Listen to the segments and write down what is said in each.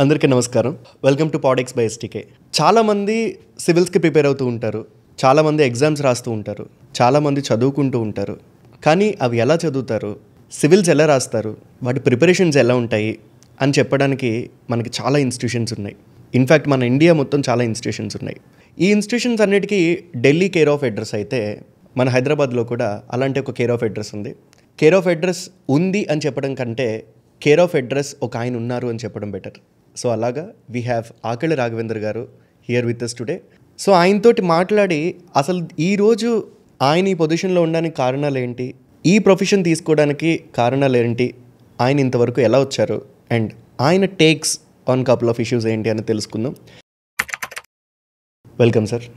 అందరికీ నమస్కారం. Welcome to Podex by STK. చాలామంది సివిల్స్కి ప్రిపేర్ అవుతూ ఉంటారు, చాలామంది ఎగ్జామ్స్ రాస్తూ ఉంటారు, చాలామంది చదువుకుంటూ ఉంటారు. కానీ అవి ఎలా చదువుతారు, సివిల్స్ ఎలా రాస్తారు, వాటి ప్రిపరేషన్స్ ఎలా ఉంటాయి అని చెప్పడానికి మనకి చాలా ఇన్స్టిట్యూషన్స్ ఉన్నాయి. ఇన్ఫ్యాక్ట్ మన ఇండియా మొత్తం చాలా ఇన్స్టిట్యూషన్స్ ఉన్నాయి. ఈ ఇన్స్టిట్యూషన్స్ అన్నిటికీ ఢిల్లీ కేర్ ఆఫ్ అడ్రస్ అయితే మన హైదరాబాద్లో కూడా అలాంటి ఒక కేర్ ఆఫ్ అడ్రస్ ఉంది. కేర్ ఆఫ్ అడ్రస్ ఉంది అని చెప్పడం కంటే కేర్ ఆఫ్ అడ్రస్ ఒక ఆయన ఉన్నారు అని చెప్పడం బెటర్. సో అలాగా we have Akalla Raghavendra garu here with us today. So ఆయనతోటి మాట్లాడి అసలు ఈరోజు ఆయన ఈ పొజిషన్లో ఉండడానికి కారణాలు ఏంటి, ఈ ప్రొఫెషన్ తీసుకోవడానికి కారణాలు ఏంటి, ఆయన ఇంతవరకు ఎలా వచ్చారు అండ్ ఆయన takes on couple of issues ఏంటి అని తెలుసుకుందాం. Welcome sir.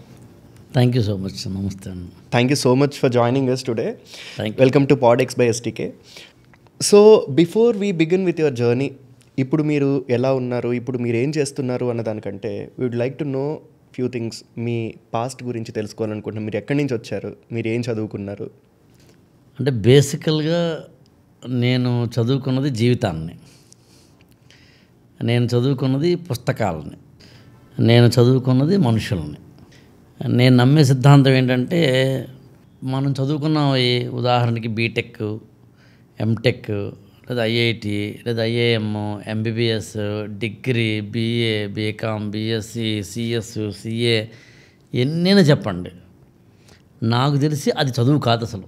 Thank you so much. నమస్తే అండి. Thank you so much for joining us today. Thank you. Welcome to Podex by STK. So before we begin with your journey, ఇప్పుడు మీరు ఎలా ఉన్నారు, ఇప్పుడు మీరు ఏం చేస్తున్నారు అన్న దానికంటే we would like to know few things. మీ పాస్ట్ గురించి తెలుసుకోవాలనుకుంటున్నాం. మీరు ఎక్కడి నుంచి వచ్చారు, మీరు ఏం చదువుకున్నారు? అంటే బేసికల్గా నేను చదువుకున్నది జీవితాన్ని, నేను చదువుకున్నది పుస్తకాలని, నేను చదువుకున్నది మనుషుల్ని. నేను నమ్మే సిద్ధాంతం ఏంటంటే, మనం చదువుకున్నవి ఉదాహరణకి బీటెక్, ఎంటెక్, లేదా ఐఐటి, లేదా IAM, MBBS, degree, BA, BCom, BSc, CS, CA, ఎన్నైనా చెప్పండి, నాకు తెలిసి అది చదువు కాదు అసలు.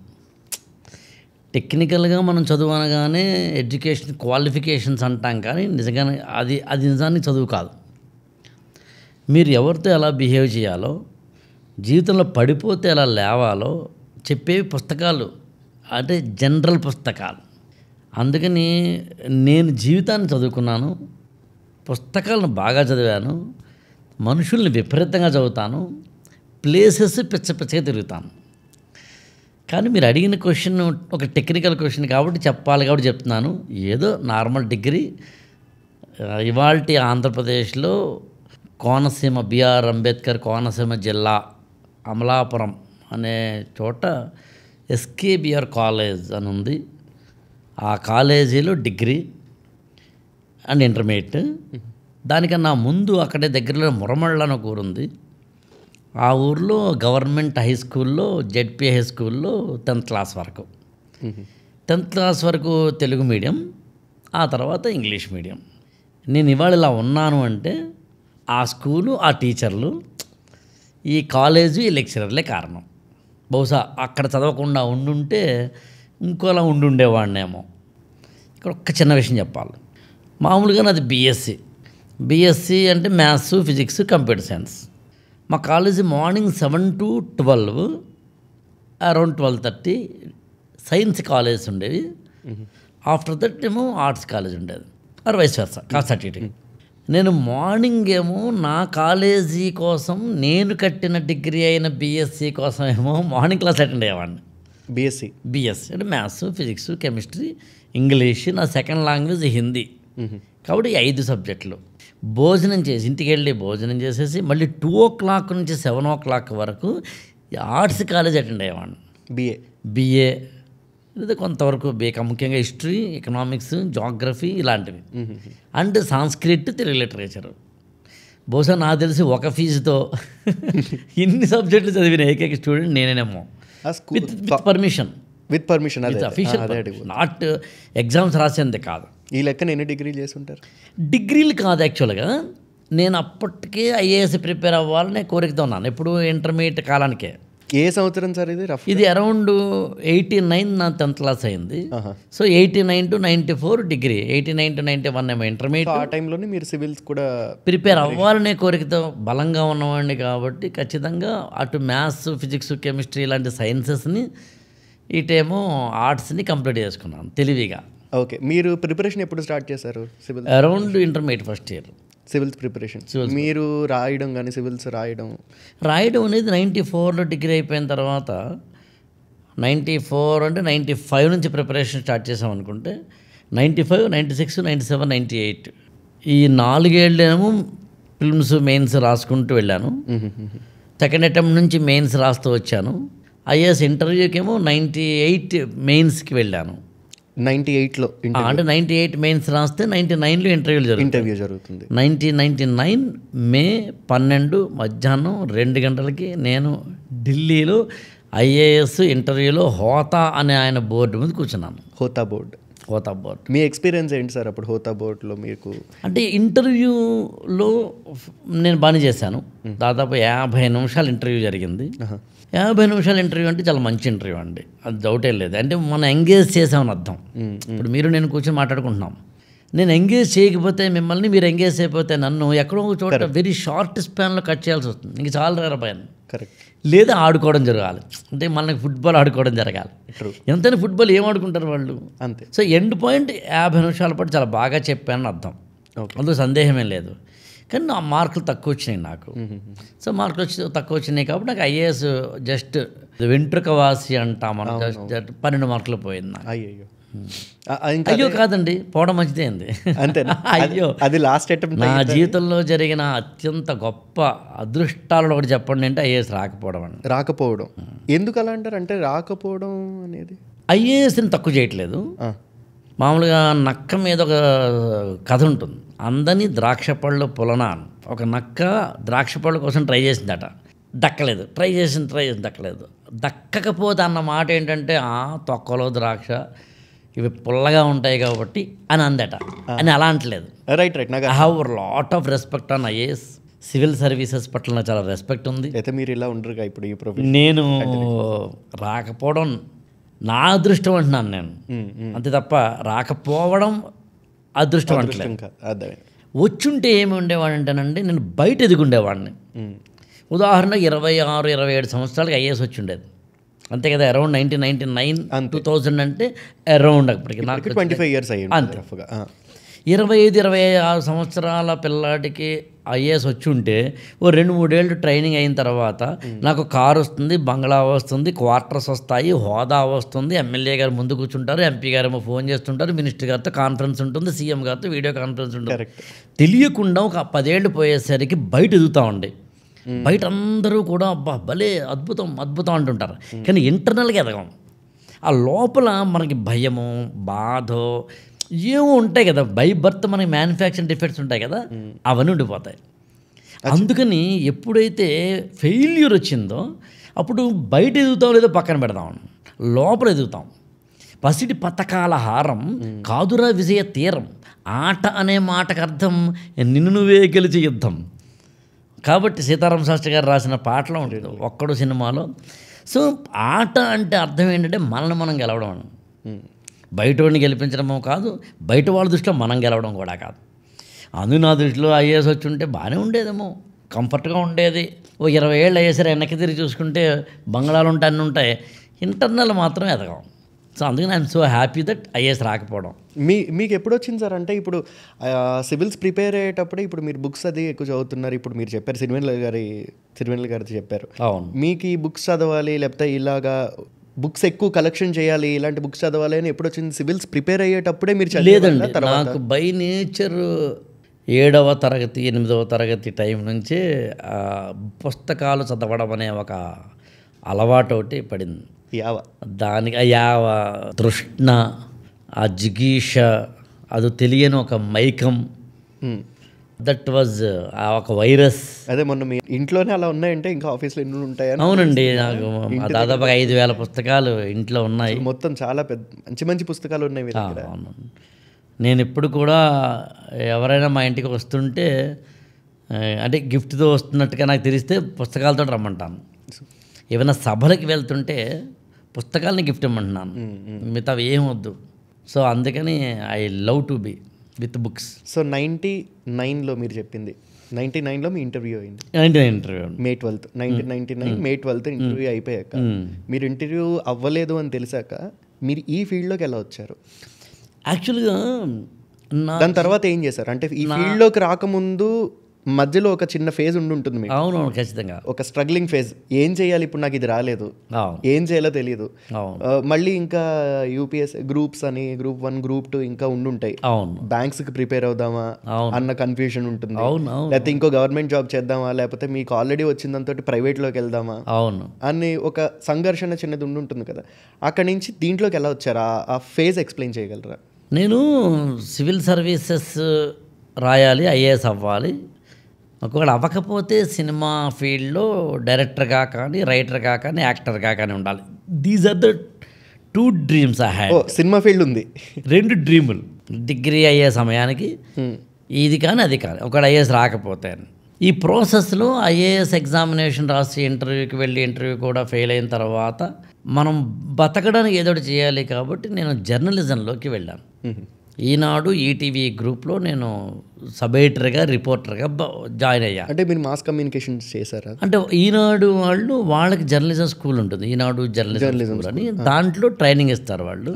టెక్నికల్గా మనం చదువు అనగానే ఎడ్యుకేషన్ క్వాలిఫికేషన్స్ అంటాం, కానీ నిజంగానే అది నిజానికి చదువు కాదు. మీరు ఎవరితో ఎలా బిహేవ్ చేయాలో, జీవితంలో పడిపోతే ఎలా లేవాలో చెప్పేవి పుస్తకాలు, అంటే జనరల్ పుస్తకాలు. అందుకని నేను జీవితాన్ని చదువుకున్నాను, పుస్తకాలను బాగా చదివాను, మనుషుల్ని విపరీతంగా చదువుతాను, ప్లేసెస్ పిచ్చగా తిరుగుతాను. కానీ మీరు అడిగిన క్వశ్చన్ ఒక టెక్నికల్ క్వశ్చన్ కాబట్టి చెప్పాలి కాబట్టి చెప్తున్నాను. ఏదో నార్మల్ డిగ్రీ. ఇవాల్టి ఆంధ్రప్రదేశ్లో కోనసీమ, బిఆర్ అంబేద్కర్ కోనసీమ జిల్లా అమలాపురం అనే చోట ఎస్కేబిఆర్ కాలేజ్ అని ఉంది. ఆ కాలేజీలో డిగ్రీ అండ్ ఇంటర్మీడియట్. దానికన్నా ముందు అక్కడే దగ్గరలో మురమళ్ళ అని ఒక ఊరు ఉంది. ఆ ఊర్లో గవర్నమెంట్ హై స్కూల్లో, జెడ్పీ హై స్కూల్లో 10th క్లాస్ వరకు, 10th క్లాస్ వరకు తెలుగు మీడియం, ఆ తర్వాత ఇంగ్లీష్ మీడియం. నేను ఇవాళ ఇలా ఉన్నాను అంటే ఆ స్కూలు, ఆ టీచర్లు, ఈ కాలేజు, ఈ లెక్చరర్లే కారణం. బహుశా అక్కడ చదవకుండా ఉండుంటే ఇంకోలా ఉండుండేవాడినేమో. ఇక్కడ ఒక్క చిన్న విషయం చెప్పాలి. మామూలుగా నాది బీఎస్సీ అంటే మ్యాథ్స్, ఫిజిక్స్, కంప్యూటర్ సైన్స్. మా college morning 7 to 12, around 12:30 science college ఉండేవి. ఆఫ్టర్ దట్ ఏమో ఆర్ట్స్ కాలేజ్ ఉండేది, ఆర్ వైస్ వర్సా, కాస్ట్ అటు. నేను మార్నింగ్ ఏమో నా కాలేజీ కోసం, నేను కట్టిన డిగ్రీ అయిన బీఎస్సీ కోసం ఏమో మార్నింగ్ క్లాస్ అటెండ్ అయ్యేవాడిని. బీఎస్సీ అంటే మ్యాథ్స్, ఫిజిక్స్, కెమిస్ట్రీ, ఇంగ్లీష్, నా సెకండ్ లాంగ్వేజ్ హిందీ. కాబట్టి 5 సబ్జెక్టులు. భోజనం చేసి ఇంటికి వెళ్ళి భోజనం చేసేసి మళ్ళీ 2 o'clock నుంచి 7 o'clock వరకు ఆర్ట్స్ కాలేజ్ అటెండ్ అయ్యేవాడిని. బిఏ లేదా కొంతవరకు బీకామ్, ముఖ్యంగా హిస్టరీ, ఎకనామిక్స్, జాగ్రఫీ ఇలాంటివి, అండ్ సాంస్క్రిట్, తెలుగు లిటరేచర్. బహుశా నాకు తెలిసి ఒక ఫీజుతో ఇన్ని సబ్జెక్టులు చదివిన ఏకైక స్టూడెంట్ నేనేనేమో. With permission, official, not exams రాసేందే కాదు. ఈ లెక్కన ఎన్ని డిగ్రీలు చేసి ఉంటారు? డిగ్రీలు కాదు, యాక్చువల్గా నేను అప్పటికే ఐఏఎస్ ప్రిపేర్ అవ్వాలనే కోరికతో ఉన్నాను, ఎప్పుడు ఇంటర్మీడియట్ కాలానికే. ఏ సంవత్సరం సార్ ఇది? ఇది అరౌండ్ 89 నా 10th క్లాస్ అయింది. సో 89 to 94 డిగ్రీ, 89 to 91 ఏమో ఇంటర్మీడియట్. ఆ టైంలోనే మీరు సివిల్స్ కూడా ప్రిపేర్ అవ్వాలనే కోరికతో బలంగా ఉన్నవాడిని కాబట్టి ఖచ్చితంగా అటు మ్యాథ్స్, ఫిజిక్స్, కెమిస్ట్రీ ఇలాంటి సైన్సెస్ని, ఇటేమో ఆర్ట్స్ని కంప్లీట్ చేసుకున్నాను తెలివిగా. ఓకే. మీరు ప్రిపరేషన్ ఎప్పుడు స్టార్ట్ చేశారు civil? Around intermediate first year civils preparation. మీరు రాయడం కానీ సివిల్స్ రాయడం అనేది 94లో డిగ్రీ అయిపోయిన తర్వాత, 94 అంటే 95 నుంచి ప్రిపరేషన్ స్టార్ట్ చేసాం అనుకుంటే, 95, 96, 97, 98 ఈ 4 ఏళ్ళేమో ఫిల్మ్స్, మెయిన్స్ రాసుకుంటూ వెళ్ళాను. సెకండ్ అటెంప్ట్ నుంచి మెయిన్స్ రాస్తూ వచ్చాను. ఐఏఎస్ ఇంటర్వ్యూకి ఏమో 98 మెయిన్స్కి వెళ్ళాను. 98లో అంటే 98 మెయిన్స్ రాస్తే 99లో ఇంటర్వ్యూలు జరుగుతాయి. ఇంటర్వ్యూ జరుగుతుంది. 1999 మే 12 మధ్యాహ్నం 2 గంటలకి నేను ఢిల్లీలో ఐఏఎస్ ఇంటర్వ్యూలో హోతా అనే ఆయన బోర్డు మీద కూర్చున్నాను. హోతా బోర్డ్. హోతా బోర్డు. మీ ఎక్స్పీరియన్స్ ఏంటి సార్ అప్పుడు హోతా బోర్డులో మీకు? అంటే ఇంటర్వ్యూలో నేను బాగానే చేశాను. దాదాపు 50 నిమిషాలు ఇంటర్వ్యూ జరిగింది. 50 నిమిషాల ఇంటర్వ్యూ అంటే చాలా మంచి ఇంటర్వ్యూ అండి, అది డౌటే లేదు. అంటే మనం ఎంగేజ్ చేసామని అర్థం. ఇప్పుడు మీరు నేను కూర్చొని మాట్లాడుకుంటున్నాం, నేను ఎంగేజ్ చేయకపోతే మిమ్మల్ని, మీరు ఎంగేజ్ అయిపోతే నన్ను ఎక్కడో ఒక చోట వెరీ షార్ట్ స్పాన్లో కట్ చేయాల్సి వస్తుంది. ఇంక చాలా రేరపోయాను. కరెక్ట్. లేదా ఆడుకోవడం జరగాలి, అంటే మనకి ఫుట్బాల్ ఆడుకోవడం జరగాలి. ఎంతైనా ఫుట్బాల్ ఏం ఆడుకుంటారు వాళ్ళు, అంతే. సో ఎండ్ పాయింట్ 50 నిమిషాల పాటు చాలా బాగా చెప్పానని అర్థం, అందులో సందేహమే లేదు. కానీ నా మార్కులు తక్కువ వచ్చినాయి నాకు. సో మార్కులు తక్కువ వచ్చినాయి కాబట్టి నాకు ఐఏఎస్ జస్ట్ వెంట్రుక వాసి అంటాం మనం, జస్ట్ 12 మార్కులు పోయింది నాకు. అయ్యో కాదండి, పోవడం మంచిదే అండి. అంతే. అయ్యో, అది లాస్ట్ అటెంప్ట్. నా జీవితంలో జరిగిన అత్యంత గొప్ప అదృష్టాలలో ఒకటి చెప్పండి అంటే ఐఏఎస్ రాకపోవడం అండి. రాకపోవడం ఎందుకు అలా అంటారు? అంటే రాకపోవడం అనేది ఐఏఎస్ని తక్కువ చేయట్లేదు. మామూలుగా నక్క మీద ఒక కథ ఉంటుంది, అందని ద్రాక్ష పళ్ళు పులన. ఒక నక్క ద్రాక్ష పళ్ళ కోసం ట్రై చేసిందట, దక్కలేదు. ట్రై చేసి దక్కలేదు. దక్కకపోతే అన్న మాట ఏంటంటే, తొక్కలో ద్రాక్ష ఇవి పుల్లగా ఉంటాయి కాబట్టి అని అందట, అని అలా అంటలేదు. Right. I have lot of respect on IAS. Civil services పట్ల నాకు చాలా రెస్పెక్ట్ ఉంది. అయితే మీరు ఇలా ఉండరుగా ఇప్పుడు ఈ ప్రొఫెషన్. నేను రాకపోవడం నా అదృష్టం అంటున్నాను నేను, అంతే తప్ప రాకపోవడం అదృష్టం అంటలేదు. వచ్చుంటే ఏమి ఉండేవాడు అంటేనండి, నేను బయట ఎదుగుండేవాడిని. ఉదాహరణ 26, 27 సంవత్సరాలకి ఐఏఎస్ వచ్చి ఉండేది, అంతే కదా. అరౌండ్ 1999, 2000 అంటే అరౌండ్ అప్పటికి నాకు 25 years అయ్యింది. అంతే. 25, 26 సంవత్సరాల పిల్లాడికి ఐఏఎస్ వచ్చి ఉంటే ఓ 2-3 ఏళ్ళు ట్రైనింగ్ అయిన తర్వాత నాకు కారు వస్తుంది, బంగ్లా వస్తుంది, క్వార్టర్స్ వస్తాయి, హోదా వస్తుంది, ఎమ్మెల్యే గారు ముందు కూర్చుంటారు, ఎంపీ గారేమో ఫోన్ చేస్తుంటారు, మినిస్టర్ గారితో కాన్ఫరెన్స్ ఉంటుంది, సీఎం గారితో వీడియో కాన్ఫరెన్స్ ఉంటుంది. తెలియకుండా ఒక 10 ఏళ్ళు పోయేసరికి బయట ఎదుగుతూ ఉండే, బయట అందరూ కూడా అబ్బా భలే అద్భుతం అద్భుతం అంటుంటారు, కానీ ఇంటర్నల్గా ఎదగం. ఆ లోపల మనకి భయము, బాధో ఏమో ఉంటాయి కదా, బై బర్త్ మనకి మ్యానుఫ్యాక్చరింగ్ డిఫెక్ట్స్ ఉంటాయి కదా, అవన్నీ ఉండిపోతాయి. అందుకని ఎప్పుడైతే ఫెయిల్యూర్ వచ్చిందో అప్పుడు బయట ఎదుగుతాం లేదో పక్కన పెడదాం, లోపల ఎదుగుతాం. పసిడి పతకాల హారం కాదురా విజయ తీరం, ఆట అనే మాటకు అర్థం నిన్ను నువ్వే గెలిచి యుద్ధం. కాబట్టి సీతారామ శాస్త్రి గారు రాసిన పాటలో ఉండేది ఒక్కడు సినిమాలో. సో ఆట అంటే అర్థం ఏంటంటే మనల్ని మనం గెలవడం, బయట వాడిని గెలిపించడమో కాదు, బయట వాళ్ళ దృష్టిలో మనం గెలవడం కూడా కాదు. అందుకు నా దృష్టిలో ఐఏఎస్ వచ్చి ఉంటే బాగానే ఉండేదేమో, కంఫర్ట్గా ఉండేది. ఓ 20 ఏళ్ళు అయ్యేసరి వెనక్కి తిరిగి చూసుకుంటే బంగ్లాలు ఉంటాయి, అన్నీ ఉంటాయి, ఇంటర్నల్ మాత్రం ఎదగం. సో అందుకని I'm so happy that IAS రాకపోవడం. మీకు ఎప్పుడు వచ్చింది సార్? అంటే ఇప్పుడు సివిల్స్ ప్రిపేర్ అయ్యేటప్పుడే ఇప్పుడు మీరు బుక్స్ అది ఎక్కువ చదువుతున్నారు, ఇప్పుడు మీరు చెప్పారు సిరివెన్నెల గారితో చెప్పారు. అవును, మీకు ఈ బుక్స్ చదవాలి, లేకపోతే ఇలాగా బుక్స్ ఎక్కువ కలెక్షన్ చేయాలి, ఇలాంటి బుక్స్ చదవాలి అని ఎప్పుడు వచ్చింది? సివిల్స్ ప్రిపేర్ అయ్యేటప్పుడే మీరు లేదండి, నాకు బై నేచర్ 7వ తరగతి 8వ తరగతి టైం నుంచే పుస్తకాలు చదవడం అనే ఒక అలవాటు ఒకటి పడింది. దానికి యావ తృష్ణ, ఆ జిగీష, అది తెలియని ఒక మైకం, దట్ వాజ్ ఒక వైరస్. అదే మొన్న మీ ఇంట్లోనే అలా ఉన్నాయంటే ఇంకా ఆఫీస్లో ఎన్ని ఉంటాయని. అవునండి, నాకు దాదాపుగా 5000 పుస్తకాలు ఇంట్లో ఉన్నాయి. మొత్తం చాలా పెద్ద మంచి మంచి పుస్తకాలు ఉన్నాయి. నేను ఇప్పుడు కూడా ఎవరైనా మా ఇంటికి వస్తుంటే అంటే గిఫ్ట్తో వస్తున్నట్టుగా నాకు తెలిస్తే పుస్తకాలతో రమ్మంటాను. ఏమైనా సభలకి వెళ్తుంటే పుస్తకాలని గిఫ్ట్ ఇమ్మంటున్నాను, మిగతా ఏం వద్దు. సో అందుకని I love to be with books. So 99లో మీరు చెప్పింది, 99లో మీ ఇంటర్వ్యూ అయింది. 99 interview May 12th 1999 May 12th interview అయిపోయాక మీరు ఇంటర్వ్యూ అవ్వలేదు అని తెలిసాక మీరు ఈ ఫీల్డ్లోకి ఎలా వచ్చారు? యాక్చువల్గా దాని తర్వాత ఏం చేశారు? అంటే ఈ ఫీల్డ్లోకి రాకముందు మధ్యలో ఒక చిన్న ఫేజ్ ఉంటుంది మీకు, అవునవును, ఖచ్చితంగా. ఒక స్ట్రగ్లింగ్ ఫేజ్. ఏం చేయాలి ఇప్పుడు, నాకు ఇది రాలేదు, అవును ఏం చేయాలో తెలియదు. అవును మళ్ళీ ఇంకా యూపీఎస్ గ్రూప్స్ అని గ్రూప్ 1 గ్రూప్ 2 ఇంకా ఉండుంటాయి. అవును బ్యాంక్స్కి ప్రిపేర్ అవుదామా అవును అన్న కన్ఫ్యూజన్ ఉంటుంది. అవును అవును లేకపోతే ఇంకో గవర్నమెంట్ జాబ్ చేద్దామా, లేకపోతే మీకు ఆల్రెడీ వచ్చిందంతో ప్రైవేట్లోకి వెళ్దామా అవును. అని ఒక సంఘర్షణ చిన్నది ఉంటుంది కదా. అక్కడి నుంచి దీంట్లోకి ఎలా వచ్చారా, ఆ ఫేజ్ ఎక్స్ప్లెయిన్ చేయగలరా? నేను సివిల్ సర్వీసెస్ రాయాలి, ఐఏఎస్ అవ్వాలి. ఒకవేళ అవ్వకపోతే సినిమా ఫీల్డ్లో డైరెక్టర్గా కానీ, రైటర్గా కానీ, యాక్టర్గా కానీ ఉండాలి. These are the 2 dreams I had. Cinema field ఉంది, 2 డ్రీములు. డిగ్రీ అయ్యే సమయానికి ఇది కానీ అది కానీ, ఒకవేళ ఐఏఎస్ రాకపోతే అని. ఈ ప్రాసెస్లో ఐఏఎస్ ఎగ్జామినేషన్ రాసి ఇంటర్వ్యూకి వెళ్ళి ఇంటర్వ్యూ కూడా ఫెయిల్ అయిన తర్వాత మనం బతకడానికి ఏదో ఒకటి చేయాలి కాబట్టి నేను జర్నలిజంలోకి వెళ్ళాను. ఈనాడు ఈటీవీ గ్రూప్లో నేను సబ్ ఎడిటర్గా, రిపోర్టర్గా జాయిన్ అయ్యా. అంటే మీరు మాస్ కమ్యూనికేషన్స్ చేశారా? అంటే ఈనాడు వాళ్ళకి జర్నలిజం స్కూల్ ఉంటుంది, ఈనాడు జర్నలిజం స్కూల్ అని. దాంట్లో ట్రైనింగ్ ఇస్తారు వాళ్ళు,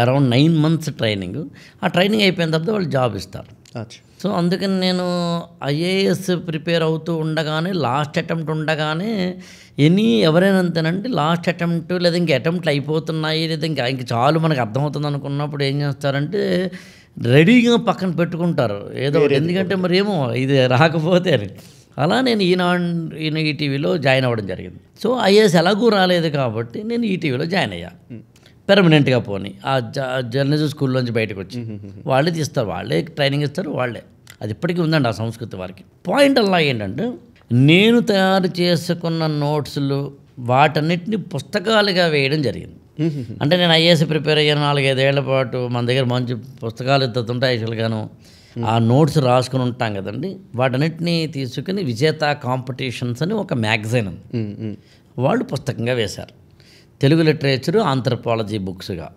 అరౌండ్ 9 months ట్రైనింగ్. ఆ ట్రైనింగ్ అయిపోయిన తర్వాత వాళ్ళు జాబ్ ఇస్తారు. సో అందుకని నేను ఐఏఎస్ ప్రిపేర్ అవుతూ ఉండగానే, లాస్ట్ అటెంప్ట్ ఉండగానే, ఎవరైనా అంతేనంటే లాస్ట్ అటెంప్ట్ లేదా ఇంక అటెంప్ట్లు అయిపోతున్నాయి లేదా ఇంక చాలు మనకు అర్థమవుతుంది అనుకున్నప్పుడు ఏం చేస్తారంటే రెడీగా పక్కన పెట్టుకుంటారు ఏదో ఒకటి. ఎందుకంటే మరి ఏమో ఇది రాకపోతే అని. అలా నేను ఈటీవీలో జాయిన్ అవ్వడం జరిగింది. సో ఐఏఎస్ ఎలాగూ రాలేదు కాబట్టి నేను ఈటీవీలో జాయిన్ అయ్యా పెర్మనెంట్గా. పోనీ ఆ జర్నలిజం స్కూల్లోంచి బయటకు వచ్చి వాళ్ళే తీస్తారు, వాళ్ళే ట్రైనింగ్ ఇస్తారు, వాళ్ళే. అది ఇప్పటికీ ఉందండి ఆ సంస్కృతి వారికి. పాయింట్ అలా ఏంటంటే నేను తయారు చేసుకున్న నోట్స్లు వాటన్నిటిని పుస్తకాలుగా వేయడం జరిగింది. అంటే నేను ఐఏఎస్ ప్రిపేర్ అయ్యాను 4-5 ఏళ్ల పాటు. మన దగ్గర మంచి పుస్తకాలు ఎత్తుంటాయి యాక్చువల్గాను. ఆ నోట్స్ రాసుకుని ఉంటాం కదండి, వాటన్నిటిని తీసుకుని విజేత కాంపిటీషన్స్ అని ఒక మ్యాగజైన్ వాళ్ళు పుస్తకంగా వేశారు. తెలుగు లిటరేచరు, ఆంథ్రపాలజీ బుక్స్గా.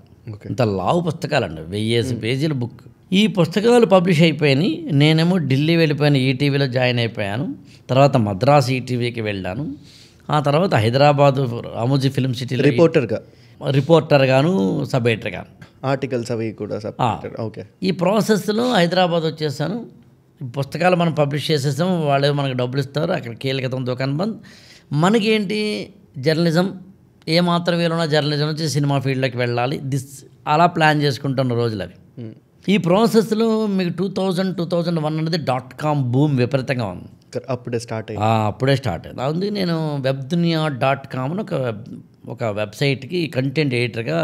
ఇంత లావు పుస్తకాలండి, 1000 పేజీల బుక్. ఈ పుస్తకాలు పబ్లిష్ అయిపోయినాయి. నేనేమో ఢిల్లీ వెళ్ళిపోయాను, ఈటీవీలో జాయిన్ అయిపోయాను. తర్వాత మద్రాసు ఈటీవీకి వెళ్ళాను. ఆ తర్వాత హైదరాబాదు రామోజీ ఫిల్మ్ సిటీలో రిపోర్టర్గాను, సబ్ ఎడిటర్గాను, ఆర్టికల్స్ అవి కూడా. ఓకే. ఈ ప్రాసెస్లో హైదరాబాద్ వచ్చేసాను. పుస్తకాలు మనం పబ్లిష్ చేసేసాము, వాళ్ళే మనకు డబ్బులు ఇస్తారు. అక్కడ కీలకతం దుకాణం బంద్. మనకేంటి జర్నలిజం, ఏమాత్రం వీలున్నా జర్నలిజం నుంచి సినిమా ఫీల్డ్లోకి వెళ్ళాలి. అలా ప్లాన్ చేసుకుంటున్న రోజులు అవి. ఈ ప్రాసెస్లో మీకు 2000-2001 అనేది .com బూమ్ విపరీతంగా ఉంది. అప్పుడే స్టార్ట్ అయింది. అందుకే నేను webdunia.com అని ఒక వెబ్సైట్కి కంటెంట్ ఎడిటర్గా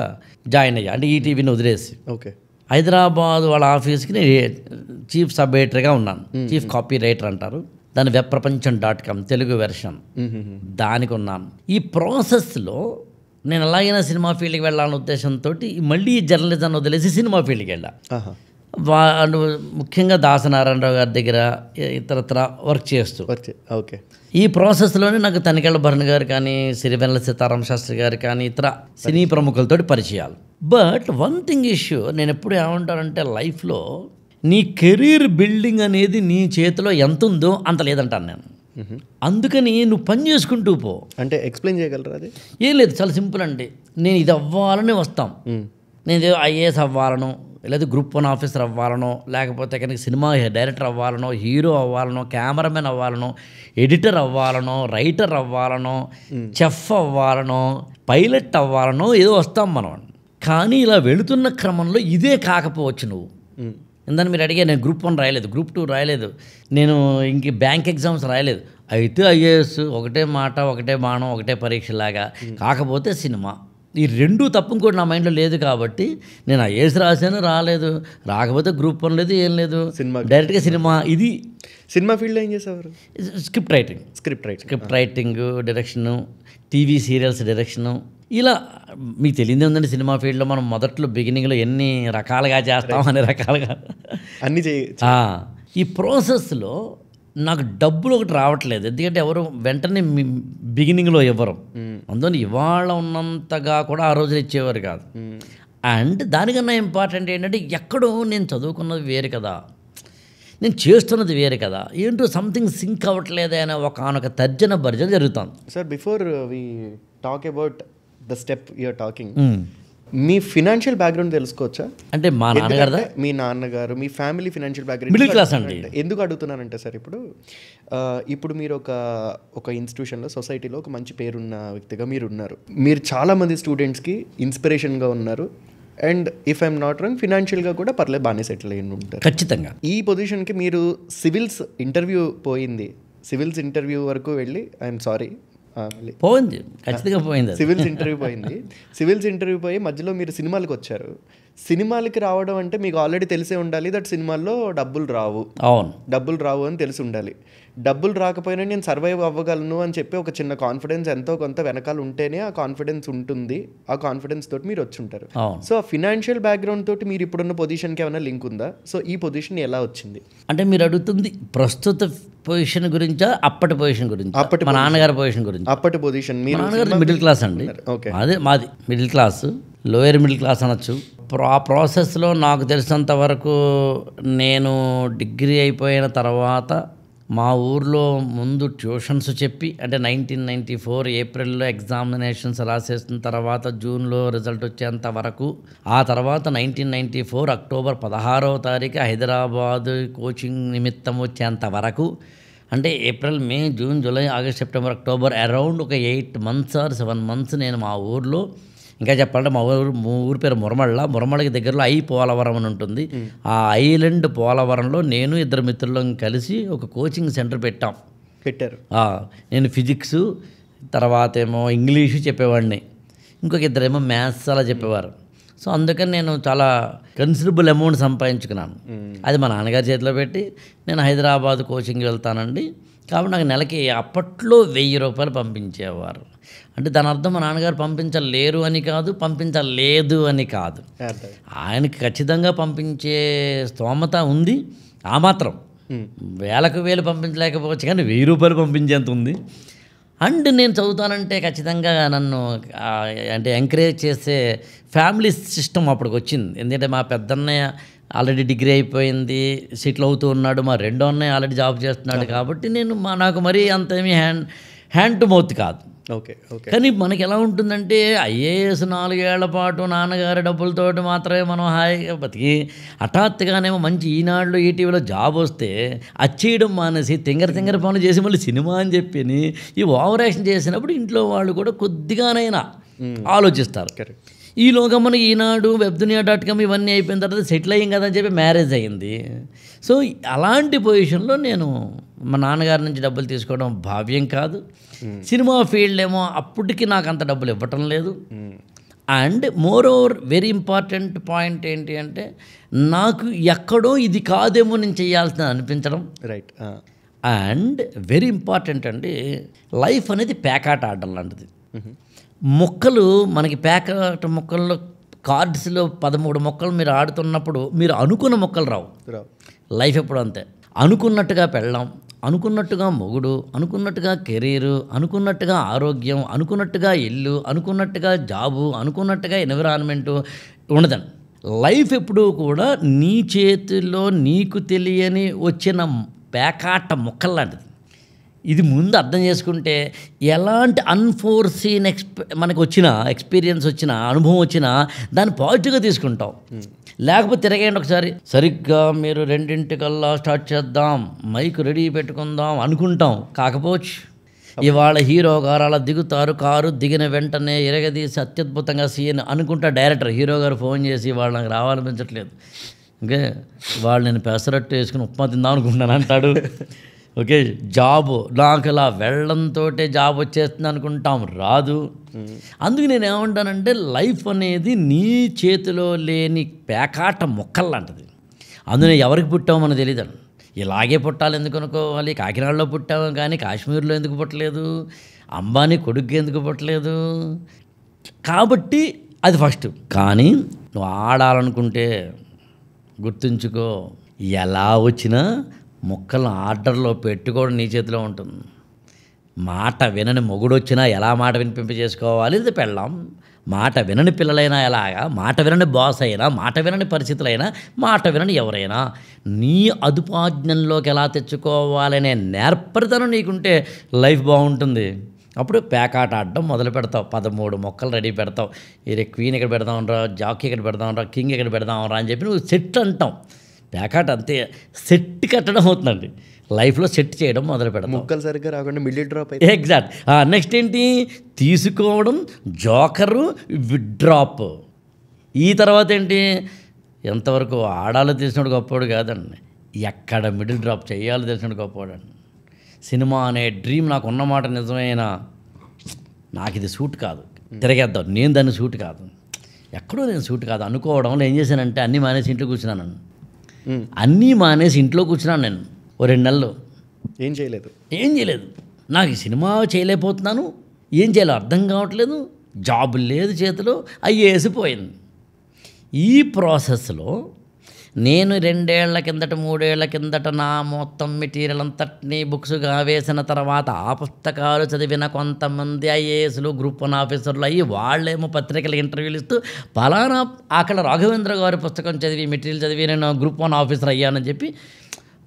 జాయిన్ అయ్యా. అంటే ఈటీవీని వదిలేసి. ఓకే. హైదరాబాద్ వాళ్ళ ఆఫీస్కి నేను చీఫ్ సబ్ ఎడిటర్గా ఉన్నాను. చీఫ్ కాపీ రైటర్ అంటారు దాని. webprapancham.com తెలుగు వెర్షన్ దానికి ఉన్నాను. ఈ ప్రాసెస్లో నేను ఎలాగైనా సినిమా ఫీల్డ్కి వెళ్ళాలనే ఉద్దేశంతో మళ్ళీ జర్నలిజం వదిలేసి సినిమా ఫీల్డ్కి వెళ్ళా. వాళ్ళు ముఖ్యంగా దాసనారాయణరావు గారి దగ్గర ఇతరత్ర వర్క్ చేస్తూ. ఓకే. ఈ ప్రాసెస్లోనే నాకు తనికెళ్ళ భరణ్ గారు కానీ, సిరివెన్నెల సీతారామ శాస్త్రి గారు కానీ, ఇతర సినీ ప్రముఖులతో పరిచయాలు. బట్ వన్ థింగ్ ఇష్యూ, నేను ఎప్పుడు ఏమంటానంటే లైఫ్లో నీ కెరీర్ బిల్డింగ్ అనేది నీ చేతిలో ఎంత ఉందో అంత లేదంటాను నేను. అందుకని నువ్వు పని చేసుకుంటూ పో. అంటే ఎక్స్ప్లెయిన్ చేయగలరా? అది ఏం లేదు, చాలా సింపుల్ అండి. నేను ఇది అవ్వాలని వస్తాం. నేను ఐఏఎస్ అవ్వాలనో, లేదా గ్రూప్ 1 ఆఫీసర్ అవ్వాలనో, లేకపోతే కనుక సినిమా డైరెక్టర్ అవ్వాలనో, హీరో అవ్వాలనో, కెమెరామెన్ అవ్వాలనో, ఎడిటర్ అవ్వాలనో, రైటర్ అవ్వాలనో, చెఫ్ అవ్వాలనో, పైలట్ అవ్వాలనో ఏదో వస్తాం మనం. కానీ ఇలా వెళుతున్న క్రమంలో ఇదే కాకపోవచ్చు నువ్వు. ఇందని మీరు అడిగా, నేను గ్రూప్ 1 రాయలేదు, గ్రూప్ 2 రాయలేదు, నేను ఇంక బ్యాంక్ ఎగ్జామ్స్ రాయలేదు. అయితే ఐఏఎస్ ఒకటే మాట, ఒకటే బాణం, ఒకటే పరీక్షలాగా. కాకపోతే సినిమా, ఈ 2 తప్ప ఇంకోటి నా మైండ్లో లేదు. కాబట్టి నేను ఐఏఎస్ రాశాను, రాలేదు. రాకపోతే గ్రూప్ 1 లేదు, ఏం లేదు, డైరెక్ట్గా సినిమా. ఇది సినిమా ఫీల్డ్లో ఏం చేసేవారు? Script writing, direction, TV serials direction. ఇలా మీకు తెలియదే ఉందండి, సినిమా ఫీల్డ్లో మనం మొదట్లో బిగినింగ్లో ఎన్ని రకాలుగా చేస్తాం, అన్ని రకాలుగా అన్ని ఈ ప్రాసెస్లో నాకు డబ్బులు ఒకటి రావట్లేదు. ఎందుకంటే ఎవరు వెంటనే బిగినింగ్లో ఇవ్వరు. అందుకని ఇవాళ ఉన్నంతగా కూడా ఆ రోజులు ఇచ్చేవారు కాదు. అండ్ దానికన్నా ఇంపార్టెంట్ ఏంటంటే ఎక్కడో నేను చదువుకున్నది వేరు కదా, నేను చేస్తున్నది వేరే కదా, ఏంటో సంథింగ్ సింక్ అవ్వట్లేదే అనే ఒకనొక తర్జన భర్జన జరుగుతుంది. Sir, before we talk about the step you're talking, మీ ఫినాన్షియల్ బ్యాక్గ్రౌండ్ తెలుసుకోవచ్చా? అంటే మా నాన్నగారిదా? మీ నాన్నగారు, మీ family financial background middle class అండి. ఎందుకు అడుగుతున్నానంటే సార్, ఇప్పుడు మీరు ఒక ఇన్స్టిట్యూషన్లో, సొసైటీలో ఒక మంచి పేరున్న వ్యక్తిగా మీరు ఉన్నారు. మీరు చాలామంది స్టూడెంట్స్కి ఇన్స్పిరేషన్గా ఉన్నారు. And if I'm not wrong, ఫినాన్షియల్గా కూడా పర్లేదు బాగానే సెటిల్ అయ్యి ఉంటారు. ఖచ్చితంగా. ఈ పొజిషన్కి మీరు సివిల్స్ ఇంటర్వ్యూ పోయింది, సివిల్స్ ఇంటర్వ్యూ వరకు వెళ్ళి ఐఎమ్ సారీ పోయింది, ఖచ్చితంగా పోయింది. సివిల్స్ ఇంటర్వ్యూ పోయింది. సివిల్స్ ఇంటర్వ్యూ పోయి మధ్యలో మీరు సినిమాలకు వచ్చారు. సినిమాలకి రావడం అంటే మీకు ఆల్రెడీ తెలిసే ఉండాలి దట్ సినిమాల్లో డబ్బులు రావు. అవును, డబ్బులు రావు అని తెలిసి ఉండాలి. డబ్బులు రాకపోయినా నేను సర్వైవ్ అవ్వగలను అని చెప్పి ఒక చిన్న కాన్ఫిడెన్స్ ఎంతో కొంత వెనకాల ఉంటేనే ఆ కాన్ఫిడెన్స్ ఉంటుంది. ఆ కాన్ఫిడెన్స్ తోటి మీరు వచ్చి ఉంటారు. సో ఆ ఫినాన్షియల్ బ్యాక్గ్రౌండ్ తోటి మీరు ఇప్పుడున్న పొజిషన్కి ఏమైనా లింక్ ఉందా? సో ఈ పొజిషన్ ఎలా వచ్చింది? అంటే మీరు అడుగుతుంది ప్రస్తుత పొజిషన్ గురించా, అప్పటి పొజిషన్ గురించి? మా నాన్నగారి పొజిషన్ గురించి. అప్పటి పొజిషన్, మా నాన్నగారు మిడిల్ క్లాస్ అండి. అదే మాది middle class, lower middle class అనొచ్చు. ఆ ప్రాసెస్లో నాకు తెలిసినంత వరకు నేను డిగ్రీ అయిపోయిన తర్వాత మా ఊర్లో ముందు ట్యూషన్స్ చెప్పి, అంటే 1994 ఏప్రిల్లో ఎగ్జామినేషన్స్ రాసేసిన తర్వాత జూన్లో రిజల్ట్ వచ్చేంత వరకు, ఆ తర్వాత 1994 అక్టోబర్ 16వ తారీఖు హైదరాబాద్ కోచింగ్ నిమిత్తం వచ్చేంత వరకు, అంటే April, May, June, July, August, September, October, around ఒక 8 months or 7 months నేను మా ఊర్లో, ఇంకా చెప్పాలంటే మా ఊరి పేరు మురమళ్ళకి దగ్గరలో పోలవరం అని ఉంటుంది. ఆ ఐలాండ్ పోలవరంలో నేను ఇద్దరు మిత్రులం కలిసి ఒక కోచింగ్ సెంటర్ పెట్టారు. నేను ఫిజిక్స్, తర్వాత ఏమో ఇంగ్లీషు చెప్పేవాడిని, ఇంకొక ఇద్దరేమో మ్యాథ్స్ అలా చెప్పేవారు. సో అందుకని నేను చాలా కన్సిడరబుల్ అమౌంట్ సంపాదించుకున్నాను. అది మా నాన్నగారి చేతిలో పెట్టి నేను హైదరాబాద్ కోచింగ్కి వెళ్తానండి. కాబట్టి నాకు నెలకి అప్పట్లో 1000 రూపాయలు పంపించేవారు. అంటే దాని అర్థం మా నాన్నగారు పంపించలేరు అని కాదు, పంపించలేదు అని కాదు, ఆయనకి ఖచ్చితంగా పంపించే స్తోమత ఉంది. ఆ మాత్రం వేలకు వేలు పంపించలేకపోవచ్చు, కానీ 1000 రూపాయలు పంపించేంత ఉంది. అండ్ నేను చదువుతానంటే ఖచ్చితంగా నన్ను అంటే ఎంకరేజ్ చేసే ఫ్యామిలీ సిస్టమ్ అప్పటికి వచ్చింది. ఎందుకంటే మా పెద్దన్నయ్య ఆల్రెడీ డిగ్రీ అయిపోయింది, సెటిల్ అవుతూ ఉన్నాడు, మా రెండో అన్నయ్య ఆల్రెడీ జాబ్ చేస్తున్నాడు. కాబట్టి నాకు మరీ అంతేమీ హ్యాండ్ టు మౌత్ కాదు. కానీ మనకి ఎలా ఉంటుందంటే ఐఏఎస్ 4 ఏళ్ల పాటు నాన్నగారి డబ్బులతోటి మాత్రమే మనం హాయిగా బతికి, హఠాత్తుగానేమో మంచి ఈనాడులో, ఈటీవీలో జాబ్ వస్తే అచ్చేయడం మానేసి తింగర పనులు చేసి మళ్ళీ సినిమా అని చెప్పి ఈ ఓవర్ యాక్షన్ చేసినప్పుడు ఇంట్లో వాళ్ళు కూడా కొద్దిగానైనా ఆలోచిస్తారు. ఈలోగా మనకి ఈనాడు, webdunia.com ఇవన్నీ అయిపోయిన తర్వాత సెటిల్ అయ్యాం కదా అని చెప్పి మ్యారేజ్ అయ్యింది. సో అలాంటి పొజిషన్లో నేను మా నాన్నగారి నుంచి డబ్బులు తీసుకోవడం భావ్యం కాదు. సినిమా ఫీల్డ్ ఏమో అప్పటికి నాకు అంత డబ్బులు ఇవ్వటం లేదు. And more over very important point ఏంటి అంటే, నాకు ఎక్కడో ఇది కాదేమో నేను చేయాల్సింది అనిపించడం. రైట్. అండ్ వెరీ ఇంపార్టెంట్ అండి, లైఫ్ అనేది పేకాట ఆడడం లాంటిది. మొక్కలు మనకి పేకాట మొక్కల్లో కార్డ్స్లో 13 మొక్కలు మీరు ఆడుతున్నప్పుడు మీరు అనుకున్న మొక్కలు రావు. లైఫ్ ఎప్పుడు అంతే. అనుకున్నట్టుగా పెళ్ళాం, అనుకున్నట్టుగా మొగుడు, అనుకున్నట్టుగా కెరీరు, అనుకున్నట్టుగా ఆరోగ్యం, అనుకున్నట్టుగా ఇల్లు, అనుకున్నట్టుగా జాబు, అనుకున్నట్టుగా ఎన్విరాన్మెంటు ఉండదండి. లైఫ్ ఎప్పుడూ కూడా నీ చేతిలో నీకు తెలియని వచ్చిన పేకాట మొక్కలు లాంటిది. ఇది ముందు అర్థం చేసుకుంటే ఎలాంటి అన్ఫోర్సీన్ మనకు వచ్చిన ఎక్స్పీరియన్స్ వచ్చిన అనుభవం వచ్చినా దాన్ని పాజిటివ్గా తీసుకుంటాం. లేకపోతే తిరగండి ఒకసారి, సరిగ్గా మీరు 2:00 స్టార్ట్ చేద్దాం, మైక్ రెడీ పెట్టుకుందాం అనుకుంటాం, కాకపోవచ్చు ఇవాళ హీరో గారు అలా దిగుతారు, కారు దిగిన వెంటనే ఎరగదీసి అత్యద్భుతంగా సీన్ అనుకుంటా డైరెక్టర్ హీరో గారు ఫోన్ చేసి వాళ్ళు నాకు రావాలనిపించట్లేదు, ఓకే వాళ్ళు నేను పెసరట్టు వేసుకుని ఉప్మా తిందాం అనుకుంటున్నాను అంటాడు. ఓకే, జాబు నాకు ఇలా వెళ్ళడంతో జాబ్ వచ్చేస్తుంది అనుకుంటాం, రాదు. అందుకు నేను ఏమంటానంటే లైఫ్ అనేది నీ చేతిలో లేని పేకాట మొక్కలు లాంటిది. అందులో ఎవరికి పుట్టామో మనకు తెలియదు. ఇలాగే పుట్టాలి ఎందుకు అనుకోవాలి, కాకినాడలో పుట్టాము కానీ కాశ్మీర్లో ఎందుకు పుట్టలేదు, అంబానీ కొడుకు ఎందుకు పుట్టలేదు. కాబట్టి అది ఫస్ట్. కానీ నువ్వు ఆడాలనుకుంటే గుర్తుంచుకో, ఎలా వచ్చినా మొక్కలను ఆర్డర్లో పెట్టుకోవడం నీ చేతిలో ఉంటుంది. మాట వినని మొగుడు వచ్చినా ఎలా మాట వినిపింప చేసుకోవాలి, ఇది పెళ్ళాం. మాట వినని పిల్లలైనా ఎలాగా, మాట వినని బాస్ అయినా, మాట వినని పరిస్థితులైనా, మాట వినని ఎవరైనా నీ అదుపాజ్ఞంలోకి ఎలా తెచ్చుకోవాలనే నేర్పరితనం నీకుంటే లైఫ్ బాగుంటుంది. అప్పుడు పేకాట ఆడడం మొదలు పెడతావు. 13 మొక్కలు రెడీ పెడతావు. ఇది క్వీన్ ఇక్కడ పెడదామరా, జాకీ ఇక్కడ పెడదామరా, కింగ్ ఇక్కడ పెడదామరా అని చెప్పి నువ్వు సెట్ అంటాం. పేకాట అంతే, సెట్ కట్టడం అవుతుందండి. లైఫ్లో సెట్ చేయడం మొదలు పెడతాం. ముక్కలు సరిగ్గా రాకుండా మిడిల్ డ్రాప్ అయితే ఎగ్జాక్ట్. నెక్స్ట్ ఏంటి, తీసుకోవడం, జోకరు, విడ్డ్రాప్. ఈ తర్వాత ఏంటి, ఎంతవరకు ఆడాలో తెలిసినోడు గొప్పవాడు కాదండి, ఎక్కడ మిడిల్ డ్రాప్ చేయాలో తెలిసినోడు గొప్పవాడండి. సినిమా అనే డ్రీమ్ నాకు ఉన్నమాట నిజమైనా నాకు ఇది సూట్ కాదు, తిరగేద్దాం, నేను దాన్ని సూట్ కాదు, ఎక్కడో నేను సూట్ కాదు అనుకోవడంలో ఏం చేశానంటే అన్నీ మానేసి ఇంట్లో కూర్చున్నాను. అన్నీ మానేసి ఇంట్లో కూర్చున్నాను నేను ఓ 2 నెలలు. ఏం చేయలేదు. నాకు ఈ సినిమా చేయలేకపోతున్నాను, ఏం చేయాలో అర్థం కావట్లేదు, జాబ్ లేదు చేతిలో, ఐఏఎస్ పోయింది. ఈ ప్రాసెస్లో నేను 2 ఏళ్ల కిందట 3 ఏళ్ల కిందట నా మొత్తం మెటీరియల్ అంతటినీ బుక్స్గా వేసిన తర్వాత ఆ పుస్తకాలు చదివిన కొంతమంది ఐఏఎస్లు, గ్రూప్ 1 ఆఫీసర్లు అయ్యి వాళ్ళేమో పత్రికలు ఇంటర్వ్యూలు ఇస్తూ పలానా అక్కడ రాఘవేంద్ర గారి పుస్తకం చదివి మెటీరియల్ చదివి నేను గ్రూప్ 1 ఆఫీసర్ అయ్యానని చెప్పి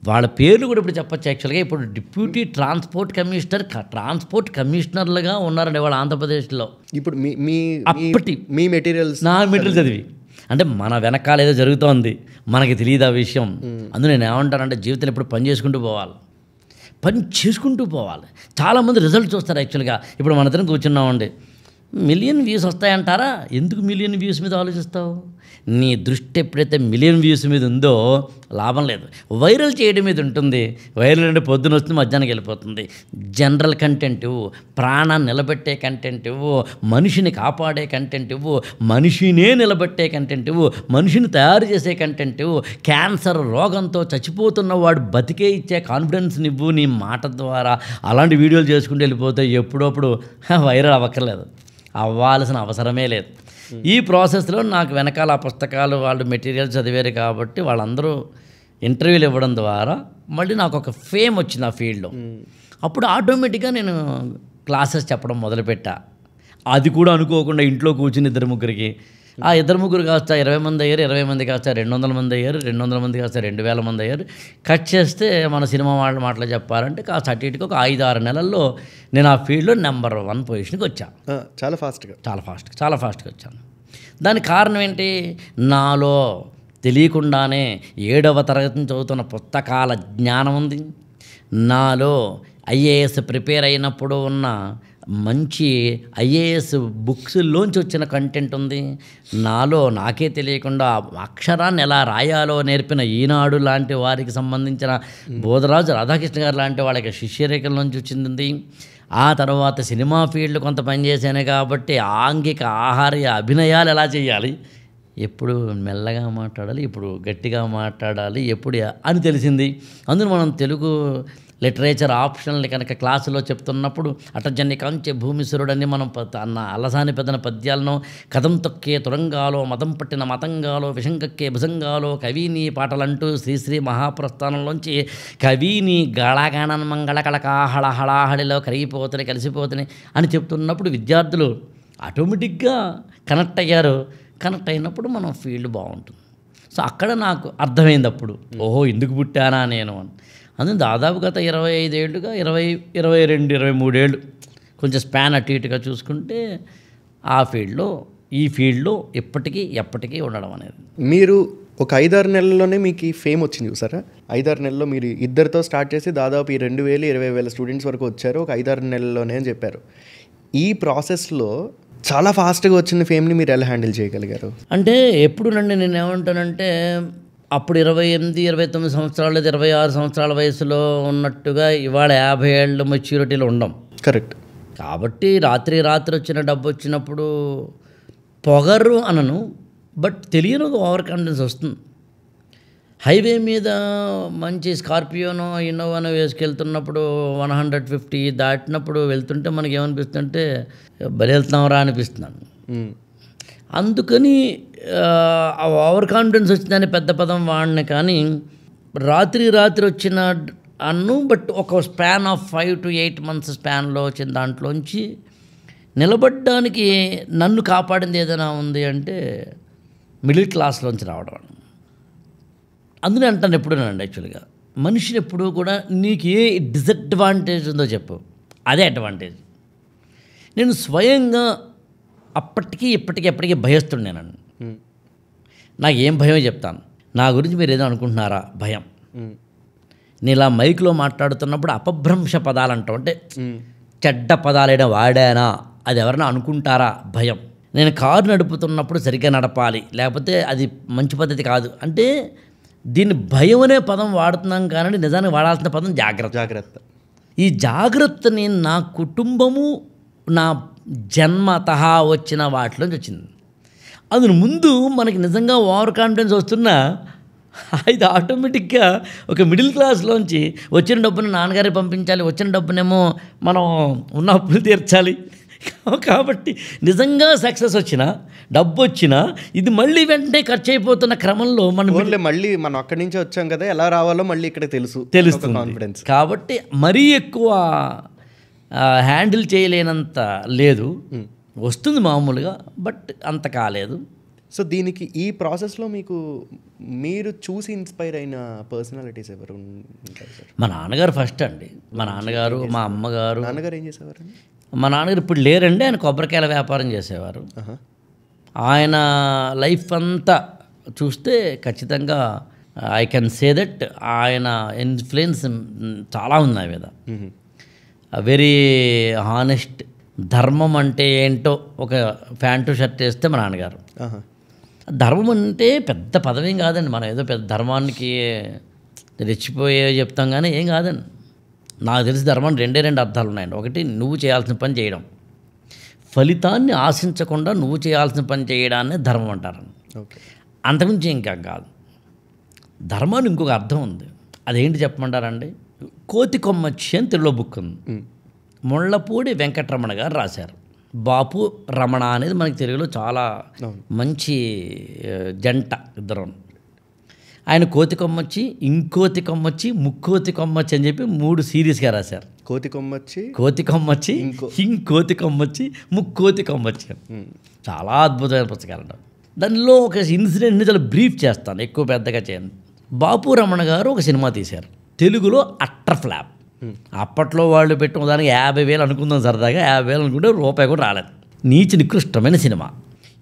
వాళ్ళ పేర్లు కూడా ఇప్పుడు చెప్పచ్చు. యాక్చువల్గా ఇప్పుడు డిప్యూటీ ట్రాన్స్పోర్ట్ కమిషనర్లుగా ఉన్నారండి వాళ్ళు ఆంధ్రప్రదేశ్లో. ఇప్పుడు అప్పటి మీ మెటీరియల్స్ నా మెటీరియల్ చదివి అంటే మన వెనకాల ఏదో జరుగుతోంది, మనకి తెలియదు ఆ విషయం. అందులో నేను ఏమంటానంటే జీవితంలో ఇప్పుడు పని చేసుకుంటూ పోవాలి. చాలామంది రిజల్ట్ చూస్తారు. యాక్చువల్గా ఇప్పుడు మన ఇద్దరం కూర్చున్నామండి, 1 మిలియన్ వ్యూస్ వస్తాయంటారా, ఎందుకు 1 మిలియన్ వ్యూస్ మీద ఆలోచిస్తావు? నీ దృష్టి ఎప్పుడైతే 1 మిలియన్ వ్యూస్ మీద ఉందో లాభం లేదు. వైరల్ చేయడం మీద ఉంటుంది. వైరల్ అంటే పొద్దున వస్తుంది మధ్యాహ్నానికి వెళ్ళిపోతుంది. జనరల్ కంటెంట్ ఇవ్వు, ప్రాణాన్ని నిలబెట్టే కంటెంట్ ఇవ్వు, మనిషిని కాపాడే కంటెంట్ ఇవ్వు, మనిషినే నిలబెట్టే కంటెంట్ ఇవ్వు, మనిషిని తయారు చేసే కంటెంట్ ఇవ్వు, క్యాన్సర్ రోగంతో చచ్చిపోతున్న వాడు బతికే ఇచ్చే కాన్ఫిడెన్స్ ఇవ్వు నీ మాట ద్వారా. అలాంటి వీడియోలు చేసుకుంటూ వెళ్ళిపోతే ఎప్పుడప్పుడు వైరల్ అవ్వక్కర్లేదు, అవ్వాల్సిన అవసరమే లేదు. ఈ ప్రాసెస్లో నాకు వెనకాల ఆ పుస్తకాలు వాళ్ళు మెటీరియల్ చదివారు కాబట్టి వాళ్ళందరూ ఇంటర్వ్యూలు ఇవ్వడం ద్వారా మళ్ళీ నాకు ఒక ఫేమ్ వచ్చింది ఆ ఫీల్డ్లో. అప్పుడు ఆటోమేటిక్గా నేను క్లాసెస్ చెప్పడం మొదలుపెట్టా. అది కూడా అనుకోకుండా ఇంట్లో కూర్చుని 2-3కి, ఆ 2-3 కాస్త 20 మంది అయ్యారు, 20 మంది కాస్త 200 మంది అయ్యారు, 200 మంది కాస్త 2000 మంది అయ్యారు. కట్ చేస్తే మన సినిమా మాటలు చెప్పాలంటే కాస్త అటు ఇటుకు ఒక 5-6 నెలల్లో నేను ఆ ఫీల్డ్లో నెంబర్ 1 పొజిషన్కి వచ్చాను. చాలా ఫాస్ట్గా వచ్చాను. దానికి కారణం ఏంటి, నాలో తెలియకుండానే 7వ తరగతి చదువుతున్న పుస్తకాల జ్ఞానం ఉంది, నాలో ఐఏఎస్ ప్రిపేర్ అయినప్పుడు ఉన్న మంచి ఐఏఎస్ బుక్స్లోంచి వచ్చిన కంటెంట్ ఉంది, నాలో నాకే తెలియకుండా అక్షరాన్ని ఎలా రాయాలో నేర్పిన ఈనాడు లాంటి వారికి సంబంధించిన బోధరాజు రాధాకృష్ణ గారు లాంటి వాళ్ళకి శిష్యరేఖల నుంచి వచ్చింది. ఆ తర్వాత సినిమా ఫీల్డ్ కొంత పనిచేశాను కాబట్టి ఆంగిక ఆహార్య అభినయాలు ఎలా చేయాలి, ఎప్పుడు మెల్లగా మాట్లాడాలి, ఇప్పుడు గట్టిగా మాట్లాడాలి, ఎప్పుడు అని తెలిసింది. అందులో మనం తెలుగు లిటరేచర్ ఆప్షనల్ని కనుక క్లాసులో చెప్తున్నప్పుడు అటజన్ని కాంచె భూమిసురుడని మనం అన్న అలసాని పెద్దన పద్యాలను, కథం తొక్కే తురంగాలో, మతం పట్టిన మతంగాలో, విషంకక్కే భుజంగాలో, కవిని పాటలంటూ శ్రీశ్రీ మహాప్రస్థానంలోంచి కవిని గళగణన్ మంగళ కళకా హళహళాహళిలో కరిగిపోతని కలిసిపోతని అని చెప్తున్నప్పుడు విద్యార్థులు ఆటోమేటిక్గా కనెక్ట్ అయ్యారు. కనెక్ట్ అయినప్పుడు మనం ఫీల్డ్ బాగుంటుంది. సో అక్కడ నాకు అర్థమైంది అప్పుడు, ఓహో ఎందుకు పుట్టానా నేను అని. అందులో దాదాపు గత 25 ఏళ్ళుగా 22-23 ఏళ్ళు కొంచెం స్పాన్ అటు ఇటుగా చూసుకుంటే ఈ ఫీల్డ్లో ఎప్పటికీ ఉండడం అనేది. మీరు ఒక 5-6 నెలల్లోనే మీకు ఈ ఫేమ్ వచ్చింది చూసారా. 5-6 నెలల్లో మీరు ఇద్దరితో స్టార్ట్ చేసి దాదాపు ఈ 20,000-20,000 స్టూడెంట్స్ వరకు వచ్చారు ఒక 5-6 నెలల్లోనే అని చెప్పారు. ఈ ప్రాసెస్లో చాలా ఫాస్ట్గా వచ్చిన ఫేమ్ని మీరు ఎలా హ్యాండిల్ చేయగలిగారు? అంటే ఎప్పుడు నేను ఏమంటానంటే అప్పుడు 28-29 సంవత్సరాలు లేదా 26 సంవత్సరాల వయసులో ఉన్నట్టుగా ఇవాళ 50 ఏళ్ళ మెచ్యూరిటీలో ఉండం. కరెక్ట్. కాబట్టి రాత్రి వచ్చిన డబ్బు వచ్చినప్పుడు పొగరు అనను, బట్ తెలియని ఒక ఓవర్ కాన్ఫిడెన్స్ వస్తుంది. హైవే మీద మంచి స్కార్పియోనో ఇన్నోవానో వేసుకెళ్తున్నప్పుడు 150 దాటినప్పుడు వెళ్తుంటే మనకి ఏమనిపిస్తుందంటే బలి వెళ్తున్నారా అనిపిస్తున్నాను. అందుకని ఆ ఓవర్ కాన్ఫిడెన్స్ వచ్చిందని పెద్ద పదం వాడిని, కానీ రాత్రి వచ్చిన బట్ ఒక స్పాన్ ఆఫ్ 5 to 8 months స్పాన్లో వచ్చిన దాంట్లోంచి నిలబడ్డానికి నన్ను కాపాడింది ఏదైనా ఉంది అంటే మిడిల్ క్లాస్లోంచి రావడం. అందులో అంటాను ఎప్పుడూనండి, యాక్చువల్గా మనిషిని ఎప్పుడూ కూడా నీకు ఏ డిసడ్వాంటేజ్ ఉందో చెప్పు, అదే అడ్వాంటేజ్. నేను స్వయంగా అప్పటికి ఇప్పటికీ ఎప్పటికీ భయస్తుండేనండి. నాకు ఏం భయమో చెప్తాను. నా గురించి మీరు ఏదో అనుకుంటున్నారా? భయం. నేను ఇలా మైక్లో మాట్లాడుతున్నప్పుడు అపభ్రంశ పదాలు అంటాం, అంటే చెడ్డ పదాలైనా వాడానా అది ఎవరైనా అనుకుంటారా? భయం. నేను కారు నడుపుతున్నప్పుడు సరిగ్గా నడపాలి, లేకపోతే అది మంచి పద్ధతి కాదు అంటే దీన్ని భయం అనే పదం వాడుతున్నాం కానీ నిజానికి వాడాల్సిన పదం జాగ్రత్త. ఈ జాగ్రత్తని నా కుటుంబము నా జన్మతః వచ్చిన వాటిలోంచి వచ్చింది. అందులో ముందు మనకి నిజంగా ఓవర్ కాన్ఫిడెన్స్ వస్తున్నా ఇది ఆటోమేటిక్గా ఒక మిడిల్ క్లాస్లోంచి వచ్చిన డబ్బుని నాన్నగారికి పంపించాలి, వచ్చిన డబ్బునేమో మనం ఉన్న అప్పులు తీర్చాలి. కాబట్టి నిజంగా సక్సెస్ వచ్చినా డబ్బు వచ్చినా ఇది మళ్ళీ వెంటనే ఖర్చు అయిపోతున్న క్రమంలో మళ్ళీ మనం అక్కడి నుంచి వచ్చాం కదా, ఎలా రావాలో మళ్ళీ ఇక్కడ తెలుస్తుంది కాన్ఫిడెన్స్. కాబట్టి మరీ ఎక్కువ హ్యాండిల్ చేయలేనంత లేదు, వస్తుంది మామూలుగా, బట్ అంత కాలేదు. సో దీనికి ఈ ప్రాసెస్లో మీరు చూసి ఇన్స్పైర్ అయిన పర్సనాలిటీస్ ఎవరు ఉంటారు సార్? మా నాన్నగారు ఫస్ట్ అండి. మా నాన్నగారు, మా అమ్మగారు. నాన్నగారు ఏం చేసేవారండి? మా నాన్నగారు ఇప్పుడు లేరండి, ఆయన కొబ్బరికాయల వ్యాపారం చేసేవారు. ఆయన లైఫ్ అంతా చూస్తే ఖచ్చితంగా ఐ కెన్ సే దట్ ఆయన ఇన్ఫ్లుయెన్స్ చాలా ఉంది నా మీద. Very honest. ధర్మం అంటే ఏంటో ఒక ప్యాంటు షర్ట్ వేస్తే మా నాన్నగారు. ధర్మం అంటే పెద్ద పదవేం కాదండి, మనం ఏదో పెద్ద ధర్మానికి రెచ్చిపోయే చెప్తాం కానీ ఏం కాదండి. నాకు తెలిసి ధర్మానికి రెండు అర్థాలు ఉన్నాయండి. ఒకటి, నువ్వు చేయాల్సిన పని చేయడం, ఫలితాన్ని ఆశించకుండా నువ్వు చేయాల్సిన పని చేయడాన్ని ధర్మం అంటారు. అంతకుమించి ఇంకా కాదు. ధర్మానికి ఇంకొక అర్థం ఉంది, అదేంటి చెప్పమంటారండి? కోతి కొమ్మచ్చి అని తెలుగులో బుక్ ఉంది, ముళ్ళపూడి వెంకటరమణ గారు రాశారు. బాపు రమణ అనేది మనకి తెలుగులో చాలా మంచి జంట ఇద్దరు. ఆయన కోతి కొమ్మచ్చి, ఇంకోతి కొమ్మచ్చి, ముక్కోతి కొమ్మచ్చి అని చెప్పి 3 సిరీస్గా రాశారు. కోతి కొమ్మచ్చి, ఇంకోతి కొమ్మచ్చి, ముక్కోతి కొమ్మచ్చి. చాలా అద్భుతమైన పుస్తకాలు అంటారు. దానిలో ఒక ఇన్సిడెంట్ని చాలా బ్రీఫ్ చేస్తాను, ఎక్కువ పెద్దగా చేయను. బాపు రమణ గారు ఒక సినిమా తీశారు, తెలుగులో అట్టర్ ఫ్లాప్. అప్పట్లో వాళ్ళు పెట్టిన ఉదాహరణకి 50,000 అనుకుందాం, సరదాగా 50,000 అనుకుంటే రూపాయి కూడా రాలేదు. నీచి నికృష్టమైన సినిమా.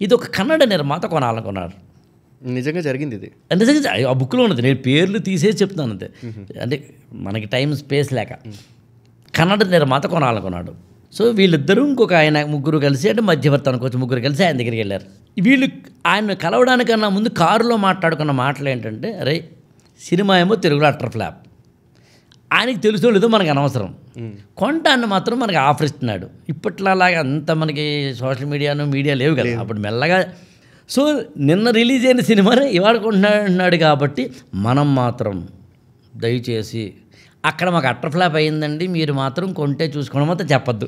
ఇది ఒక కన్నడ నిర్మాత కొనాలనుకున్నారు. నిజంగా జరిగింది ఇది, నిజంగా ఆ బుక్లో ఉన్నది. నేను పేర్లు తీసేసి చెప్తున్నాను అంతే, అంటే మనకి టైం స్పేస్ లేక. కన్నడ నిర్మాత కొనాలనుకున్నాడు. సో వీళ్ళిద్దరూ ఇంకొక ఆయన ముగ్గురు కలిసి, అంటే మధ్యవర్తి అనుకోవచ్చు, ముగ్గురు కలిసి ఆయన దగ్గరికి వెళ్ళారు. వీళ్ళు ఆయన కలవడానికన్నా ముందు కారులో మాట్లాడుకున్న మాటలు ఏంటంటే, అరే సినిమా ఏమో తెలుగులో అట్టర్ ఫ్లాప్, ఆయనకి తెలుసో లేదో మనకు అనవసరం, కొంటాన్ని మాత్రం మనకి ఆఫర్ ఇస్తున్నాడు. ఇప్పట్లాగా అంత మనకి సోషల్ మీడియా లేవు కదా అప్పుడు, మెల్లగా. సో నిన్న రిలీజ్ అయిన సినిమాని ఇవాళ కొంటున్నాడు కాబట్టి మనం మాత్రం దయచేసి అక్కడ మాకు అట్టర్ ఫ్లాప్ అయ్యిందండి, మీరు మాత్రం కొంటే చూసుకోవడం మాత్రం చెప్పద్దు.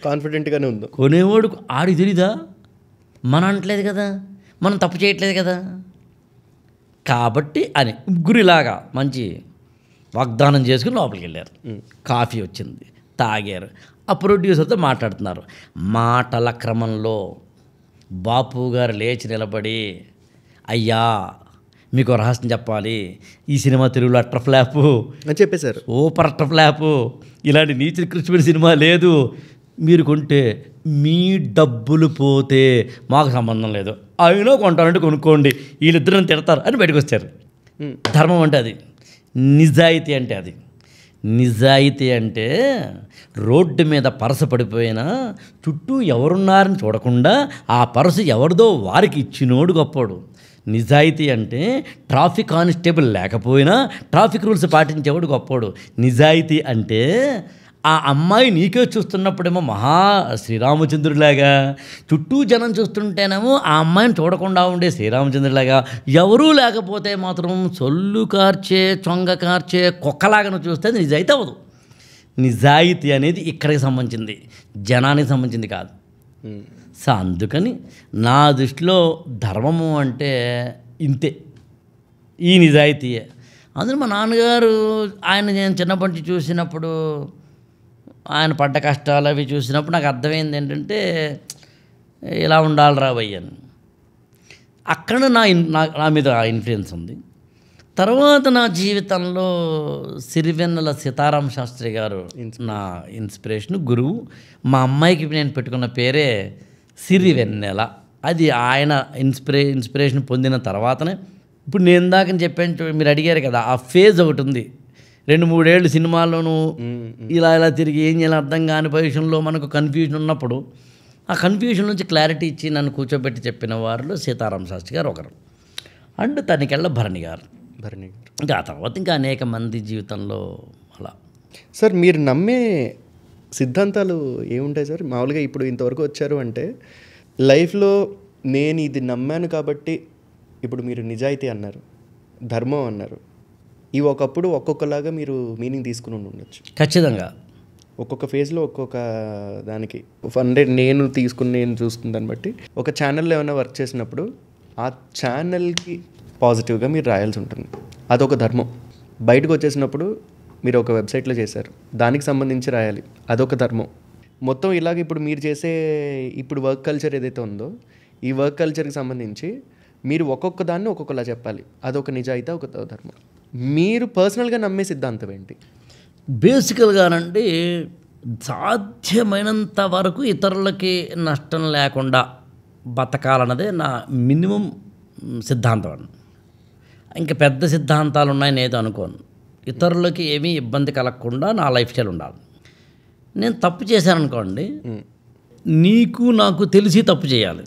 కాన్ఫిడెంట్గానే ఉంది. కొనేవాడు ఆడికి తెలీదా, మనం అంటలేదు కదా, మనం తప్పు చేయట్లేదు కదా, కాబట్టి అని ముగ్గురిలాగా మంచి వాగ్దానం చేసుకుని లోపలికి వెళ్ళారు. కాఫీ వచ్చింది, తాగారు. ఆ ప్రొడ్యూసర్తో మాట్లాడుతున్నారు. మాటల క్రమంలో బాపు గారు లేచి నిలబడి, అయ్యా మీకు రహస్యం చెప్పాలి, ఈ సినిమా తెలుగులో అట్టర్ ఫ్లాపు అని చెప్పేశారు. సూపర్ అట్టర్ ఫ్లాపు, ఇలాంటి నీతి కృష్ణ సినిమా లేదు, మీరు కొంటే మీ డబ్బులు పోతే మాకు సంబంధం లేదు, అయినా కొంటానంటే కొనుక్కోండి, వీళ్ళిద్దరు తిడతారు అని బయటకు వచ్చారు. ధర్మం అంటే అది, నిజాయితీ అంటే అది. నిజాయితీ అంటే రోడ్డు మీద పరస పడిపోయినా చుట్టూ ఎవరున్నారని చూడకుండా ఆ పరసు ఎవరిదో వారికి ఇచ్చినోడు గొప్పోడు. నిజాయితీ అంటే ట్రాఫిక్ కానిస్టేబుల్ లేకపోయినా ట్రాఫిక్ రూల్స్ పాటించేవాడు గొప్పోడు. నిజాయితీ అంటే ఆ అమ్మాయి నీకే చూస్తున్నప్పుడేమో మహా శ్రీరామచంద్రుడిలాగా, చుట్టూ జనం చూస్తుంటేనేమో ఆ అమ్మాయిని చూడకుండా ఉండే శ్రీరామచంద్రుడిలాగా, ఎవరూ లేకపోతే మాత్రం సొల్లు కార్చే చొంగ కార్చే కుక్కలాగా నువ్వు చూస్తే నిజాయితీ అవ్వదు. నిజాయితీ అనేది ఇక్కడికి సంబంధించింది, జనానికి సంబంధించింది కాదు. సో అందుకని నా దృష్టిలో ధర్మము అంటే ఇంతే, ఈ నిజాయితీయే. అందులో మా నాన్నగారు ఆయన నేను చిన్నప్పటి నుంచి చూసినప్పుడు, ఆయన పడ్డ కష్టాలు అవి చూసినప్పుడు నాకు అర్థమైంది ఏంటంటే ఇలా ఉండాలి రా భయ్య అని. అక్కడ నా మీద ఇన్ఫ్లుయెన్స్ ఉంది. తర్వాత నా జీవితంలో సిరివెన్నెల సీతారామ శాస్త్రి గారు నా ఇన్స్పిరేషన్, గురువు. మా అమ్మాయికి నేను పెట్టుకున్న పేరే సిరివెన్నెల. అది ఆయన ఇన్స్పిరేషన్ పొందిన తర్వాతనే ఇప్పుడు నేను ఇందాక చెప్పాను, మీరు అడిగారు కదా, ఆ ఫేజ్ ఒకటి ఉంది. 2-3 ఏళ్ళు సినిమాల్లోనూ ఇలా తిరిగి ఏం చేయాలి అర్థం కాని పొజిషన్లో మనకు కన్ఫ్యూజన్ ఉన్నప్పుడు ఆ కన్ఫ్యూజన్ నుంచి క్లారిటీ ఇచ్చి నన్ను కూర్చోబెట్టి చెప్పిన వారిలో సీతారామ శాస్త్రి గారు ఒకరు. అండ్ తనికెళ్ళ భరణి గారు. ఇంకా ఆ తర్వాత ఇంకా అనేక మంది జీవితంలో అలా. సార్ మీరు నమ్మే సిద్ధాంతాలు ఏముంటాయి సార్? మామూలుగా ఇప్పుడు ఇంతవరకు వచ్చారు అంటే లైఫ్లో నేను ఇది నమ్మాను కాబట్టి, ఇప్పుడు మీరు నిజాయితీ అన్నారు, ధర్మం అన్నారు, ఇవి ఒకప్పుడు ఒక్కొక్కలాగా మీరు మీనింగ్ తీసుకుని ఉండొచ్చు. ఖచ్చితంగా ఒక్కొక్క ఫేజ్లో ఒక్కొక్క దానికి నేను చూసుకున్న దాన్ని బట్టి ఒక ఛానల్లో ఏమైనా వర్క్ చేసినప్పుడు ఆ ఛానల్కి పాజిటివ్గా మీరు రాయాల్సి ఉంటుంది, అదొక ధర్మం. బయటకు వచ్చేసినప్పుడు మీరు ఒక వెబ్సైట్లో చేశారు, దానికి సంబంధించి రాయాలి, అదొక ధర్మం. మొత్తం ఇలాగ ఇప్పుడు మీరు చేసే ఇప్పుడు వర్క్ కల్చర్ ఏదైతే ఉందో, ఈ వర్క్ కల్చర్కి సంబంధించి మీరు ఒక్కొక్క దాన్ని ఒక్కొక్కలా చెప్పాలి, అదొక నిజాయితీ, ఒక ధర్మం. మీరు పర్సనల్గా నమ్మే సిద్ధాంతం ఏంటి? బేసికల్గానండి, సాధ్యమైనంత వరకు ఇతరులకి నష్టం లేకుండా బతకాలన్నదే నా మినిమం సిద్ధాంతం అండి. ఇంకా పెద్ద సిద్ధాంతాలు ఉన్నాయని ఏదో అనుకోను. ఇతరులకి ఏమీ ఇబ్బంది కలగకుండా నా లైఫ్ స్టైల్ ఉండాలి. నేను తప్పు చేశాననుకోండి, నీకు నాకు తెలిసి తప్పు చేయాలి.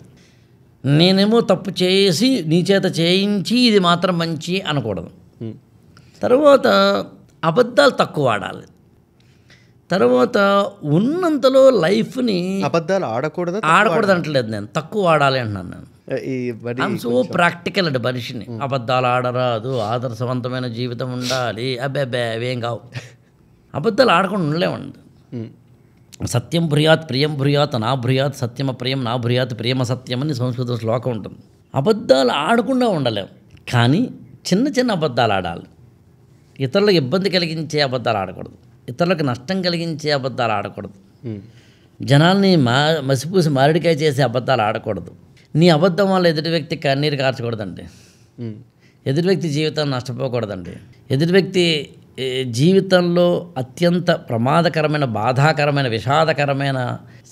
నేనేమో తప్పు చేసి నీ చేత చేయించి ఇది మాత్రం మంచి అనకూడదు. తర్వాత అబద్ధాలు తక్కువ ఆడాలి. తర్వాత ఉన్నంతలో లైఫ్ని అబద్ధాలు ఆడకూడదు అంటలేదు, నేను తక్కువ ఆడాలి అంటున్నాను. నేను ఐఎమ్ సో ప్రాక్టికల్ అండి మనిషిని. అబద్ధాలు ఆడరాదు, ఆదర్శవంతమైన జీవితం ఉండాలి, అవేం కావు. అబద్ధాలు ఆడకుండా ఉండలేమండి. సత్యం భ్రుయాత్ ప్రియం భ్రుయాత్ నా భ్రుయాత్ సత్యమ ప్రియం నా భ్రుయాత్ ప్రేమ సత్యం అని సంస్కృత శ్లోకం ఉంటుంది. అబద్ధాలు ఆడకుండా ఉండలేం, కానీ చిన్న చిన్న అబద్ధాలు ఆడాలి. ఇతరులకు ఇబ్బంది కలిగించే అబద్ధాలు ఆడకూడదు, ఇతరులకు నష్టం కలిగించే అబద్ధాలు ఆడకూడదు, జనాల్ని మసిపూసి మామిడికాయ చేసే అబద్ధాలు ఆడకూడదు. నీ అబద్ధం వల్ల ఎదుటి వ్యక్తి కన్నీరు కార్చకూడదండి, ఎదుటి వ్యక్తి జీవితాన్ని నష్టపోకూడదండి, ఎదుటి వ్యక్తి జీవితంలో అత్యంత ప్రమాదకరమైన, బాధాకరమైన, విషాదకరమైన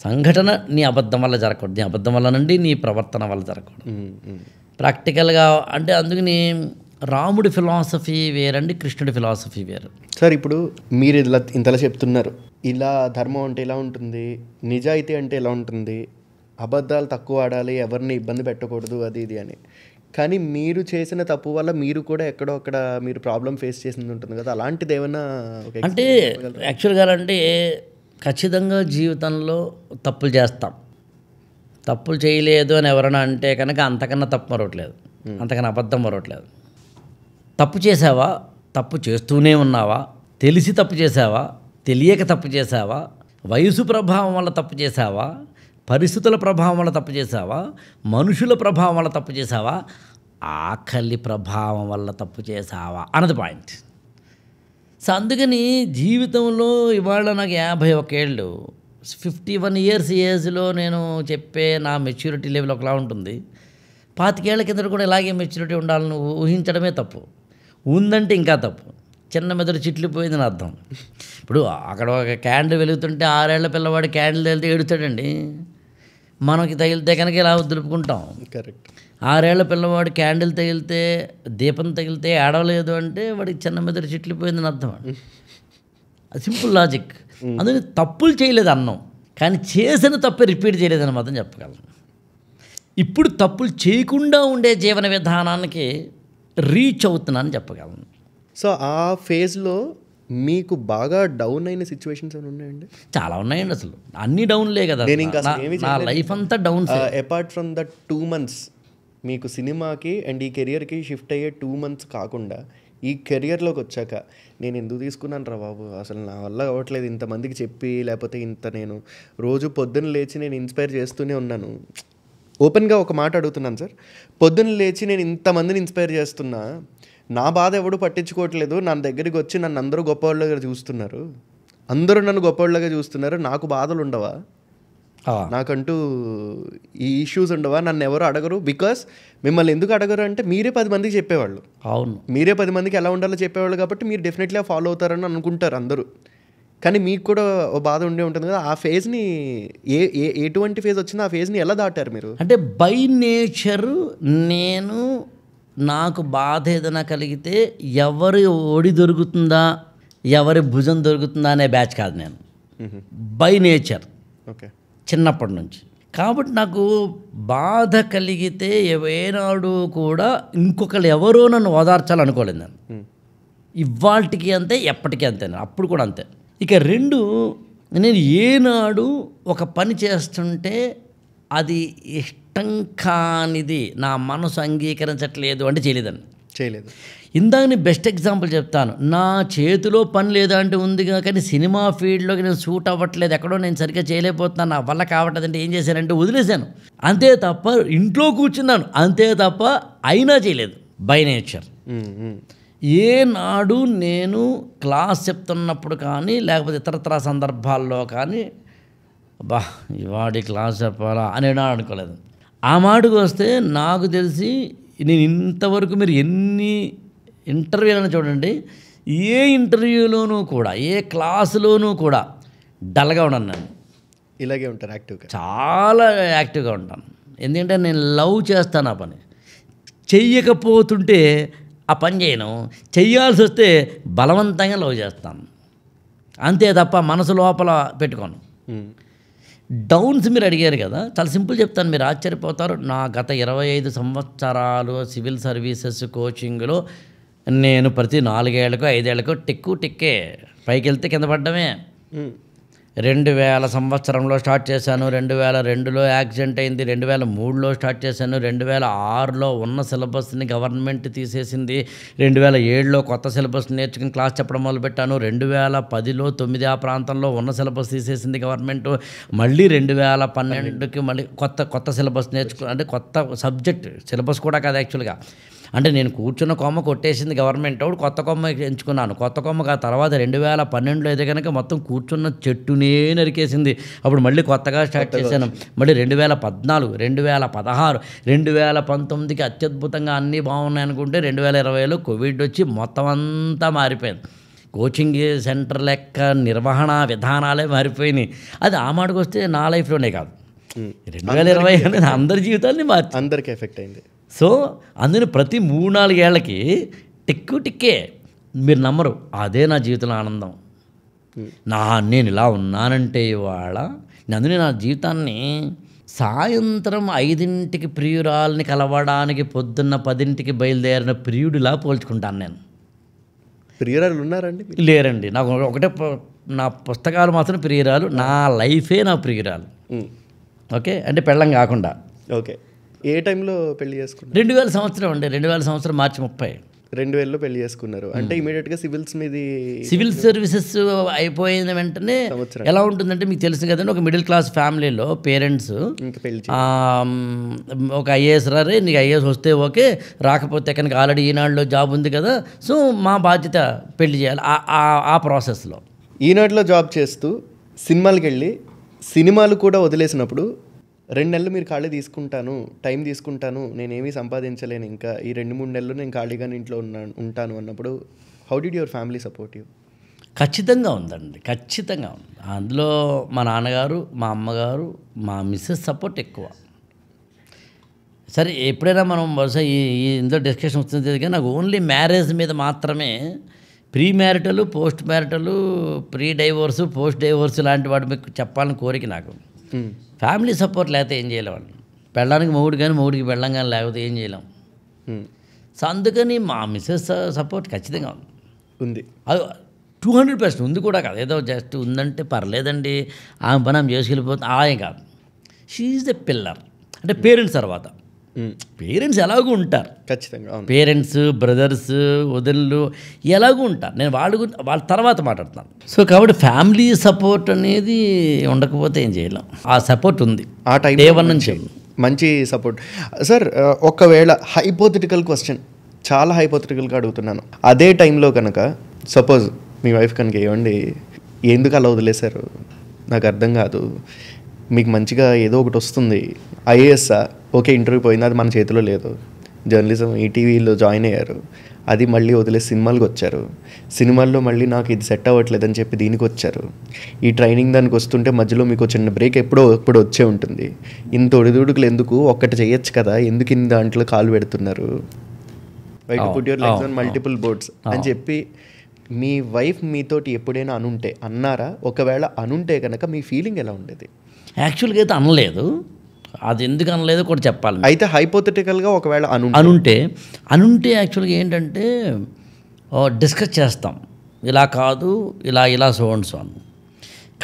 సంఘటన నీ అబద్ధం వల్ల జరగకూడదు. నీ అబద్ధం వల్ల నుండి నీ ప్రవర్తన వల్ల జరగకూడదు. ప్రాక్టికల్గా అంటే అందుకని రాముడి ఫిలాసఫీ వేరండి, కృష్ణుడి ఫిలాసఫీ వేరు. సార్ ఇప్పుడు మీరు ఇంతలా చెప్తున్నారు, ఇలా ధర్మం అంటే ఇలా ఉంటుంది, నిజాయితీ అంటే ఎలా ఉంటుంది, అబద్ధాలు తక్కువ ఆడాలి, ఎవరిని ఇబ్బంది పెట్టకూడదు, అది ఇది అని. కానీ మీరు చేసిన తప్పు వల్ల మీరు కూడా ఎక్కడో అక్కడ మీరు ప్రాబ్లం ఫేస్ చేసింది ఉంటుంది కదా, అలాంటిది ఏమన్నా అంటే యాక్చువల్గా అంటే ఖచ్చితంగా జీవితంలో తప్పులు చేస్తాం. తప్పులు చేయలేదు అని ఎవరైనా అంటే కనుక అంతకన్నా తప్పు మరవట్లేదు, అంతకన్నా అబద్ధం మరవట్లేదు. తప్పు చేసావా, తప్పు చేస్తూనే ఉన్నావా, తెలిసి తప్పు చేసావా, తెలియక తప్పు చేసావా, వయసు ప్రభావం వల్ల తప్పు చేసావా, పరిస్థితుల ప్రభావం వల్ల తప్పు చేసావా, మనుషుల ప్రభావం వల్ల తప్పు చేసావా, ఆకలి ప్రభావం వల్ల తప్పు చేసావా అన్నది పాయింట్. సో అందుకని జీవితంలో ఇవాళ నాకు 51 ఏళ్ళు, 51 ఇయర్స్ ఏజ్లో నేను చెప్పే నా మెచ్యూరిటీ లెవెల్ ఒకలా ఉంటుంది. 25 ఏళ్ల కింద కూడా ఇలాగే మెచ్యూరిటీ ఉండాలని ఊహించడమే తప్పు, ఉందంటే ఇంకా తప్పు. చిన్న మెదడు చిట్లిపోయిందని అర్థం. ఇప్పుడు అక్కడ ఒక క్యాండిల్ వెలుగుతుంటే 6 ఏళ్ల పిల్లవాడు క్యాండిల్ తగిలితే ఏడుతాడండి, మనకి తగిలితే కనుక ఇలా దులుపుకుంటాం. కరెక్ట్. 6 ఏళ్ల పిల్లవాడు క్యాండిల్ తగిలితే, దీపం తగిలితే ఏడవలేదు అంటే వాడికి చిన్న మెదడు చిట్లిపోయిందని అర్థం. అది సింపుల్ లాజిక్. అందుకని తప్పులు చేయలేదు అన్నాం, కానీ చేసిన తప్పే రిపీట్ చేయలేదని మాత్రం చెప్పగలను. ఇప్పుడు తప్పులు చేయకుండా ఉండే జీవన విధానానికి రీచ్ అవుతున్నానని చెప్పగలను. సో ఆ ఫేజ్లో మీకు బాగా డౌన్ అయిన సిచ్యువేషన్స్ ఏమైనా ఉన్నాయండి? చాలా ఉన్నాయండి, అసలు అన్ని డౌన్లే కదా. నా లైఫ్ అంతా down. Apart from the 2 months మీకు సినిమాకి అండ్ ఈ కెరియర్కి షిఫ్ట్ అయ్యే 2 months కాకుండా, ఈ కెరియర్లోకి వచ్చాక నేను ఎందుకు తీసుకున్నాను రా బాబు, అసలు నా వల్ల అవ్వట్లేదు ఇంతమందికి చెప్పి, లేకపోతే ఇంత నేను రోజు పొద్దున్న లేచి నేను ఇన్స్పైర్ చేస్తూనే ఉన్నాను. ఓపెన్గా ఒక మాట అడుగుతున్నాను సార్, పొద్దున్న లేచి నేను ఇంతమందిని ఇన్స్పైర్ చేస్తున్నా, నా బాధ ఎవడు పట్టించుకోవట్లేదు, నా దగ్గరికి వచ్చి నన్ను అందరూ గొప్పవాళ్ళగా చూస్తున్నారు, అందరూ నన్ను గొప్పవాళ్ళగా చూస్తున్నారు, నాకు బాధలు ఉండవా? నాకంటూ ఈ ఇష్యూస్ ఉండవా, నన్ను ఎవరు అడగరు, బికాస్ మిమ్మల్ని ఎందుకు అడగరు అంటే మీరే 10 మందికి చెప్పేవాళ్ళు. అవును, మీరే 10 మందికి ఎలా ఉండాలో చెప్పేవాళ్ళు కాబట్టి మీరు డెఫినెట్లీ ఫాలో అవుతారని అనుకుంటారు అందరూ. కానీ మీకు కూడా ఓ బాధ ఉండే ఉంటుంది కదా, ఆ ఫేజ్ని ఎటువంటి ఫేజ్ వచ్చిందో ఆ ఫేజ్ని ఎలా దాటారు మీరు? అంటే బై నేచరు నేను నాకు బాధ ఏదైనా కలిగితే ఎవరి ఒడి దొరుకుతుందా ఎవరి భుజం దొరుకుతుందా అనే బ్యాచ్ కాదు నేను. బై నేచర్ ఓకే, చిన్నప్పటి నుంచి. కాబట్టి నాకు బాధ కలిగితే ఏనాడు కూడా ఇంకొకరు ఎవరో నన్ను ఓదార్చాలనుకోలేదు నేను. ఇవాళకి అంతే, ఎప్పటికీ అంతే, అప్పుడు కూడా అంతే. ఇక 2, నేను ఏనాడు ఒక పని చేస్తుంటే అది ఇష్టం కానిది నా మనసు అంగీకరించట్లేదు అంటే చేయలేదు. ఇందాక నేను బెస్ట్ ఎగ్జాంపుల్ చెప్తాను. నా చేతిలో పని లేదా అంటే ఉంది కానీ సినిమా ఫీల్డ్లోకి నేను సూట్ అవ్వట్లేదు, ఎక్కడో నేను సరిగ్గా చేయలేకపోతున్నాను, నా వల్ల కావట్లేదంటే ఏం చేశానంటే వదిలేశాను అంతే తప్ప, ఇంట్లో కూర్చున్నాను అంతే తప్ప, అయినా చేయలేదు. By nature. ఏనాడు నేను క్లాస్ చెప్తున్నప్పుడు కానీ లేకపోతే ఇతరత్ర సందర్భాల్లో కానీ ఇవాడి క్లాస్ చెప్పాలా అని అనుకోలేదు. ఆ మాటకు వస్తే నాకు తెలిసి నేను ఇంతవరకు మీరు ఎన్ని ఇంటర్వ్యూలను చూడండి, ఏ ఇంటర్వ్యూలోనూ కూడా ఏ క్లాసులోనూ కూడా డల్గా ఉన్నాను. నేను ఇలాగే ఉంటాను, యాక్టివ్గా, చాలా యాక్టివ్గా ఉంటాను. ఎందుకంటే నేను లవ్ చేస్తాను ఆ పని. చెయ్యకపోతుంటే ఆ పని చేయను, చెయ్యాల్సి వస్తే బలవంతంగా లవ్ చేస్తాను అంతే తప్ప మనసు లోపల పెట్టుకోను. డౌన్స్ మీరు అడిగారు కదా, చాలా సింపుల్ చెప్తాను, మీరు ఆశ్చర్యపోతారు. నా గత 25 సంవత్సరాలు సివిల్ సర్వీసెస్ కోచింగ్లో నేను ప్రతి 4 ఏళ్ళకో 5 ఏళ్ళకో టిక్కే పైకి వెళ్తే కింద పడ్డమే. 2000 సంవత్సరంలో స్టార్ట్ చేశాను, 2002లో యాక్సిడెంట్ అయింది, 2003లో స్టార్ట్ చేశాను, 2006లో ఉన్న సిలబస్ని గవర్నమెంట్ తీసేసింది, 2007లో కొత్త సిలబస్ నేర్చుకుని క్లాస్ చెప్పడం మొదలుపెట్టాను, 2010లో 9 ఆ ప్రాంతంలో ఉన్న సిలబస్ తీసేసింది గవర్నమెంట్, మళ్ళీ 2012కి మళ్ళీ కొత్త సిలబస్ అంటే కొత్త సబ్జెక్ట్ సిలబస్ కూడా కాదు యాక్చువల్గా. అంటే నేను కూర్చున్న కొమ్మ కొట్టేసింది గవర్నమెంట్, కొత్త కొమ్మ ఎంచుకున్నాను. కొత్త కొమ్మకు ఆ తర్వాత 2012లో అయితే కనుక మొత్తం కూర్చున్న చెట్టునే నరికేసింది. అప్పుడు మళ్ళీ కొత్తగా స్టార్ట్ చేశాను. మళ్ళీ 2014, 2016, 2019కి అత్యద్భుతంగా అన్నీ బాగున్నాయి అనుకుంటే 2020లో కోవిడ్ వచ్చి మొత్తం అంతా మారిపోయింది. కోచింగ్ సెంటర్ లెక్క నిర్వహణ విధానాలే మారిపోయినాయి. అది ఆ మాటకు వస్తే నా లైఫ్లోనే కాదు, 2020 అనేది అందరి జీవితాన్ని అందరికీ ఎఫెక్ట్ అయింది. సో అందుకని ప్రతి 3-4 ఏళ్ళకి టిక్కే మీరు నమ్మరు, అదే నా జీవితంలో ఆనందం. నేను ఇలా ఉన్నానంటే ఇవాళ అందుకని నా జీవితాన్ని సాయంత్రం 5ంటికి ప్రియురాల్ని కలవడానికి పొద్దున్న 10ంటికి బయలుదేరిన ప్రియుడిలా పోల్చుకుంటాను నేను. ప్రియురాలు ఉన్నారండి? లేరండి, నాకు ఒకటే, నా పుస్తకాలు మాత్రం ప్రియురాలు, నా లైఫే నా ప్రియురాలు. ఓకే, అంటే పెళ్ళం కాకుండా. ఓకే, ఏ టైంలో పెళ్లి చేసుకున్నారు? 2000 సంవత్సరం అండి, 2000 సంవత్సరం మార్చి 30. 2000లో పెళ్లి చేసుకున్నారు అంటే ఇమీడియట్గా సివిల్ సర్వీసెస్ అయిపోయిన వెంటనే ఎలా ఉంటుందంటే మీకు తెలుసు కదండి, ఒక మిడిల్ క్లాస్ ఫ్యామిలీలో పేరెంట్స్ ఒక ఐఏఎస్ రారే, నీకు ఐఏఎస్ వస్తే ఓకే, రాకపోతే కనుక ఆల్రెడీ ఈనాడులో జాబ్ ఉంది కదా, సో మా బాధ్యత పెళ్లి చేయాలి. ఆ ప్రాసెస్లో ఈనాడులో జాబ్ చేస్తూ సినిమాలకు వెళ్ళి సినిమాలు కూడా వదిలేసినప్పుడు 2 నెలలు మీరు ఖాళీ టైం తీసుకుంటాను, నేనేమీ సంపాదించలేను, ఇంకా ఈ 2-3 నెలలు నేను ఖాళీగానే ఇంట్లో ఉంటాను అన్నప్పుడు how did your family support you? ఖచ్చితంగా ఉందండి, ఖచ్చితంగా ఉంది. అందులో మా నాన్నగారు, మా అమ్మగారు, మా మిస్సెస్ సపోర్ట్ ఎక్కువ. సరే, ఎప్పుడైనా మనం బహుశా ఇందులో డిస్కషన్ వస్తుంది కానీ నాకు ఓన్లీ మ్యారేజ్ మీద మాత్రమే, pre marital, post marital, pre divorce, post divorce లాంటి వాటి మీకు చెప్పాలని కోరిక నాకు. ఫ్యామిలీ సపోర్ట్ లేకపోతే ఏం చేయలేం వాళ్ళు. పెళ్ళడానికి మొగుడు కానీ మొగుడికి పెళ్ళం కానీ లేకపోతే ఏం చేయలేం. సో అందుకని మా మిస్సెస్ సపోర్ట్ ఖచ్చితంగా ఉంది. అది 200% ఉంది కూడా కాదు, ఏదో జస్ట్ ఉందంటే పర్లేదండి ఆమె పని ఆమె చేసుకెళ్ళిపోతుంది ఏం కాదు. She is the pillar. అంటే పేరెంట్స్ తర్వాత పేరెంట్స్ ఎలాగూ ఉంటారు ఖచ్చితంగా, పేరెంట్స్, బ్రదర్స్, వదినలు ఎలాగూ ఉంటారు. నేను వాళ్ళ తర్వాత మాట్లాడుతున్నాను. సో కాబట్టి ఫ్యామిలీ సపోర్ట్ అనేది ఉండకపోతే ఏం చేయలేం. ఆ సపోర్ట్ ఉంది ఆ టైం నుంచి, మంచి సపోర్ట్. సార్, ఒకవేళ హైపోథెటికల్ క్వశ్చన్, చాలా హైపోథెటికల్గా అడుగుతున్నాను, అదే టైంలో కనుక సపోజ్ మీ వైఫ్ కనుక ఏమండి ఎందుకు అలా వదిలేశారు నాకు అర్థం కాదు, మీకు మంచిగా ఏదో ఒకటి వస్తుంది, ఐఏఎస్ఆ ఓకే ఇంటర్వ్యూ పోయింది, అది మన చేతిలో లేదు. జర్నలిజం ఈటీవీలో జాయిన్ అయ్యారు, అది మళ్ళీ వదిలేసి సినిమాలకు వచ్చారు. సినిమాల్లో మళ్ళీ నాకు ఇది సెట్ అవ్వట్లేదని చెప్పి దీనికి వచ్చారు. ఈ ట్రైనింగ్ దానికి వస్తుంటే మధ్యలో మీకు చిన్న బ్రేక్ ఎప్పుడో వచ్చే ఉంటుంది. ఇంత ఒడిదుడుకులు ఎందుకు, ఒక్కటి చేయొచ్చు కదా, ఎందుకు ఇన్ని దాంట్లో కాలు పెడుతున్నారు, బయట put your legs on multiple boards అని చెప్పి మీ వైఫ్ మీతోటి ఎప్పుడైనా అనుంటే అన్నారా? ఒకవేళ అనుంటే కనుక మీ ఫీలింగ్ ఎలా ఉండేది? యాక్చువల్గా అయితే అనలేదు, అది ఎందుకు అనలేదో కూడా చెప్పాలి. అయితే హైపోథెటికల్గా ఒకవేళ అనుంటే యాక్చువల్గా ఏంటంటే డిస్కస్ చేస్తాం, ఇలా కాదు ఇలా సో అండ్ సో అని.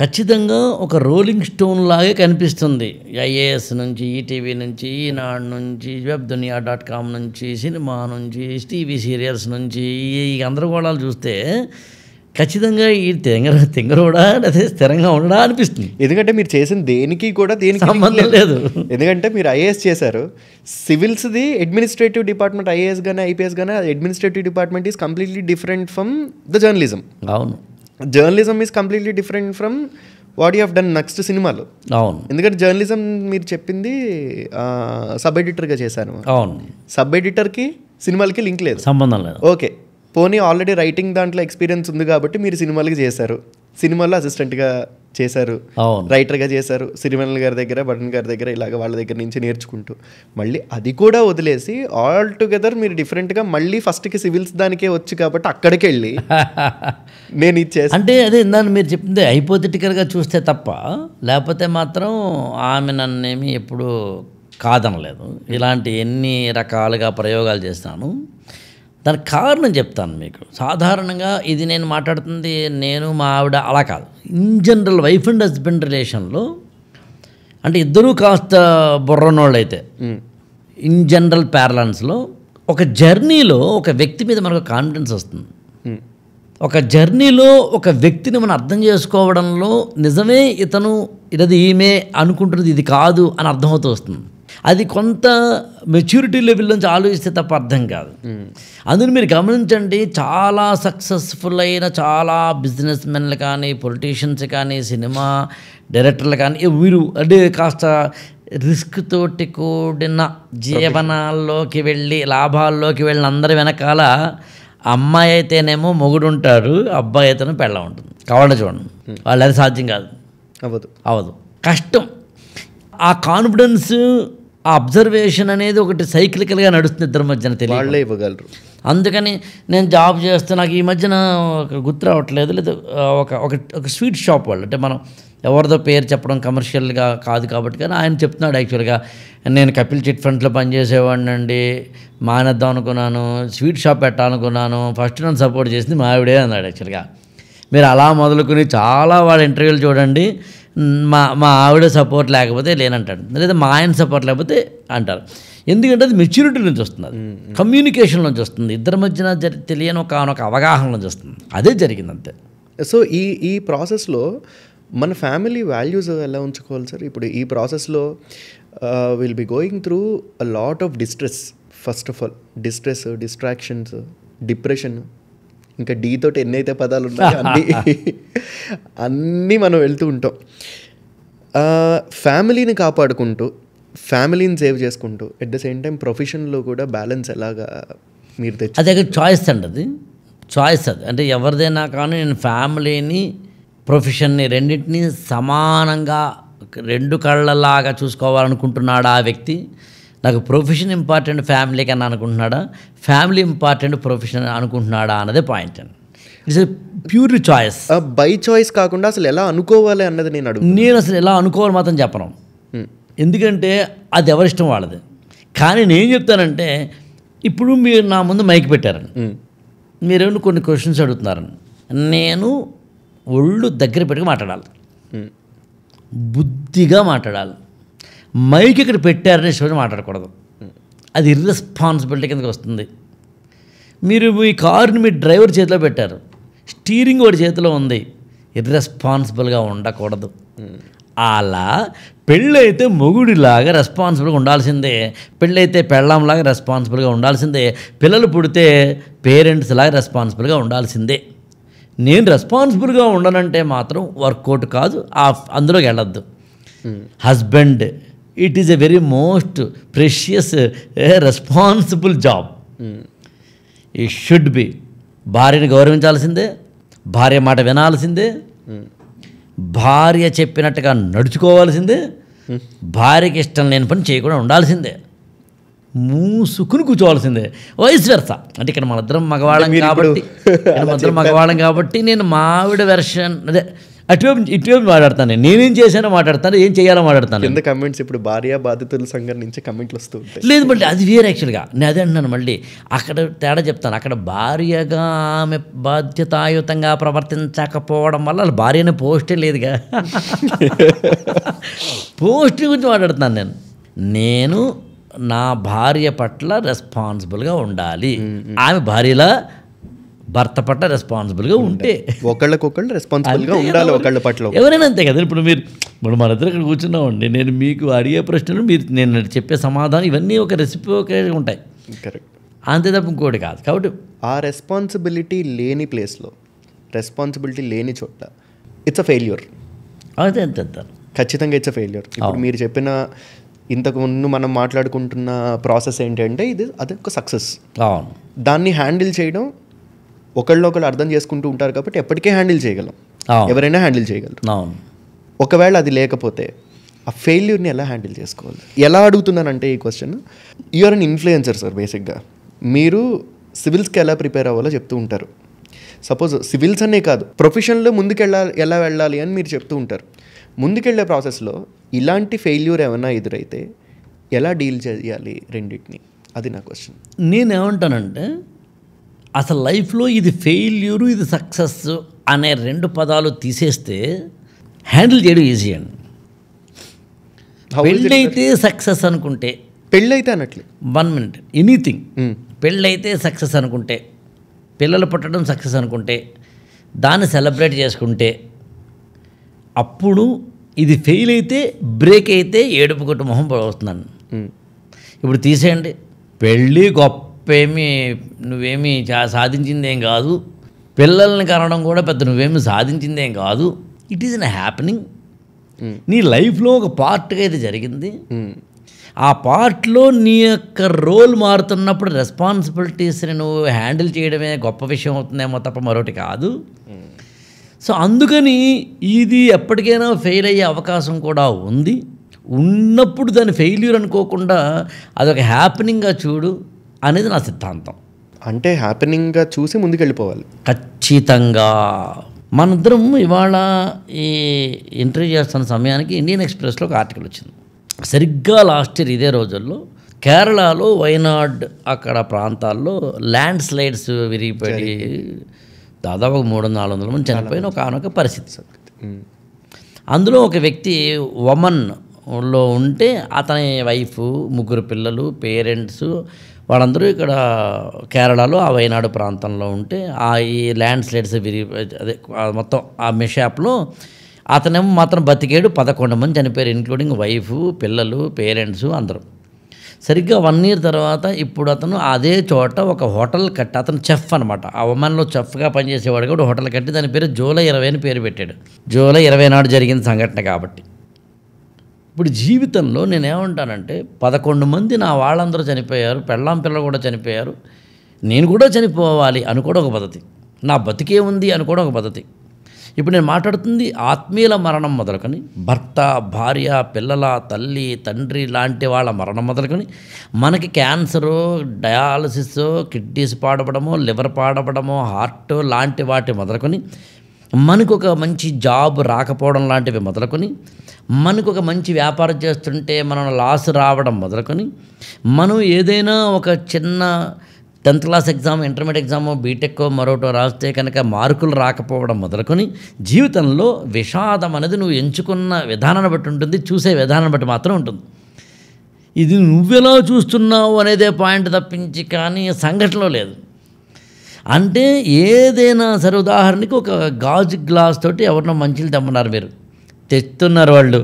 ఖచ్చితంగా ఒక రోలింగ్ స్టోన్ లాగే కనిపిస్తుంది. ఐఏఎస్ నుంచి, ఈటీవీ నుంచి, ఈనాడు నుంచి, webdunia.com నుంచి, సినిమా నుంచి, టీవీ సీరియల్స్ నుంచి, ఈ గందరగోళాలు చూస్తే ఖచ్చితంగా ఈ తింగరోడా లేదా స్థిరంగా ఉండడా అనిపిస్తుంది. ఎందుకంటే మీరు చేసిన దేనికి సంబంధం లేదు. ఎందుకంటే మీరు ఐఏఎస్ చేశారు, సివిల్స్ది అడ్మినిస్ట్రేటివ్ డిపార్ట్మెంట్, ఐఏఎస్ కానీ ఐపీఎస్ కానీ administrative department is completely different from the journalism. అవును, journalism is completely different from what you have done next సినిమాలో. అవును, ఎందుకంటే జర్నలిజం మీరు చెప్పింది సబ్ ఎడిటర్గా చేశాను. అవును, సబ్ ఎడిటర్కి సినిమాలకి లింక్ లేదు, సంబంధం లేదు. ఓకే, పోనీ ఆల్రెడీ రైటింగ్ దాంట్లో ఎక్స్పీరియన్స్ ఉంది కాబట్టి మీరు సినిమాలకి చేశారు, సినిమాల్లో అసిస్టెంట్గా చేశారు, రైటర్గా చేశారు, సిరివెన్నెల గారి దగ్గర, బటన్ గారి దగ్గర, ఇలాగ వాళ్ళ దగ్గర నుంచి నేర్చుకుంటూ మళ్ళీ అది కూడా వదిలేసి ఆల్ టుగెదర్ మీరు డిఫరెంట్గా మళ్ళీ ఫస్ట్కి సివిల్స్ దానికే వచ్చి కాబట్టి అక్కడికి వెళ్ళి నేను ఇది చేసి అంటే అదే ఇందాక మీరు చెప్పింది హైపోథెటికల్గా చూస్తే తప్ప, లేకపోతే మాత్రం ఆమె నన్నేమి ఎప్పుడు కాదనలేదు. ఇలాంటి ఎన్ని రకాలుగా ప్రయోగాలు చేస్తాను. దానికి కారణం చెప్తాను మీకు. సాధారణంగా ఇది నేను మాట్లాడుతుంది నేను మా ఆవిడ అలా కాదు, in general wife and husband రిలేషన్లో అంటే ఇద్దరూ కాస్త బుర్రనోళ్ళు అయితే ఇన్ జనరల్ ప్యారలన్స్లో ఒక జర్నీలో ఒక వ్యక్తి మీద మనకు కాన్ఫిడెన్స్ వస్తుంది. ఒక జర్నీలో ఒక వ్యక్తిని మనం అర్థం చేసుకోవడంలో నిజమే ఇతను ఇది ఈమె అనుకుంటున్నది ఇది కాదు అని అర్థమవుతూ వస్తుంది. అది కొంత మెచ్యూరిటీ లెవెల్ నుంచి ఆలోచిస్తే తప్ప అర్థం కాదు. అందులో మీరు గమనించండి, చాలా సక్సెస్ఫుల్ అయిన చాలా బిజినెస్ మెన్లు కానీ, పొలిటీషియన్స్ కానీ, సినిమా డైరెక్టర్లు కానీ, వీరు అంటే కాస్త రిస్క్ తోటి కూడిన జీవనాల్లోకి వెళ్ళి లాభాల్లోకి వెళ్ళిన అందరి వెనకాల అమ్మాయి అయితేనేమో మొగుడు ఉంటారు, అబ్బాయి అయితేనే పెళ్ళ ఉంటుంది. కావాలంటే చూడండి, వాళ్ళు అది సాధ్యం కాదు, అవ్వదు, కష్టం. ఆ కాన్ఫిడెన్స్, ఆ అబ్జర్వేషన్ అనేది ఒకటి సైక్లికల్గా నడుస్తుంది ఇద్దరి మధ్యన, తెలియగలరు. అందుకని నేను జాబ్ చేస్తే నాకు ఈ మధ్యన గుర్తు రావట్లేదు, లేదా ఒక స్వీట్ షాప్ వాళ్ళు, అంటే మనం ఎవరిదో పేరు చెప్పడం కమర్షియల్గా కాదు కాబట్టి, కానీ ఆయన చెప్తున్నాడు యాక్చువల్గా నేను కపిల్ చిట్ ఫండ్స్లో పనిచేసేవాడిని అండి, మానేద్దాం అనుకున్నాను, స్వీట్ షాప్ పెట్టాలనుకున్నాను, ఫస్ట్ నన్ను సపోర్ట్ చేసింది మా ఆవిడే అన్నాడు. యాక్చువల్గా మీరు అలా మొదలుకొని చాలా వాళ్ళ ఇంటర్వ్యూలు చూడండి, మా ఆవిడ సపోర్ట్ లేకపోతే లేనంటాడు, లేదా మా ఆయన సపోర్ట్ లేకపోతే అంటారు. ఎందుకంటే అది మెచ్యూరిటీ నుంచి వస్తుంది, అది కమ్యూనికేషన్ నుంచి వస్తుంది, ఇద్దరి మధ్యన తెలియని ఒక అవగాహన నుంచి వస్తుంది. అదే జరిగింది అంతే. సో ఈ ప్రాసెస్లో మన ఫ్యామిలీ వాల్యూస్ ఎలా ఉంచుకోవాలి సార్? ఇప్పుడు ఈ ప్రాసెస్లో will be going through a lot of distress. First of all distress, distractions, depression, ఇంకా డీ తోటి ఎన్నైతే పదాలు ఉన్నాయో అన్నీ మనం వెళ్తూ ఉంటాం. ఫ్యామిలీని కాపాడుకుంటూ, ఫ్యామిలీని సేవ్ చేసుకుంటూ, ఎట్ ద సేమ్ టైం ప్రొఫెషన్లో కూడా బ్యాలెన్స్ ఎలాగా మీరు తెచ్చు? అది చాయిస్ అండి, అది చాయిస్. అది అంటే ఎవరిదైనా కానీ నేను ఫ్యామిలీని ప్రొఫెషన్ని రెండింటినీ సమానంగా రెండు కళ్ళలాగా చూసుకోవాలనుకుంటున్నాడా ఆ వ్యక్తి? నాకు ప్రొఫెషన్ ఇంపార్టెంట్ ఫ్యామిలీ కన్నా అనుకుంటున్నాడా, ఫ్యామిలీ ఇంపార్టెంట్ ప్రొఫెషన్ అనుకుంటున్నాడా అన్నదే పాయింట్ అండి. It's pure choice. By choice కాకుండా అసలు ఎలా అనుకోవాలి అన్నది నేను అసలు ఎలా అనుకోవాలి మాత్రం చెప్పను, ఎందుకంటే అది ఎవరిష్టం వాళ్ళది. కానీ నేను చెప్తానంటే, ఇప్పుడు మీరు నా ముందు మైక్ పెట్టారని, మీరేమో కొన్ని క్వశ్చన్స్ అడుగుతున్నారని, నేను ఒళ్ళు దగ్గర పెట్టుకు మాట్లాడాలి, బుద్ధిగా మాట్లాడాలి. మైక్ ఇక్కడ పెట్టారని ఇష్టం మాట్లాడకూడదు, అది ఇర్రెస్పాన్సిబిలిటీ కిందకి వస్తుంది. మీరు మీ కారుని మీ డ్రైవర్ చేతిలో పెట్టారు, స్టీరింగ్ వాడి చేతిలో ఉంది, ఇర్రెస్పాన్సిబుల్గా ఉండకూడదు. అలా పెళ్ళైతే మొగుడిలాగా రెస్పాన్సిబుల్గా ఉండాల్సిందే, పెళ్ళైతే పెళ్ళంలాగా రెస్పాన్సిబుల్గా ఉండాల్సిందే, పిల్లలు పుడితే పేరెంట్స్ లాగా రెస్పాన్సిబుల్గా ఉండాల్సిందే. నేను రెస్పాన్సిబుల్గా ఉండనంటే మాత్రం వర్కౌట్ కాదు, అందులోకి వెళ్ళొద్దు. Husband it is a very most precious responsible job. ఈ షుడ్ బి. భార్యని గౌరవించాల్సిందే, భార్య మాట వినాల్సిందే, భార్య చెప్పినట్టుగా నడుచుకోవాల్సిందే, భార్యకి ఇష్టం లేని పని చేయకుండా ఉండాల్సిందే, మూసుకుని కూర్చోవాల్సిందే. వయసు వెర్స. అంటే ఇక్కడ మనిద్దరం మగవాళ్ళం కాబట్టి నేను మా ఆవిడ వెర్షన్ అదే ఇటువైపు మాట్లాడతాను. నేనేం చేశానో మాట్లాడతాను, ఏం చేయాలో మాట్లాడతాను. కింద కమెంట్స్ ఇప్పుడు భార్య బాధితుల సంఘం నుంచి కమెంట్లు వస్తూ ఉంటాయి. లేదు బట్ అది వేరే యాక్చువల్గా. నేను అదే అంటున్నాను. మళ్ళీ అక్కడ తేడా చెప్తాను. అక్కడ భార్యగా ఆమె బాధ్యతాయుతంగా ప్రవర్తించకపోవడం వల్ల వాళ్ళ భార్యనే పోస్టే లేదుగా. పోస్ట్ గురించి మాట్లాడుతున్నాను నేను నా భార్య పట్ల రెస్పాన్సిబుల్గా ఉండాలి, ఆమె భార్యలా భర్త పట్ల రెస్పాన్సిబుల్గా ఉంటే ఒకళ్ళకొకళ్ళు రెస్పాన్సిబుల్గా ఉండాలి ఒకళ్ళ పట్ల. ఎవరైనా అంతే కదా. ఇప్పుడు మన ఇద్దరు ఇక్కడ కూర్చున్నామండి, నేను మీకు అడిగే ప్రశ్నలు మీరు నేను చెప్పే సమాధానం ఇవన్నీ ఒక రెసిప్రోకేట్గా ఉంటాయి. కరెక్ట్. అంతే తప్ప ఇంకోటి కాదు. కాబట్టి ఆ రెస్పాన్సిబిలిటీ లేని ప్లేస్లో, రెస్పాన్సిబిలిటీ లేని చోట ఇట్స్ అ ఫెయిల్యూర్. అదే అంతే ఖచ్చితంగా ఇట్స్ అ ఫెయిల్యూర్. ఇప్పుడు మీరు చెప్పిన ఇంతకు ముందు మనం మాట్లాడుకుంటున్న ప్రాసెస్ ఏంటంటే అదొక సక్సెస్. అవును. దాన్ని హ్యాండిల్ చేయడం ఒకళ్ళు అర్థం చేసుకుంటూ ఉంటారు కాబట్టి ఎప్పటికే హ్యాండిల్ చేయగలం, ఎవరైనా హ్యాండిల్ చేయగలరు. అవును. ఒకవేళ అది లేకపోతే ఆ ఫెయిల్యూర్ని ఎలా హ్యాండిల్ చేసుకోవాలి? ఎలా అడుగుతున్నానంటే ఈ question, you are an influencer sir. బేసిక్గా మీరు సివిల్స్కి ఎలా ప్రిపేర్ అవ్వాలో చెప్తూ ఉంటారు. సపోజ్ సివిల్స్ అనే కాదు, ప్రొఫెషన్లో ఎలా వెళ్ళాలి అని మీరు చెప్తూ ఉంటారు. ముందుకెళ్ళే ప్రాసెస్లో ఇలాంటి ఫెయిల్యూర్ ఏమైనా ఎదురైతే ఎలా డీల్ చేయాలి రెండింటిని? అది నా క్వశ్చన్. నేనేమంటానంటే అసలు లైఫ్లో ఇది ఫెయిల్యూరు ఇది సక్సెస్ అనే రెండు పదాలు తీసేస్తే హ్యాండిల్ చేయడం ఈజీ అండి. పెళ్ళైతే సక్సెస్ అనుకుంటే, పెళ్ళైతే అనట్లే 1 minute ఎనీథింగ్, పెళ్ళైతే సక్సెస్ అనుకుంటే, పిల్లలు పుట్టడం సక్సెస్ అనుకుంటే, దాన్ని సెలబ్రేట్ చేసుకుంటే, అప్పుడు ఇది ఫెయిల్ అయితే బ్రేక్ అయితే ఏడుపు కొట్టు మొహం వస్తున్నాను. ఇప్పుడు తీసేయండి, పెళ్ళి గొప్ప నువ్వేమీ సాధించిందేం కాదు, పిల్లల్ని కనడం కూడా పెద్ద నువ్వేమీ సాధించిందేం కాదు. It is an happening. నీ లైఫ్లో ఒక పార్ట్గా ఇది జరిగింది. ఆ పార్ట్లో నీ యొక్క రోల్ మారుతున్నప్పుడు రెస్పాన్సిబిలిటీస్ని నువ్వు హ్యాండిల్ చేయడమే గొప్ప విషయం అవుతుందేమో తప్ప మరొకటి కాదు. సో అందుకని ఇది ఎప్పటికైనా ఫెయిల్ అయ్యే అవకాశం కూడా ఉంది. ఉన్నప్పుడు దాన్ని ఫెయిల్యూర్ అనుకోకుండా అదొక హ్యాపెనింగ్గా చూడు అనేది నా సిద్ధాంతం. అంటే హ్యాపెనింగ్గా చూసి ముందుకెళ్ళిపోవాలి. ఖచ్చితంగా. మనిద్దరం ఇవాళ ఈ ఇంటర్వ్యూ చేస్తున్న సమయానికి ఇండియన్ ఎక్స్ప్రెస్లో ఒక ఆర్టికల్ వచ్చింది. సరిగ్గా లాస్ట్ ఇయర్ ఇదే రోజుల్లో కేరళలో వైనాడ్ అక్కడ ప్రాంతాల్లో ల్యాండ్ స్లైడ్స్ విరిగిపడి దాదాపు 300-400 మంది చనిపోయిన ఒక పరిస్థితి. అందులో ఒక వ్యక్తి ఒమన్లో ఉంటే అతని వైఫ్, 3 పిల్లలు, పేరెంట్స్ వాళ్ళందరూ ఇక్కడ కేరళలో ఆ వైనాడు ప్రాంతంలో ఉంటే ఈ ల్యాండ్ స్లైడ్స్ అదే మొత్తం ఆ మిషాప్లో అతనేమో మాత్రం బతికేడు. 11 మంది చనిపోయారు, ఇంక్లూడింగ్ వైఫ్, పిల్లలు, పేరెంట్స్ అందరూ. సరిగ్గా 1 year తర్వాత ఇప్పుడు అతను అదే చోట ఒక హోటల్ కట్టి, అతను చెఫ్ అనమాట, ఆ ఒమన్లో చెఫ్గా పనిచేసేవాడు కూడా హోటల్ కట్టి దాని పేరు జూలై 20 అని పేరు పెట్టాడు. జూలై 20 నాడు జరిగిన సంఘటన కాబట్టి. ఇప్పుడు జీవితంలో నేనేమంటానంటే 11 మంది నా వాళ్ళందరూ చనిపోయారు, పెళ్ళాం పిల్లలు కూడా చనిపోయారు, నేను కూడా చనిపోవాలి అనుకోవడం ఒక పద్ధతి, నా బతికే ఉంది అనుకోవడం ఒక పద్ధతి. ఇప్పుడు నేను మాట్లాడుతుంది ఆత్మీయుల మరణం మొదలుకొని, భర్త, భార్య, పిల్లల, తల్లి, తండ్రి లాంటి వాళ్ళ మరణం మొదలుకొని, మనకి క్యాన్సరు, డయాలసిస్, కిడ్నీస్ పాడపడమో, లివర్ పాడపడమో, హార్ట్ లాంటి వాటి మొదలుకొని, మనకు ఒక మంచి జాబ్ రాకపోవడం లాంటివి మొదలుకొని, మనకు ఒక మంచి వ్యాపారం చేస్తుంటే మనం లాస్ రావడం మొదలుకొని, మనం ఏదైనా ఒక చిన్న 10th క్లాస్ ఎగ్జామ్, ఇంటర్మీడియట్ ఎగ్జామో, బీటెక్కో మరోటో రాస్తే కనుక మార్కులు రాకపోవడం మొదలుకొని, జీవితంలో విషాదం అనేది నువ్వు ఎంచుకున్న విధానాన్ని బట్టి ఉంటుంది, చూసే విధానాన్ని బట్టి మాత్రం ఉంటుంది. ఇది నువ్వెలా చూస్తున్నావు అనేదే పాయింట్ తప్పించి కానీ సంఘటనలో లేదు. అంటే ఏదైనా సరే, ఉదాహరణకి ఒక గాజు గ్లాస్ తోటి ఎవరినో మంచిలు తెమ్మన్నారు, మీరు తెస్తున్నారు, వాళ్ళు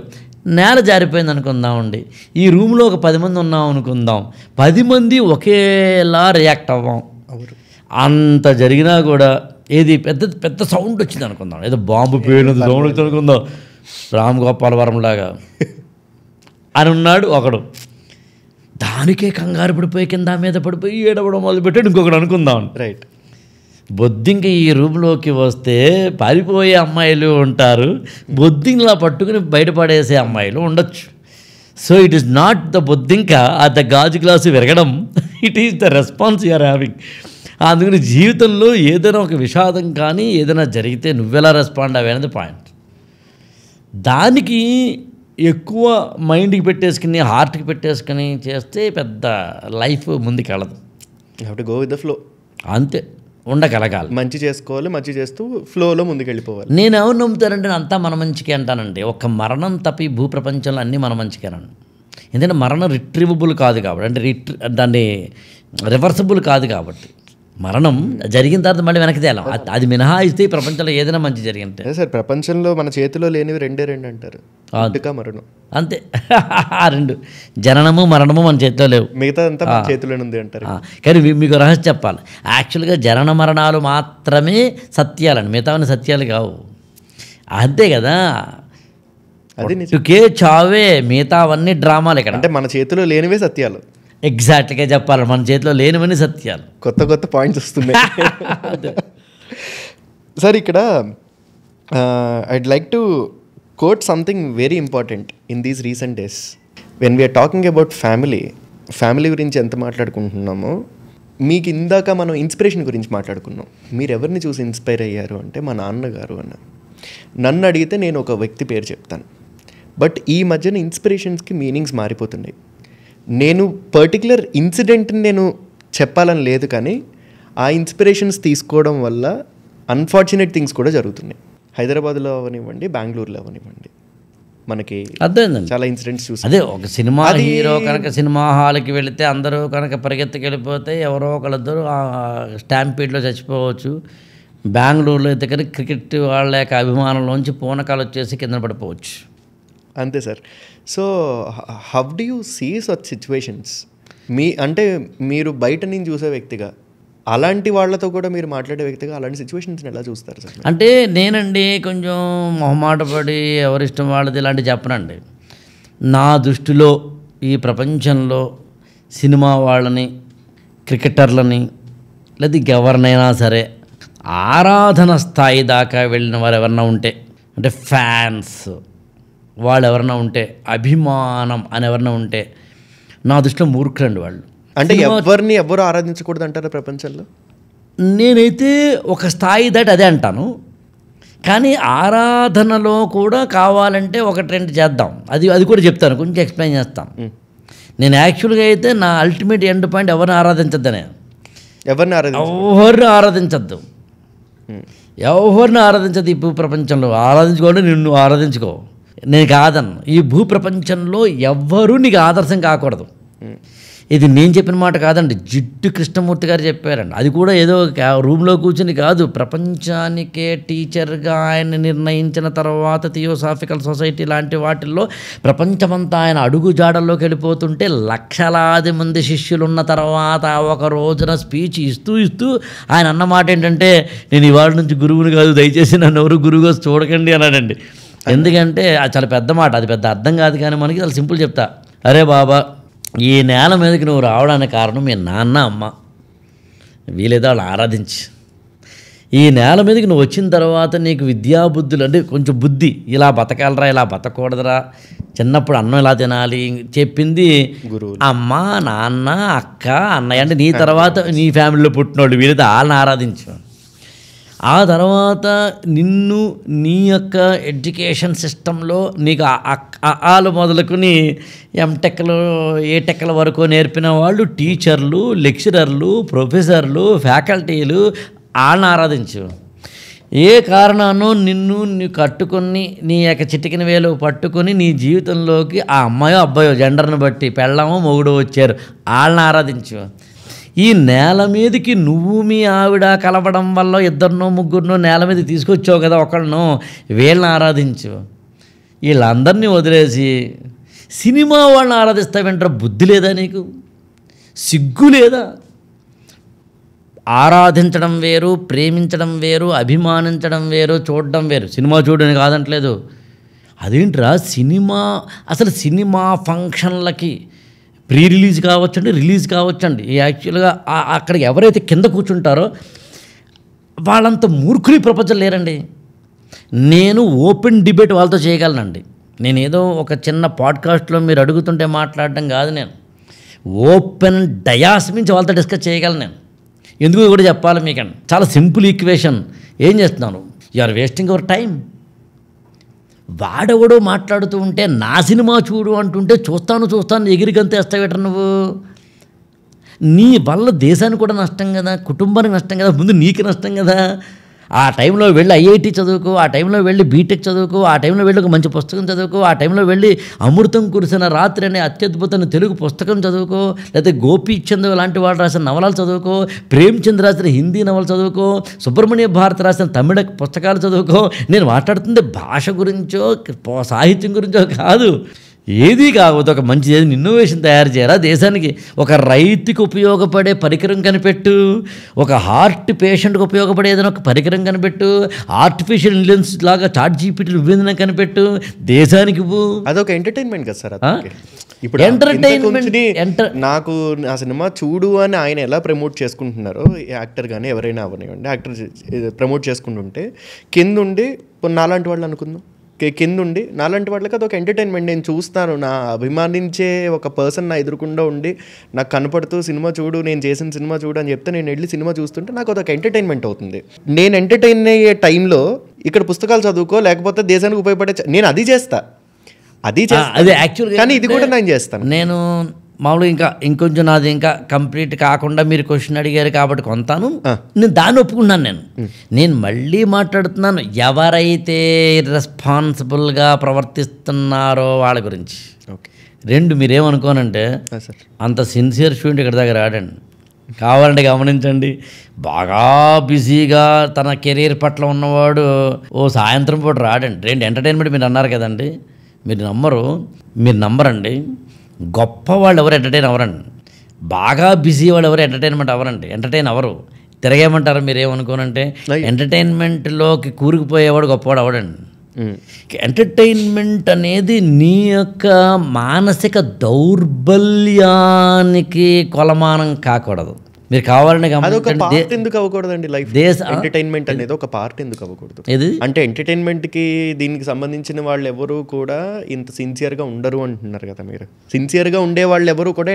నేల జారిపోయింది అనుకుందామండి, ఈ రూమ్లో ఒక 10 మంది ఉన్నాం అనుకుందాం, 10 మంది ఒకేలా రియాక్ట్ అవ్వం. అంత జరిగినా కూడా ఏది పెద్ద పెద్ద సౌండ్ వచ్చింది అనుకుందాం, ఏదో బాంబు పేలినది సౌండ్ వచ్చింది అనుకుందాం, రామ్ గోపాల్ వరం లాగా అని ఉన్నాడు ఒకడు. దానికే కంగారు పడిపోయి కింద మీద పడిపోయి ఏడవడం మొదలుపెట్టాడు ఇంకొకడు అనుకుందాం. రైట్. బొద్దింక ఈ రూమ్లోకి వస్తే పారిపోయే అమ్మాయిలు ఉంటారు, బొద్దింకలా పట్టుకుని బయటపడేసే అమ్మాయిలు ఉండొచ్చు. So it is not the బొద్దింక ఆ ద గాజు గ్లాసు విరగడం, it is the response you're having. అందుకని జీవితంలో ఏదైనా ఒక విషాదం కానీ ఏదైనా జరిగితే నువ్వెలా రెస్పాండ్ అవి అనేది పాయింట్. దానికి ఎక్కువ మైండ్కి పెట్టేసుకుని హార్ట్కి పెట్టేసుకుని చేస్తే పెద్ద లైఫ్ ముందుకెళ్ళదు. You have to go with the flow. అంతే, ఉండగలగాలి, మంచి చేసుకోవాలి, మంచి చేస్తూ ఫ్లోలో ముందుకు వెళ్ళిపోవాలి. నేను ఎవరు నమ్ముతానంటే అంతా మన మంచికి అంటానండి. ఒక్క మరణం తప్పి భూప్రపంచంలో అన్నీ మన మంచికేనండి. ఎందుకంటే మరణం రిట్రీవబుల్ కాదు కాబట్టి, అంటే దాన్ని రివర్సబుల్ కాదు కాబట్టి. మరణం జరిగిన తర్వాత మళ్ళీ వెనక్కి తేలాం, అది మినహాయిస్తే ఈ ప్రపంచంలో ఏదైనా మంచి జరిగింటే. అదే సార్, ప్రపంచంలో మన చేతిలో లేనివి రెండే అంటారు, పుట్టుక మరణం. అంతే, రెండు, జననము మరణము మన చేతిలో లేవు, మిగతా అంతా మన చేతిలోనే ఉంది అంటారు. కానీ మీకు రహస్యం చెప్పాలి, యాక్చువల్గా జనన మరణాలు మాత్రమే సత్యాలండి, మిగతావన్నీ సత్యాలు కావు. అంతే కదా, అది పుట్టుకే చావే, మిగతావన్నీ డ్రామాలు ఇక్కడ. అంటే మన చేతిలో లేనివే సత్యాలు. ఎగ్జాక్ట్గా చెప్పాలి, మన చేతిలో లేనివన్నీ సత్యాలు. కొత్త కొత్త పాయింట్స్ వస్తున్నాయి సార్. ఇక్కడ I'd like to quote something very important in these recent days when we are talking about family గురించి ఎంత మాట్లాడుకుంటున్నామో, మీకు ఇందాక మనం ఇన్స్పిరేషన్ గురించి మాట్లాడుకున్నాం. మీరు ఎవరిని చూసి ఇన్స్పైర్ అయ్యారు అంటే మా నాన్నగారు అన్న. నన్ను అడిగితే నేను ఒక వ్యక్తి పేరు చెప్తాను, బట్ ఈ మధ్యన ఇన్స్పిరేషన్స్కి మీనింగ్స్ మారిపోతున్నాయి. నేను పర్టికులర్ ఇన్సిడెంట్ని నేను చెప్పాలని లేదు, కానీ ఆ ఇన్స్పిరేషన్స్ తీసుకోవడం వల్ల అన్ఫార్చునేట్ థింగ్స్ కూడా జరుగుతున్నాయి. హైదరాబాద్లో అవనివ్వండి, బెంగళూరులో అవనివ్వండి, మనకి అర్థమైందండి చాలా ఇన్సిడెంట్స్ చూసి. అదే ఒక సినిమా హీరో కనుక సినిమా హాల్కి వెళితే అందరూ కనుక పరిగెత్తుకెళ్ళిపోతే ఎవరో ఒకళ్ళిద్దరు స్టాంపీడ్లో చచ్చిపోవచ్చు. బెంగళూరులో అయితే కనుక క్రికెట్ వాళ్ళ యొక్క అభిమానంలోంచి పూనకాలు వచ్చేసి కింద పడిపోవచ్చు. అంతే sir. So how do you see such situations? అంటే మీరు బయట నుంచి చూసే వ్యక్తిగా, అలాంటి వాళ్ళతో కూడా మీరు మాట్లాడే వ్యక్తిగా అలాంటి సిచ్యువేషన్స్ని ఎలా చూస్తారు సార్? అంటే నేనండి కొంచెం మొహమాట పడి ఎవరిష్టం వాళ్ళది ఇలాంటివి చెప్పనండి. నా దృష్టిలో ఈ ప్రపంచంలో సినిమా వాళ్ళని, క్రికెటర్లని, లేదా ఎవరినైనా సరే ఆరాధన స్థాయి దాకా వెళ్ళిన వారు ఎవరన్నా ఉంటే, అంటే ఫ్యాన్స్ వాళ్ళు ఎవరన్నా ఉంటే, అభిమానం అని ఎవరన్నా ఉంటే, నా దృష్టిలో మూర్ఖులండి వాళ్ళు. అంటే ఎవరు ఆరాధించకూడదు అంటారా ప్రపంచంలో? నేనైతే ఒక స్థాయి దాటి అదే అంటాను. కానీ ఆరాధనలో కూడా కావాలంటే ఒకటి రెండు చేద్దాం, అది కూడా చెప్తాను, కొంచెం ఎక్స్ప్లెయిన్ చేస్తాను. నేను యాక్చువల్గా అయితే నా అల్టిమేట్ ఎండ్ పాయింట్ ఎవరిని ఆరాధించద్దనే. ఎవరిని ఆరాధించద్దు, ఎవరిని ఆరాధించద్దు ఈ భూప్రపంచంలో. ఆరాధించుకోండి, నిన్ను ఆరాధించుకో, నేను కాదన్ను. ఈ భూప్రపంచంలో ఎవ్వరూ నీకు ఆదర్శం కాకూడదు. ఇది నేను చెప్పిన మాట కాదండి, జిడ్డు కృష్ణమూర్తి గారు చెప్పారండి. అది కూడా ఏదో రూమ్లో కూర్చుని కాదు, ప్రపంచానికే టీచర్గా ఆయన నిర్ణయించిన తర్వాత థియోసాఫికల్ సొసైటీ లాంటి వాటిల్లో ప్రపంచమంతా ఆయన అడుగు జాడల్లోకి వెళ్ళిపోతుంటే లక్షలాది మంది శిష్యులు ఉన్న తర్వాత ఒక రోజున స్పీచ్ ఇస్తూ ఆయన అన్న మాట ఏంటంటే, నేను ఇవాళ నుంచి గురువుని కాదు, దయచేసి నన్ను ఎవరు గురువుగా చూడకండి అన్నాడండి. ఎందుకంటే అది చాలా పెద్ద మాట, అది పెద్ద అర్థం కాదు, కానీ మనకి చాలా సింపుల్ చెప్తా. అరే బాబా, ఈ నేల మీదకి నువ్వు రావడానికి కారణం మీ నాన్న అమ్మ, వీలేదో వాళ్ళు ఆరాధించి. ఈ నేల మీదకి నువ్వు వచ్చిన తర్వాత నీకు విద్యాబుద్ధులు అంటే కొంచెం బుద్ధి, ఇలా బతకాలరా, ఇలా బతకూడదురా, చిన్నప్పుడు అన్నం ఇలా తినాలి చెప్పింది గురువు, అమ్మ, నాన్న, అక్క, అన్నయ్య. అంటే నీ తర్వాత నీ ఫ్యామిలీలో పుట్టినోళ్ళు, వీళ్ళతో వాళ్ళని ఆరాధించు. ఆ తర్వాత నిన్ను నీ యొక్క ఎడ్యుకేషన్ సిస్టంలో నీకు ఆలు మొదలుకొని ఎంటెక్లు ఏటెక్కల వరకు నేర్పిన వాళ్ళు టీచర్లు, లెక్చరర్లు, ప్రొఫెసర్లు, ఫ్యాకల్టీలు, వాళ్ళని ఆరాధించు. ఏ కారణానో నిన్ను కట్టుకొని నీ యొక్క చిటికిన వేలు పట్టుకొని నీ జీవితంలోకి ఆ అమ్మాయో అబ్బాయో జెండర్ని బట్టి పెళ్ళామో మొగుడో వచ్చారు, వాళ్ళని ఆరాధించు. ఈ నేల మీదకి నువ్వు మీ ఆవిడ కలవడం వల్ల ఇద్దరినో ముగ్గురినో నేల మీద తీసుకొచ్చావు కదా ఒకళ్ళను, వీళ్ళని ఆరాధించు. వీళ్ళందరినీ వదిలేసి సినిమా వాళ్ళని ఆరాధిస్తావేంటారా? బుద్ధి లేదా నీకు? సిగ్గు లేదా? ఆరాధించడం వేరు, ప్రేమించడం వేరు, అభిమానించడం వేరు, చూడడం వేరు. సినిమా చూడని కాదంటలేదు, అదేంట్రా సినిమా, అసలు సినిమా ఫంక్షన్లకి ప్రీ రిలీజ్ కావచ్చండి, రిలీజ్ కావచ్చండి. యాక్చువల్గా అక్కడికి ఎవరైతే కింద కూర్చుంటారో వాళ్ళంత మూర్ఖులు ఈ ప్రపంచం లేరండి. నేను ఓపెన్ డిబేట్ వాళ్ళతో చేయగలనండి. నేనేదో ఒక చిన్న పాడ్కాస్ట్లో మీరు అడుగుతుంటే మాట్లాడడం కాదు, నేను ఓపెన్ డయాస్ మించి వాళ్ళతో డిస్కస్ చేయగలను నేను. ఎందుకు కూడా చెప్పాలి మీకండి, చాలా సింపుల్ ఈక్వేషన్. ఏం చేస్తున్నాను, you are wasting our time. వాడెవడో మాట్లాడుతూ ఉంటే నా సినిమా చూడు అంటుంటే చూస్తాను ఎగిరిగంతేస్తావేట నువ్వు. నీ వల్ల దేశానికి కూడా నష్టం కదా, కుటుంబానికి నష్టం కదా, ముందు నీకు నష్టం కదా. ఆ టైంలో వెళ్ళి ఐఐటి చదువుకో, ఆ టైంలో వెళ్ళి బీటెక్ చదువుకో, ఆ టైంలో వెళ్ళి ఒక మంచి పుస్తకం చదువుకో, ఆ టైంలో వెళ్ళి అమృతం కురిసిన రాత్రి అనే అత్యద్భుతమైన తెలుగు పుస్తకం చదువుకో, లేకపోతే గోపీచంద్ లాంటి వాళ్ళు రాసిన నవలాలు చదువుకో, ప్రేమ్చంద్ రాసిన హిందీ నవలు చదువుకో, సుబ్రహ్మణ్య భారతి రాసిన తమిళ పుస్తకాలు చదువుకో. నేను మాట్లాడుతుంది భాష గురించో సాహిత్యం గురించో కాదు. ఏది కాకపోతే ఒక మంచి ఇన్నోవేషన్ తయారు చేయరా దేశానికి. ఒక రైతుకి ఉపయోగపడే పరికరం కనిపెట్టు, ఒక హార్ట్ పేషెంట్కి ఉపయోగపడే ఏదైనా ఒక పరికరం కనిపెట్టు, ఆర్టిఫిషియల్ ఇంటెలిజెన్స్ లాగా చాట్ జీపీటీ నువ్వేదైనా కనిపెట్టు, దేశానికి ఇవ్వు. అదొక ఎంటర్టైన్మెంట్ కదా సార్. ఇప్పుడు ఎంటర్టైన్మెంట్ నాకు ఆ సినిమా చూడు అని ఆయన ఎలా ప్రమోట్ చేసుకుంటున్నారో, యాక్టర్ కానీ ఎవరైనా అవనివ్వండి, యాక్టర్ ప్రమోట్ చేసుకుంటుంటే కిందుండి నాలాంటి వాళ్ళు అనుకుందాం, కిందుండి నాలాంటి వాళ్ళకి అది ఒక ఎంటర్టైన్మెంట్. నేను చూస్తాను, నా అభిమానించే ఒక పర్సన్ నా ఎదురుకుండా ఉండి నాకు కనపడుతూ సినిమా చూడు, నేను చేసిన సినిమా చూడు అని చెప్తే నేను వెళ్ళి సినిమా చూస్తుంటే నాకు అదొక ఎంటర్టైన్మెంట్ అవుతుంది. నేను ఎంటర్టైన్ అయ్యే టైంలో ఇక్కడ పుస్తకాలు చదువుకో, లేకపోతే దేశానికి ఉపయోగపడే నేను అది చేస్తా. అది యాక్చువల్గా కానీ ఇది కూడా నేను చేస్తాను. నేను మామూలుగా ఇంకొంచెం నాది ఇంకా కంప్లీట్ కాకుండా మీరు క్వశ్చన్ అడిగారు కాబట్టి కొంతాను, నేను దాన్ని ఒప్పుకున్నాను. నేను మళ్ళీ మాట్లాడుతున్నాను ఎవరైతే రెస్పాన్సిబుల్గా ప్రవర్తిస్తున్నారో వాళ్ళ గురించి. రెండు మీరేమనుకోనంటే అంత సిన్సియర్ స్టూడెంట్ ఇక్కడ దగ్గర రాడండి, కావాలంటే గమనించండి. బాగా బిజీగా తన కెరీర్ పట్ల ఉన్నవాడు సాయంత్రం పూట రాడండి. రెండు ఎంటర్టైన్మెంట్ మీరు అన్నారు కదండి, మీరు నమ్మరండి. గొప్ప వాళ్ళు ఎవరు ఎంటర్టైన్ అవ్వరండి, బాగా బిజీ వాళ్ళు ఎవరు ఎంటర్టైన్ అవ్వరు. తిరగేయమంటారు మీరేమనుకోనంటే, ఎంటర్టైన్మెంట్లోకి కూరుకుపోయేవాడు గొప్పవాడు అవడండి. ఎంటర్టైన్మెంట్ అనేది నీ యొక్క మానసిక దౌర్బల్యానికి కొలమానం కాకూడదు. మీరు కావాలని ఎందుకు అవ్వకూడదండి లైఫ్ ఎంటర్టైన్మెంట్ అనేది ఒక పార్ట్ ఎందుకు అవ్వకూడదు? అంటే ఎంటర్టైన్మెంట్కి దీనికి సంబంధించిన వాళ్ళు ఎవరు కూడా ఇంత సిన్సియర్గా ఉండరు అంటున్నారు కదా మీరు. సిన్సియర్గా ఉండే వాళ్ళు ఎవరు కూడా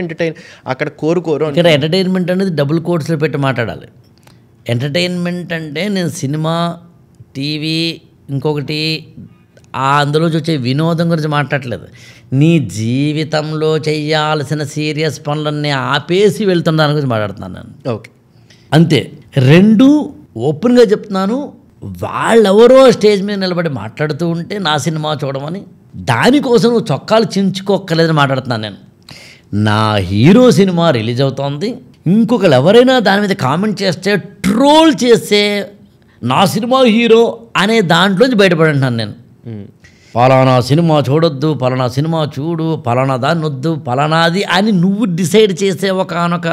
అక్కడ కోరుకోరు. ఇక్కడ ఎంటర్టైన్మెంట్ అనేది డబుల్ కోట్స్లో పెట్టి మాట్లాడాలి. ఎంటర్టైన్మెంట్ అంటే నేను సినిమా, టీవీ, ఇంకొకటి అందులో వచ్చే వినోదం గురించి మాట్లాడలేదు. నీ జీవితంలో చేయాల్సిన సీరియస్ పనులన్నీ ఆపేసి వెళ్తున్న దాని గురించి మాట్లాడుతున్నాను నేను. ఓకే, అంతే. రెండు ఓపెన్గా చెప్తున్నాను. వాళ్ళెవరో స్టేజ్ మీద నిలబడి మాట్లాడుతూ ఉంటే నా సినిమా చూడమని, దానికోసం నువ్వు చొక్కాలు చించుకోక్కర్లేదని మాట్లాడుతున్నాను నేను. నా హీరో సినిమా రిలీజ్ అవుతోంది, ఇంకొకరు ఎవరైనా దాని మీద కామెంట్ చేస్తే, ట్రోల్ చేస్తే నా సినిమా హీరో అనే దాంట్లోంచి బయటపడుతున్నాను నేను. పలానా సినిమా చూడొద్దు, పలానా సినిమా చూడు, పలానా దాన్ని వద్దు, పలానాది అని నువ్వు డిసైడ్ చేసే ఒకనొక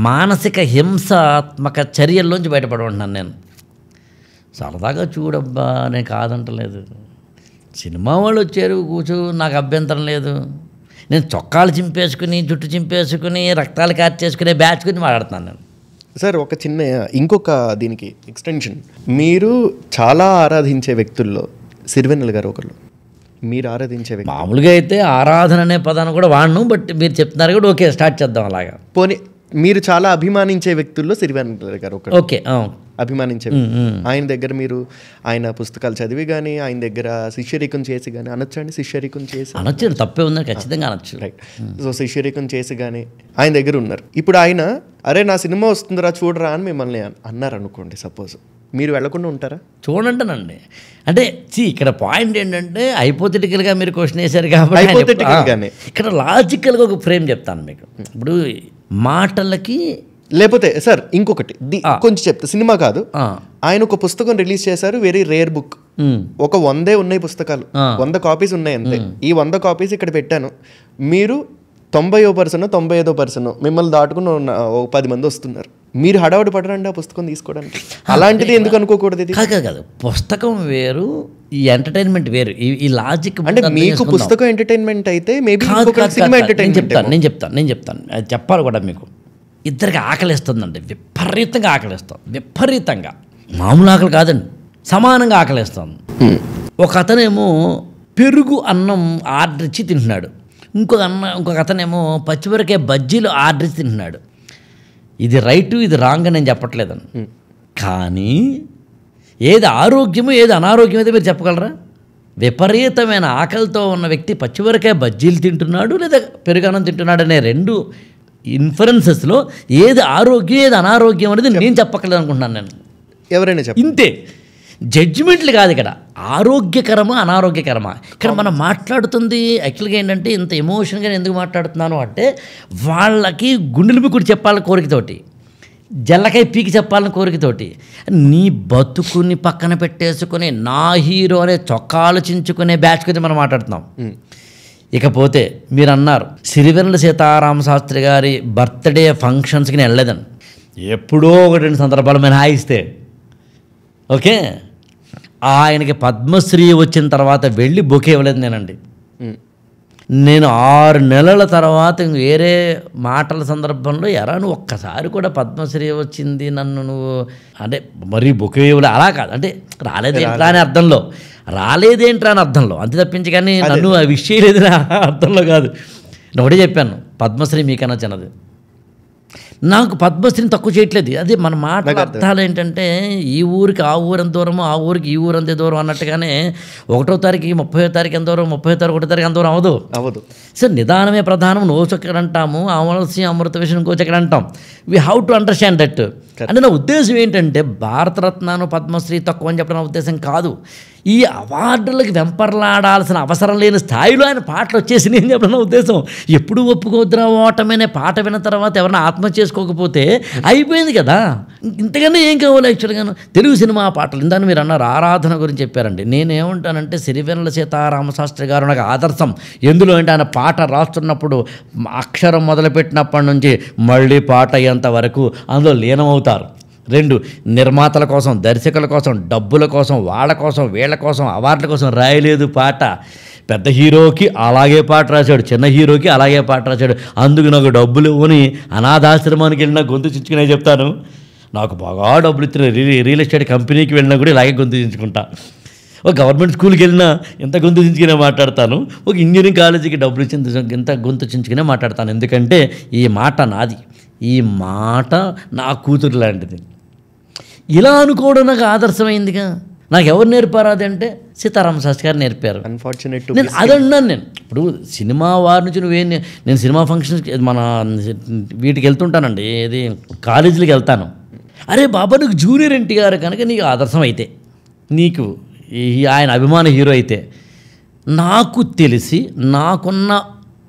మానసిక హింసాత్మక చర్యల్లోంచి బయటపడుతున్నాను నేను. సరదాగా చూడబ్బా, నేను కాదంటలేదు. సినిమా వాళ్ళు వచ్చారు, కూర్చో, నాకు అభ్యంతరం లేదు. నేను చొక్కాలు చింపేసుకుని, జుట్టు చింపేసుకుని, రక్తాలు కార్చేసుకునే బ్యాచ్ గురించి మాట్లాడుతున్నాను నేను. సార్ ఒక చిన్న ఇంకొక దీనికి ఎక్స్టెన్షన్, మీరు చాలా ఆరాధించే వ్యక్తుల్లో సిరివెన్నెల గారు ఒకళ్ళు. మీరు ఆరాధించే వ్యక్తి, మామూలుగా అయితే ఆరాధన అనే పదాన్ని కూడా వాడను, బట్ మీరు చెప్తున్నారు కూడా ఓకే, స్టార్ట్ చేద్దాం అలాగా. పోనీ మీరు చాలా అభిమానించే వ్యక్తుల్లో సిరివెన్నెల గారు ఒకళ్ళు. ఓకే, అభిమానించే ఆయన దగ్గర మీరు ఆయన పుస్తకాలు చదివి కానీ, ఆయన దగ్గర శిష్యరికం చేసి కానీ అనొచ్చండి? శిష్యరికం చేసి అనొచ్చు, తప్పే ఉందని ఖచ్చితంగా అనొచ్చు. రైట్. సో శిష్యరికం చేసి కానీ ఆయన దగ్గర ఉన్నారు. ఇప్పుడు ఆయన అరే నా సినిమా వస్తుందిరా చూడరా అని మిమ్మల్ని అన్నారు అనుకోండి, సపోజ్, మీరు వెళ్లకుండా ఉంటారా? చూడంటానండి. అంటే ఇక్కడ పాయింట్ ఏంటంటే, హైపోథెటికల్గా మీరు క్వశ్చన్ వేశారు కాబట్టి హైపోథెటికల్గానే ఇక్కడ లాజికల్గా ఒక ఫ్రేమ్ చెప్తాను మీకు. ఇప్పుడు మాటలకి, లేకపోతే సార్ ఇంకొకటి కొంచెం చెప్తా, సినిమా కాదు, ఆయన ఒక పుస్తకం రిలీజ్ చేశారు, వెరీ రేర్ బుక్, ఒక 100 ఉన్నాయి పుస్తకాలు, 100 కాపీస్ ఉన్నాయి అంతే. ఈ 100 కాపీస్ ఇక్కడ పెట్టాను, మీరు 90% 95% మిమ్మల్ని దాటుకుని ఓ 10 మంది వస్తున్నారు. మీరు హడావుడి పడరండి ఆ పుస్తకం తీసుకోవడానికి. అలాంటిది ఎందుకు అనుకోకూడదు? ఇది కాదు, పుస్తకం వేరు, ఈ ఎంటర్టైన్మెంట్ వేరు. ఈ లాజిక్ అంటే మీకు పుస్తకం ఎంటర్టైన్మెంట్ అయితే మేబీ సినిమా ఎంటర్టైన్మెంట్. నేను చెప్తాను అది చెప్పాలి కూడా. మీకు ఇద్దరికి ఆకలిస్తుందండి, విపరీతంగా ఆకలిస్తాం, విపరీతంగా. మామూలు ఆకలి కాదండి, సమానంగా ఆకలిస్తాం. ఒక అతనేమో పెరుగు అన్నం ఆర్డర్ ఇచ్చి తింటున్నాడు, ఇంకొక అతనేమో పచ్చిమిరకాయ బజ్జీలు ఆర్డర్ ఇచ్చి తింటున్నాడు. ఇది రైటు, ఇది రాంగ్ అని నేను చెప్పట్లేదండి. కానీ ఏది ఆరోగ్యమో ఏది అనారోగ్యం అయితే మీరు చెప్పగలరా? విపరీతమైన ఆకలితో ఉన్న వ్యక్తి పచ్చిమిరకాయ బజ్జీలు తింటున్నాడు లేదా పెరుగన్నం తింటున్నాడు అనే రెండు ఇన్ఫరెన్సెస్లో ఏది ఆరోగ్యం ఏది అనారోగ్యం అనేది నేను చెప్పగలను అనుకుంటున్నాను. నేను ఎవరైనా ఇంతే, జడ్జిమెంట్లు కాదు ఇక్కడ, ఆరోగ్యకరమా అనారోగ్యకరమా. ఇక్కడ మనం మాట్లాడుతుంది యాక్చువల్గా ఏంటంటే, ఇంత ఎమోషన్గా ఎందుకు మాట్లాడుతున్నాను అంటే, వాళ్ళకి గుండెలు బిక్కుడు చెప్పాలని కోరికతోటి, జల్లకాయ పీకి చెప్పాలని కోరికతోటి, నీ బతుకుని పక్కన పెట్టేసుకుని నా హీరో అనే చొక్కాలు చించుకునే బ్యాచ్ గురించి మనం మాట్లాడుతున్నాం. ఇకపోతే మీరు అన్నారు సిరివెన్నెల సీతారామ శాస్త్రి గారి బర్త్డే ఫంక్షన్స్కి నేను వెళ్ళలేదని. ఎప్పుడో 1-2 సందర్భాలు మేము హాయిస్తే ఓకే, ఆయనకి పద్మశ్రీ వచ్చిన తర్వాత వెళ్ళి బొకే ఇవ్వలేదు నేనండి. నేను 6 నెలల తర్వాత వేరే మాటల సందర్భంలో నువ్వు ఒక్కసారి కూడా పద్మశ్రీ వచ్చింది నన్ను నువ్వు అంటే మరీ బొకే ఇవ్వలే, అలా కాదు, అంటే రాలేదేంట్రా అని అర్థంలో, అంతే తప్పించి కానీ నన్ను విష్ చేయలేదు అర్థంలో కాదు. నేను ఒకటే చెప్పాను, పద్మశ్రీ మీకన్నా చిన్నది, నాకు పద్మశ్రీని తక్కువ చేయట్లేదు. అదే మన మాట అర్థాలు ఏంటంటే, ఈ ఊరికి ఆ ఊరు ఎంత దూరమో ఆ ఊరికి ఈ ఊరు అంతే దూరం అన్నట్టుగానే 1వ తారీఖు 30వ తారీఖు ఎంత దూరం, 30వ తారీఖు 1వ తారీఖు ఎంత దూరం అవ్వదు. సో నిదానమే ప్రధానం, నోచక్కడ అంటాము, అమరస్యం అమృత విషయం కోచక్కడ అంటాం. We have to understand that. అంటే నా ఉద్దేశం ఏంటంటే, భారతరత్నాను పద్మశ్రీ తక్కువ అని చెప్పడం నా ఉద్దేశం కాదు. ఈ అవార్డులకు వెంపర్లాడాల్సిన అవసరం లేని స్థాయిలో ఆయన పాటలు వచ్చేసినాయి అని చెప్పడం నా ఉద్దేశం. ఎప్పుడు ఒప్పుకోద్దురా ఓటమనే పాట విన్న తర్వాత ఎవరైనా ఆత్మహత్య చేసుకోకపోతే అయిపోయింది కదా, ఇంతకన్నా ఏం కావాలి యాక్చువల్గాను. తెలుగు సినిమా పాటలు ఇందాక మీరు అన్నారు, ఆరాధన గురించి చెప్పారండి. నేనేమంటానంటే, సిరివెన్నెల సీతారామ శాస్త్రి గారు నాకు ఆదర్శం. ఎందులో అంటే ఆయన పాట రాస్తున్నప్పుడు అక్షరం మొదలుపెట్టినప్పటి నుంచి మళ్ళీ పాట అయ్యేంత వరకు అందులో లీనమవుతారు. 2, నిర్మాతల కోసం, దర్శకుల కోసం, డబ్బుల కోసం, వాళ్ళ కోసం, వీళ్ళ కోసం, అవార్డుల కోసం రాయలేదు పాట. పెద్ద హీరోకి అలాగే పాట రాశాడు, చిన్న హీరోకి అలాగే పాట రాశాడు. అందుకు నాకు డబ్బులు ఇవ్వని అనాథాశ్రమానికి వెళ్ళినా గొంతు చించుకునే చెప్తాను. నాకు బాగా డబ్బులు ఇచ్చిన రియల్ ఎస్టేట్ కంపెనీకి వెళ్ళినా కూడా ఇలాగే గొంతు చించుకుంటా. ఒక గవర్నమెంట్ స్కూల్కి వెళ్ళినా ఎంత గొంతు చించుకునే మాట్లాడతాను, ఒక ఇంజనీరింగ్ కాలేజీకి డబ్బులు ఇచ్చిన ఎంత గొంతు చించుకునే మాట్లాడతాను. ఎందుకంటే ఈ మాట నాది, ఈ మాట నా కూతురు లాంటిది. ఇలా అనుకోవడం నాకు ఆదర్శమైందిగా. నాకు ఎవరు నేర్పారు అది అంటే, సీతారామ శాస్త్రి గారు నేర్పారు. నేను అది అన్నాను. నేను ఇప్పుడు సినిమా వారి నుంచి నేను సినిమా ఫంక్షన్స్కి మన వీటికి వెళ్తుంటానండి, ఏది కాలేజీలకు వెళ్తాను. అరే బాబా, నీకు జూనియర్ ఎన్టీఆర్ కనుక నీకు ఆదర్శం అయితే, నీకు ఆయన అభిమాన హీరో అయితే, నాకు తెలిసి నాకున్న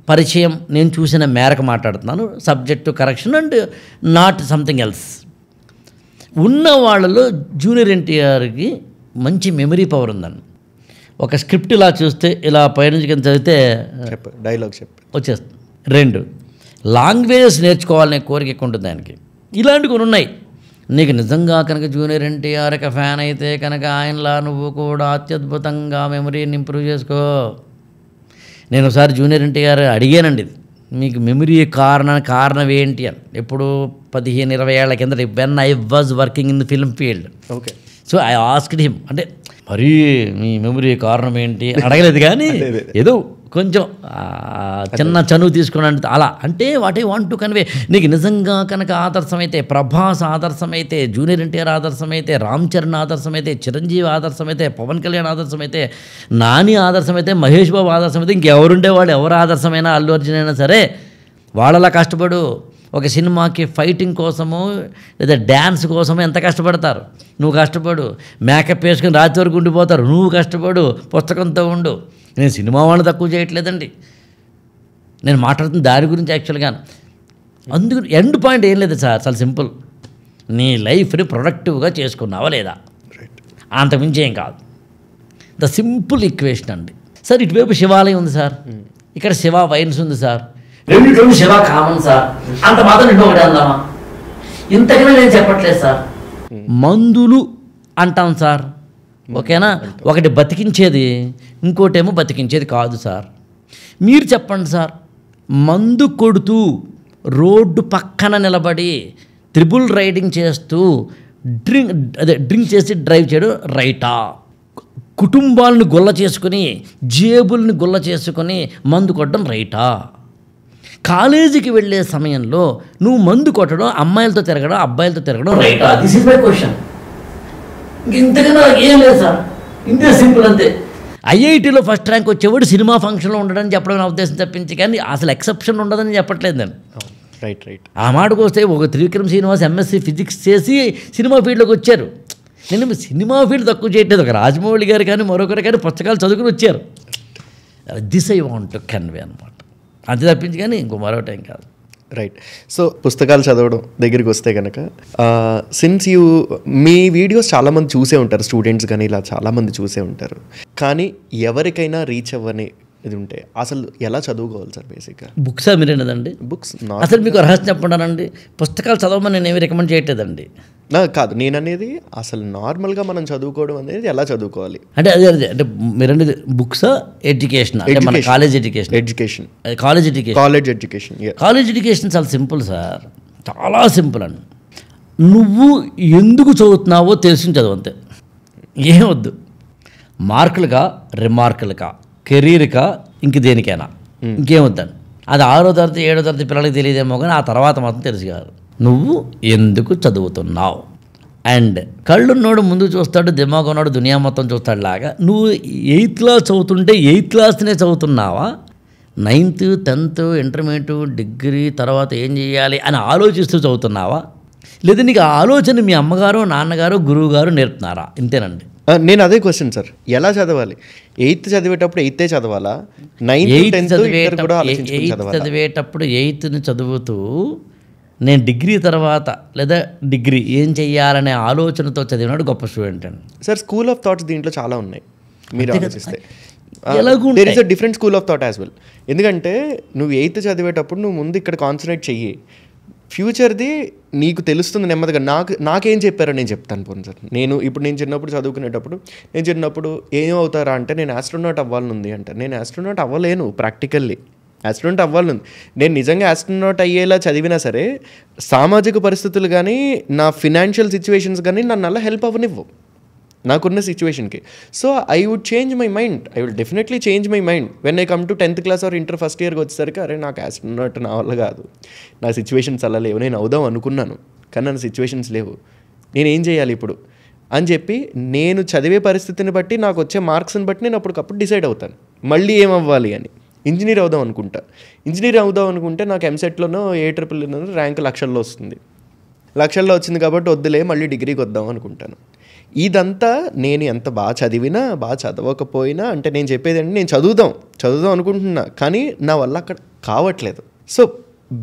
పరిచయం నేను చూసిన మేరకు మాట్లాడుతున్నాను, subject correction and not something else. ఉన్న వాళ్ళలో జూనియర్ ఎన్టీఆర్కి మంచి మెమరీ పవర్ ఉందండి. ఒక స్క్రిప్ట్ ఇలా చూస్తే ఇలా పైనుంచి కింద చదివితే డైలాగ్ వచ్చేస్తుంది. 2, లాంగ్వేజెస్ నేర్చుకోవాలనే కోరిక ఎక్కువ ఉంటుంది ఆయనకి. ఇలాంటివి కొన్ని ఉన్నాయి. నీకు నిజంగా కనుక జూనియర్ ఎన్టీఆర్కి ఫ్యాన్ అయితే కనుక ఆయనలా నువ్వు కూడా అత్యద్భుతంగా మెమరీని ఇంప్రూవ్ చేసుకో. నేను ఒకసారి జూనియర్ ఎన్టీఆర్ అడిగానండి, మీకు మెమరీ కారణం ఏంటి అని. ఎప్పుడు 15-20 ఏళ్ల కింద, when I was working in the film field. Okay. So I asked him, అంటే మరీ మీ మెమరీ కారణం ఏంటి అడగలేదు కానీ ఏదో కొంచెం చిన్న చనువు తీసుకున్నాను అలా. అంటే what I want to convey, నీకు నిజంగా కనుక ఆదర్శమైతే, ప్రభాస్ ఆదర్శమైతే, జూనియర్ ఎన్టీఆర్ ఆదర్శమైతే, రామ్ చరణ్ ఆదర్శమైతే, చిరంజీవి ఆదర్శమైతే, పవన్ కళ్యాణ్ ఆదర్శమైతే, నాని ఆదర్శమైతే, మహేష్ బాబు ఆదర్శమైతే, ఇంకెవరుండే వాళ్ళు ఎవరు ఆదర్శమైనా, అల్లు అర్జున్ అయినా సరే వాళ్ళలా కష్టపడు. ఒక సినిమాకి ఫైటింగ్ కోసమో లేదా డ్యాన్స్ కోసమో ఎంత కష్టపడతారు. నువ్వు కష్టపడు. మేకప్ వేసుకుని రాత్రి వరకు ఉండిపోతారు, నువ్వు కష్టపడు, పుస్తకంతో ఉండు. నేను సినిమా వాళ్ళని తక్కువ చేయట్లేదండి, నేను మాట్లాడుతున్న దాని గురించి యాక్చువల్గా. అందుకు ఎండ్ పాయింట్ ఏం లేదు సార్, చాలా సింపుల్. నీ లైఫ్ని ప్రొడక్టివ్గా చేసుకున్నావా లేదా, అంతకుమించి ఏం కాదు. ద సింపుల్ ఈక్వేషన్ అండి. సార్ ఇటువైపు శివాలయం ఉంది సార్, ఇక్కడ శివ వైన్స్ ఉంది సార్, రెండిట్లో శివ కామన్ సార్, అంత మాత్రం రెండు ఒకటి అందామా? ఇంతకనే నేను చెప్పట్లేదు సార్. మందులు అంటాం సార్, ఓకేనా? ఒకటి బతికించేది, ఇంకోటేమో బతికించేది కాదు సార్. మీరు చెప్పండి సార్, మందు కొడుతూ రోడ్డు పక్కన నిలబడి త్రిబుల్ రైడింగ్ చేస్తూ డ్రింక్ చేసి డ్రైవ్ చేయడం రైటా? కుటుంబాలను గొల్ల చేసుకుని జేబుల్ని గొల్ల చేసుకుని మందు కొట్టడం రైటా? కాలేజీకి వెళ్ళే సమయంలో నువ్వు మందు కొట్టడం, అమ్మాయిలతో తిరగడం, అబ్బాయిలతో తిరగడం రైటా? This is my question. ఇంతకన్నా ఏం లేదు సార్, ఇంతే సింపుల్ అంతే. ఐఐటీలో ఫస్ట్ ర్యాంక్ వచ్చేవాడు సినిమా ఫంక్షన్లో ఉండడని చెప్పడం నా ఉద్దేశం తప్పించి, కానీ అసలు ఎక్సెప్షన్ ఉండదని చెప్పట్లేదు నేను. Right right. ఆ మాటకు వస్తే ఒక త్రివిక్రమ్ శ్రీనివాస్ ఎంఎస్సీ ఫిజిక్స్ చేసి సినిమా ఫీల్డ్లోకి వచ్చారు. నేను సినిమా ఫీల్డ్ తక్కువ చేయట్లేదు, ఒక రాజమౌళి గారు కానీ మరొకరు కానీ పుస్తకాలు చదువుకుని వచ్చారు. This I want to convey అనమాట, అంతే తప్పించి కానీ ఇంకో మరొకటేం కాదు. రైట్. సో పుస్తకాలు చదవడం దగ్గరికి వస్తే కనుక, సిన్స్ మీ వీడియోస్ చాలామంది చూసే ఉంటారు, స్టూడెంట్స్ కానీ ఇలా చాలామంది చూసే ఉంటారు. కానీ ఎవరికైనా రీచ్ అవ్వని ఇది ఉంటే అసలు ఎలా చదువుకోవాలి సార్? బేసిక్గా బుక్సా మీరేనదండి? బుక్స్ అసలు మీకు రహస్యం చెప్పండి, పుస్తకాలు చదవమని నేను ఏమి రికమెండ్ చేయట్లేదండి. కాదు, నేను అనేది అసలు నార్మల్గా మనం చదువుకోవడం అనేది ఎలా చదువుకోవాలి అంటే అదే అంటే మీరనేది బుక్సా ఎడ్యుకేషన్? అంటే మన college education, college education. College education చాలా సింపుల్ సార్, చాలా సింపుల్ అండి. నువ్వు ఎందుకు చదువుతున్నావో తెలిసి చదువు అంతే, ఏం వద్దు. మార్కులుగా, రిమార్కులుగా, కెరీర్గా, ఇంక దేనికైనా ఇంకేం వద్దండి. అది 6వ తరగతి 7వ తరగతి పిల్లలకి తెలియదేమో కానీ ఆ తర్వాత మాత్రం తెలుసు కాదు. నువ్వు ఎందుకు చదువుతున్నావు? అండ్ కళ్ళున్నోడు ముందు చూస్తాడు, దిమాగ్ ఉన్నాడు దునియా మొత్తం చూస్తాడు లాగా, నువ్వు 8th క్లాస్ చదువుతుంటే 8th క్లాస్నే చదువుతున్నావా? 9th 10th ఇంటర్మీడియట్ డిగ్రీ తర్వాత ఏం చేయాలి అని ఆలోచిస్తూ చదువుతున్నావా? లేదా నీకు ఆ ఆలోచన మీ అమ్మగారు, నాన్నగారు, గురువు గారు నేర్పుతున్నారా? ఇంతేనండి. నేను అదే క్వశ్చన్ సార్, ఎలా చదవాలి? 8th చదివేటప్పుడు 8th చదవాలా? 9th 10th చదివేటప్పుడు 8th చదువుతూ నేను డిగ్రీ తర్వాత లేదా డిగ్రీ ఏం చెయ్యాలనే ఆలోచనతో చదివినాడు గొప్ప స్టూడెంట్ అండి. సార్ స్కూల్ ఆఫ్ థాట్స్ దీంట్లో చాలా ఉన్నాయి మీరు ఆలోచిస్తే. ఎలాగూ there is a different school of thought as well. ఎందుకంటే నువ్వు 8th చదివేటప్పుడు నువ్వు ముందు ఇక్కడ కాన్సన్ట్రేట్ చెయ్యి, ఫ్యూచర్ది నీకు తెలుస్తుంది నెమ్మదిగా. నాకేం చెప్పారో నేను చెప్తాను పోను సార్. నేను చిన్నప్పుడు చదువుకునేటప్పుడు నేను చిన్నప్పుడు ఏం అవుతారా అంటే నేను ఆస్ట్రోనాట్ అవ్వాలనుంది అంటే, నేను ఆస్ట్రోనాట్ అవ్వలేను. ప్రాక్టికల్లీ ఆస్ట్రోనాట్ అవ్వాలనుంది. నేను నిజంగా ఆస్ట్రోనాట్ అయ్యేలా చదివినా సరే సామాజిక పరిస్థితులు కానీ నా ఫినాన్షియల్ సిచ్యువేషన్స్ కానీ నన్ను అలా హెల్ప్ అవ్వనివ్వు నాకున్న సిచ్యువేషన్కి. So I would change my mind, I will definitely change my mind when I come to 10th class or inter first ఇయర్కి వచ్చేసరికి అరే నాకు ఆస్ట్రోనాట్ నా వల్ల కాదు, నా సిచ్యువేషన్స్ అలా లేవు, నేను అవుదాం అనుకున్నాను కానీ నా సిచ్యువేషన్స్ లేవు, నేనేం చేయాలి ఇప్పుడు అని చెప్పి నేను చదివే పరిస్థితిని బట్టి నాకు వచ్చే మార్క్స్ని బట్టి నేను అప్పటికప్పుడు డిసైడ్ అవుతాను మళ్ళీ ఏమవ్వాలి అని. ఇంజనీర్ అవుదాం అనుకుంటే నాకు ఎంసెట్లోనో ARRRలోనో ర్యాంక్ లక్షల్లో వస్తుంది, లక్షల్లో వచ్చింది కాబట్టి వద్దులే మళ్ళీ డిగ్రీకి వద్దాం అనుకుంటాను. ఇదంతా నేను ఎంత బాగా చదివినా బాగా చదవకపోయినా అంటే నేను చెప్పేది అంటే నేను చదువుదాం అనుకుంటున్నా కానీ నా వల్ల అక్కడ కావట్లేదు. So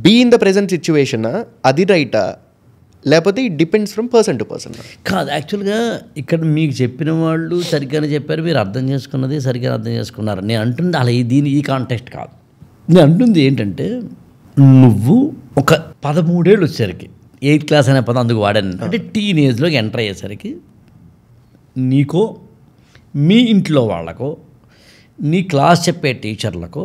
be in the present situation అది రైటా లేకపోతే it depends from person to person? కాదు, యాక్చువల్గా ఇక్కడ మీకు చెప్పిన వాళ్ళు సరిగ్గానే చెప్పారు, మీరు అర్థం చేసుకున్నది సరిగ్గా అర్థం చేసుకున్నారు. నేను అంటుంది అలా ఈ కాంటెక్స్ట్ కాదు. నేను అంటుంది ఏంటంటే నువ్వు ఒక 13 ఏళ్ళు వచ్చేసరికి 8th క్లాస్ అనే పదం అందుకు వాడాను అంటే టీనేజ్లోకి ఎంటర్ అయ్యేసరికి నీకో మీ ఇంట్లో వాళ్ళకో నీ క్లాస్ చెప్పే టీచర్లకు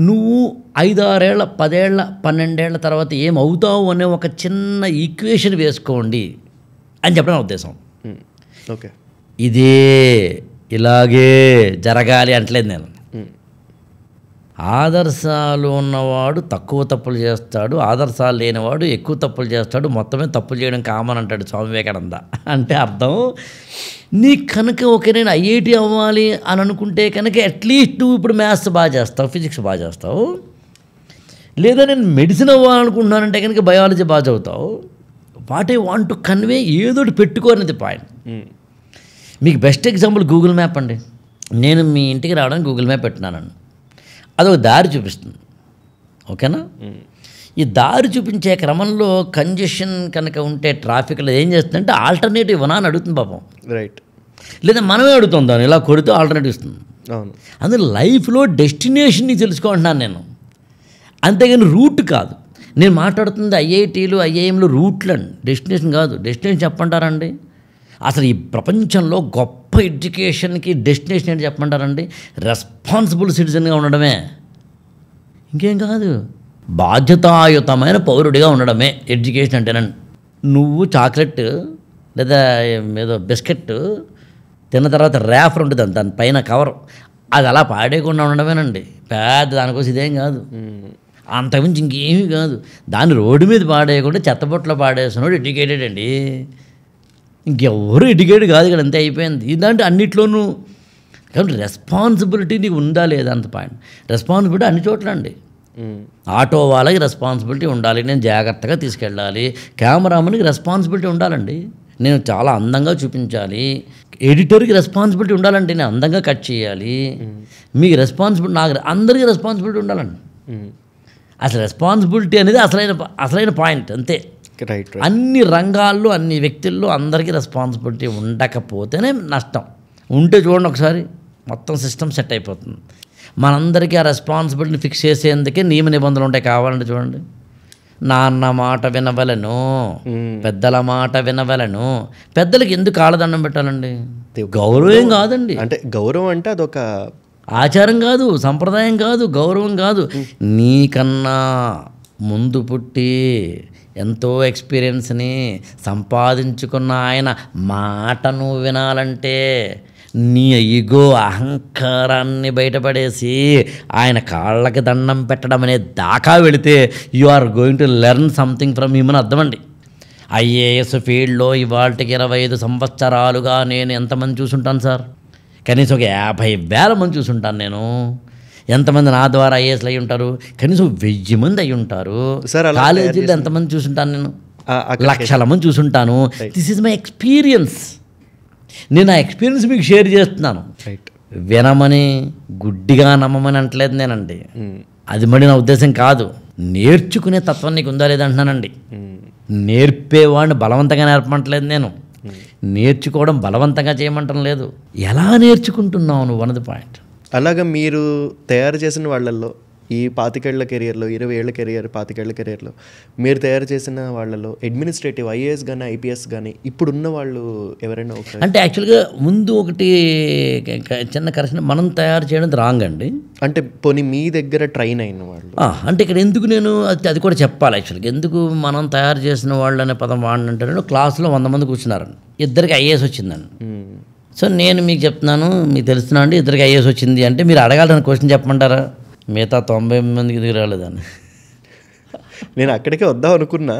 నువ్వు 5, 6 ఏళ్ళ 10 ఏళ్ళ 12 ఏళ్ళ తర్వాత ఏమవుతావు అనే ఒక చిన్న ఈక్వేషన్ వేసుకోండి అని చెప్పడం నా ఉద్దేశం. ఓకే, ఇలాగే జరగాలి అంటలేదు నేను. ఆదర్శాలు ఉన్నవాడు తక్కువ తప్పులు చేస్తాడు, ఆదర్శాలు లేనివాడు ఎక్కువ తప్పులు చేస్తాడు, మొత్తమే తప్పులు చేయడం కామన్ అంటాడు స్వామి వివేకానంద. అంటే అర్థం నీ కనుక ఓకే నేను IIT అవ్వాలి అని అనుకుంటే కనుక అట్లీస్ట్ నువ్వు ఇప్పుడు మ్యాథ్స్ బాగా చేస్తావు, ఫిజిక్స్ బాగా చేస్తావు, లేదా నేను మెడిసిన్ అవ్వాలనుకుంటున్నానంటే కనుక బయాలజీ బాగా చదువుతావు. What I want to convey ఏదోటి పెట్టుకోనేది పాయింట్. మీకు బెస్ట్ ఎగ్జాంపుల్ గూగుల్ మ్యాప్ అండి. నేను మీ ఇంటికి రావడానికి గూగుల్ మ్యాప్ పెట్టినానండి, అదొక దారి చూపిస్తుంది, ఓకేనా? ఈ దారి చూపించే క్రమంలో కంజెషన్ కనుక ఉంటే ట్రాఫిక్లో ఏం చేస్తుందంటే ఆల్టర్నేటివ్ ఇవ్వనా అని అడుగుతుంది పాపం. రైట్. లేదా మనమే అడుగుతాం దాన్ని, ఇలా కొడితే ఆల్టర్నేటివ్ ఇస్తుంది. అవును. అందులో లైఫ్లో డెస్టినేషన్ని తెలుసుకుంటున్నాను నేను. అంతేగాని రూట్ కాదు. నేను మాట్లాడుతుంది ఐఐటీలు ఐఐఎంలు రూట్లు అండి, డెస్టినేషన్ కాదు. డెస్టినేషన్ చెప్పంటారండి? అసలు ఈ ప్రపంచంలో గొప్ప ఎడ్యుకేషన్కి డెస్టినేషన్ ఏంటి చెప్పమంటారండి? రెస్పాన్సిబుల్ సిటిజన్గా ఉండడమే, ఇంకేం కాదు. బాధ్యతాయుతమైన పౌరుడిగా ఉండడమే ఎడ్యుకేషన్ అంటేనండి. నువ్వు చాక్లెట్ లేదా ఏదో బిస్కెట్ తిన్న తర్వాత ర్యాఫర్ ఉంటుంది, దాని పైన కవర్, అది అలా పాడేయకుండా ఉండడమేనండి. పెద్ద దానికోసం ఇదేం కాదు, అంతకుమించి ఇంకేమీ కాదు. దాన్ని రోడ్డు మీద పాడేయకుండా చెత్తబొట్లో పాడేస్తున్నాడు ఎడ్యుకేటెడ్ అండి. ఇంకెవరు ఎడ్యుకేటెడ్ కాదు ఇక్కడ, అంతే అయిపోయింది. ఇలాంటి అన్నిట్లోనూ కాబట్టి రెస్పాన్సిబిలిటీ నీకు ఉందా లేదా అంత పాయింట్. రెస్పాన్సిబిలిటీ అన్ని చోట్ల అండి. ఆటో వాళ్ళకి రెస్పాన్సిబిలిటీ ఉండాలి, నేను జాగ్రత్తగా తీసుకెళ్ళాలి. కెమెరామెన్కి రెస్పాన్సిబిలిటీ ఉండాలండి, నేను చాలా అందంగా చూపించాలి. ఎడిటర్కి రెస్పాన్సిబిలిటీ ఉండాలండి, నేను అందంగా కట్ చేయాలి. మీకు రెస్పాన్సిబిలిటీ, నాకు అందరికీ రెస్పాన్సిబిలిటీ ఉండాలండి. అసలు రెస్పాన్సిబిలిటీ అనేది అసలైన పాయింట్, అంతే. రైట్. అన్ని రంగాల్లో అన్ని వ్యక్తుల్లో అందరికీ రెస్పాన్సిబిలిటీ ఉండకపోతేనే నష్టం. ఉంటే చూడండి ఒకసారి మొత్తం సిస్టమ్ సెట్ అయిపోతుంది. మనందరికీ ఆ రెస్పాన్సిబిలిటీని ఫిక్స్ చేసేందుకే నియమ నిబంధనలు ఉంటాయి, కావాలంటే చూడండి. నాన్న మాట వినవలను, పెద్దల మాట వినవలను. పెద్దలకి ఎందుకు కాళ్ళదండం పెట్టాలండి? గౌరవం కాదండి. అంటే గౌరవం అంటే అదొక ఆచారం కాదు, సంప్రదాయం కాదు, గౌరవం కాదు. నీకన్నా ముందు పుట్టి ఎంతో ఎక్స్పీరియన్స్ని సంపాదించుకున్న ఆయన మాటను వినాలంటే నీ ఈగో అహంకారాన్ని బయటపడేసి ఆయన కాళ్ళకి దండం పెట్టడం అనే దాకా వెళితే you are going to learn something from him అని అర్థమండి. ఐఏఎస్ ఫీల్డ్లో ఇవాళకి 25 సంవత్సరాలుగా నేను ఎంతమంది చూసుంటాను సార్? కనీసం ఒక 50,000 మంది చూసుంటాను నేను. ఎంతమంది నా ద్వారా ఐఏఎస్లు అయ్యి ఉంటారు? కనీసం 1000 మంది అయ్యి ఉంటారు. కాలేజీలో ఎంతమంది చూసుంటాను నేను? లక్షల మంది చూసుంటాను. This is my experience. నేను ఆ ఎక్స్పీరియన్స్ మీకు షేర్ చేస్తున్నాను. వినమని గుడ్డిగా నమ్మమని అంటలేదు నేనండి, అది మరి నా ఉద్దేశం కాదు. నేర్చుకునే తత్వం నీకు ఉందా లేదా అంటున్నానండి. నేర్పేవాడిని బలవంతంగా నేర్పమంటలేదు నేను, నేర్చుకోవడం బలవంతంగా చేయమంటం లేదు. ఎలా నేర్చుకుంటున్నావు నువ్వు అన్నది పాయింట్. అలాగా మీరు తయారు చేసిన వాళ్ళల్లో ఈ 25 ఏళ్ల కెరియర్లో, 20 ఏళ్ల కెరియర్, 25 ఏళ్ల కెరియర్లో మీరు తయారు చేసిన వాళ్ళలో అడ్మినిస్ట్రేటివ్ ఐఏఎస్ కానీ ఐపీఎస్ కానీ ఇప్పుడున్న వాళ్ళు ఎవరైనా ఒకసారి? అంటే యాక్చువల్గా ముందు ఒకటి చిన్న కరెక్షన్, మనం తయారు చేయడం రాంగ్ అండి. అంటే పోనీ మీ దగ్గర ట్రైన్ అయిన వాళ్ళు అంటే ఇక్కడ ఎందుకు నేను అది కూడా చెప్పాలి. యాక్చువల్గా ఎందుకు మనం తయారు చేసిన వాళ్ళు అనే పదం వాడినంటే, క్లాసులో 100 మంది కూర్చున్నారండి, ఇద్దరికి ఐఏఎస్ వచ్చిందండి. సో నేను మీకు చెప్తున్నాను, మీకు తెలుస్తున్నా అండి, ఇద్దరికి ఐఏఎస్ వచ్చింది అంటే మీరు అడగాలని క్వశ్చన్ చెప్పమంటారా? మిగతా 90 మందికి ఎదుగు రాలేదని నేను అక్కడికే వద్దాం అనుకున్నా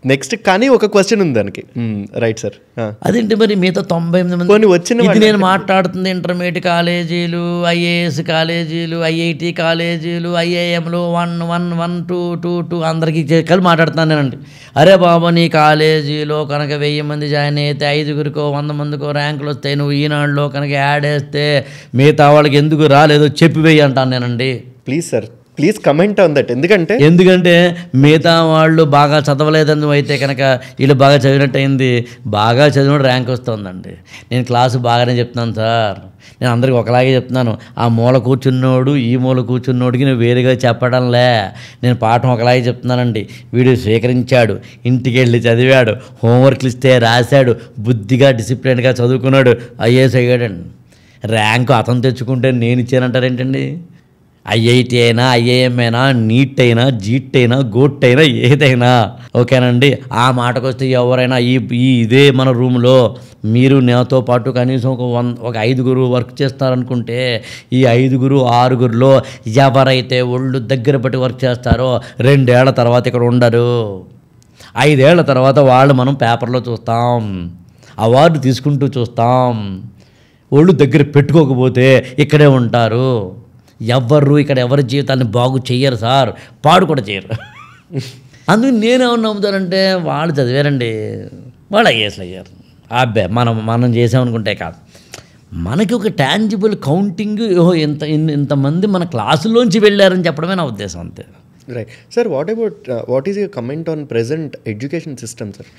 నెక్స్ట్, కానీ ఒక క్వశ్చన్ ఉంది దానికి. Right sir. అదేంటి మరి మిగతా 98 మంది వచ్చిన ఇది నేను మాట్లాడుతుంది ఇంటర్మీడియట్ కాలేజీలు, ఐఏఎస్ కాలేజీలు, ఐఐటి కాలేజీలు, ఐఐఎంలు 1, 1, 1, 2, 2, 2 అందరికీ కలిసి మాట్లాడుతున్నాను నేనండి. అరే బాబా, నీ కాలేజీలో కనుక 1000 మంది జాయిన్ అయితే 5గురికో 100 మందికో ర్యాంకులు వస్తాయి, నువ్వు ఈనాడులో కనుక యాడ్ వేస్తే మిగతా వాళ్ళకి ఎందుకు రాలేదో చెప్పి వెయ్యి అంటాను నేనండి. Please sir, please comment on that. ఎందుకంటే మిగతా వాళ్ళు బాగా చదవలేదని అయితే కనుక వీళ్ళు బాగా చదివినట్టు అయింది, బాగా చదివినట్టు ర్యాంక్ వస్తుందండి. నేను క్లాసు బాగానే చెప్తున్నాను సార్, నేను అందరికీ ఒకలాగే చెప్తున్నాను. ఆ మూల కూర్చున్నోడు ఈ మూల కూర్చున్నోడికి నేను వేరుగా చెప్పడంలే, నేను పాఠం ఒకలాగే చెప్తున్నానండి. వీడు స్వీకరించాడు, ఇంటికి వెళ్ళి చదివాడు, హోంవర్క్లు ఇస్తే రాశాడు, బుద్ధిగా డిసిప్లిన్గా చదువుకున్నాడు, ఐఏఎస్ అయ్యాడండి. ర్యాంకు అతను తెచ్చుకుంటే నేను ఇచ్చానంటారేంటండి? ఐఐటి అయినా, ఐఐఎం అయినా, నీట్ అయినా, జీట్ అయినా, గోట్ అయినా, ఏదైనా ఓకేనండి. ఆ మాటకు వస్తే ఎవరైనా ఇదే మన రూమ్లో మీరు నాతో పాటు కనీసం ఒక 5గురు వర్క్ చేస్తారనుకుంటే, ఈ 5గురు 6గురిలో ఎవరైతే ఒళ్ళు దగ్గర పట్టి వర్క్ చేస్తారో 2 ఏళ్ల తర్వాత ఇక్కడ ఉండరు. 5 ఏళ్ల తర్వాత వాళ్ళు మనం పేపర్లో చూస్తాం, అవార్డు తీసుకుంటూ చూస్తాం. ఒళ్ళు దగ్గర పెట్టుకోకపోతే ఇక్కడే ఉంటారు. ఇక్కడ ఎవరి జీవితాన్ని బాగు చెయ్యరు సార్, పాడు కూడా చేయరు. అందుకు నేనేమన్నా నమ్ముతానంటే, వాళ్ళు చదివారండి, వాళ్ళు ఐఏఎస్లు అయ్యారు. అబ్బే మనం చేసామనుకుంటే కాదు, మనకి ఒక టాంజిబుల్ కౌంటింగ్, ఇంతమంది మన క్లాసుల్లోంచి వెళ్ళారని చెప్పడమే నా ఉద్దేశం, అంతే. Right sir. What is your comment on present education system sir?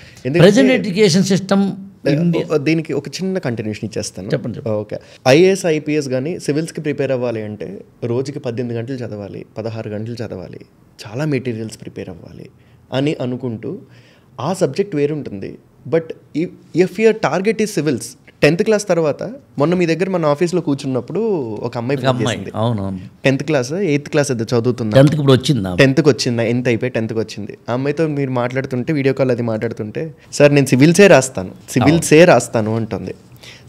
Present education system దీనికి ఒక చిన్న కంటిన్యూషన్ ఇచ్చేస్తాను. చెప్పండి. ఓకే. ఐఏఎస్ ఐపీఎస్ కానీ సివిల్స్కి ప్రిపేర్ అవ్వాలి అంటే రోజుకి 18 గంటలు చదవాలి, 16 గంటలు చదవాలి, చాలా మెటీరియల్స్ ప్రిపేర్ అవ్వాలి అని అనుకుంటూ ఆ సబ్జెక్ట్ వేరుంటుంది. But if your target is civils, 10th class తర్వాత మొన్న మీ దగ్గర మన ఆఫీస్లో కూర్చున్నప్పుడు ఒక అమ్మాయి అవునవును 10th క్లాస్ 8th క్లాస్ అది చదువుతుంది. 10th ఇప్పుడు వచ్చిందా? 10th వచ్చిందా, ఎంత అయిపోయి 10th వచ్చింది. ఆ అమ్మాయితో మీరు మాట్లాడుతుంటే, వీడియో కాల్ అది మాట్లాడుతుంటే, సార్ నేను సివిల్సే రాస్తాను అంటుంది.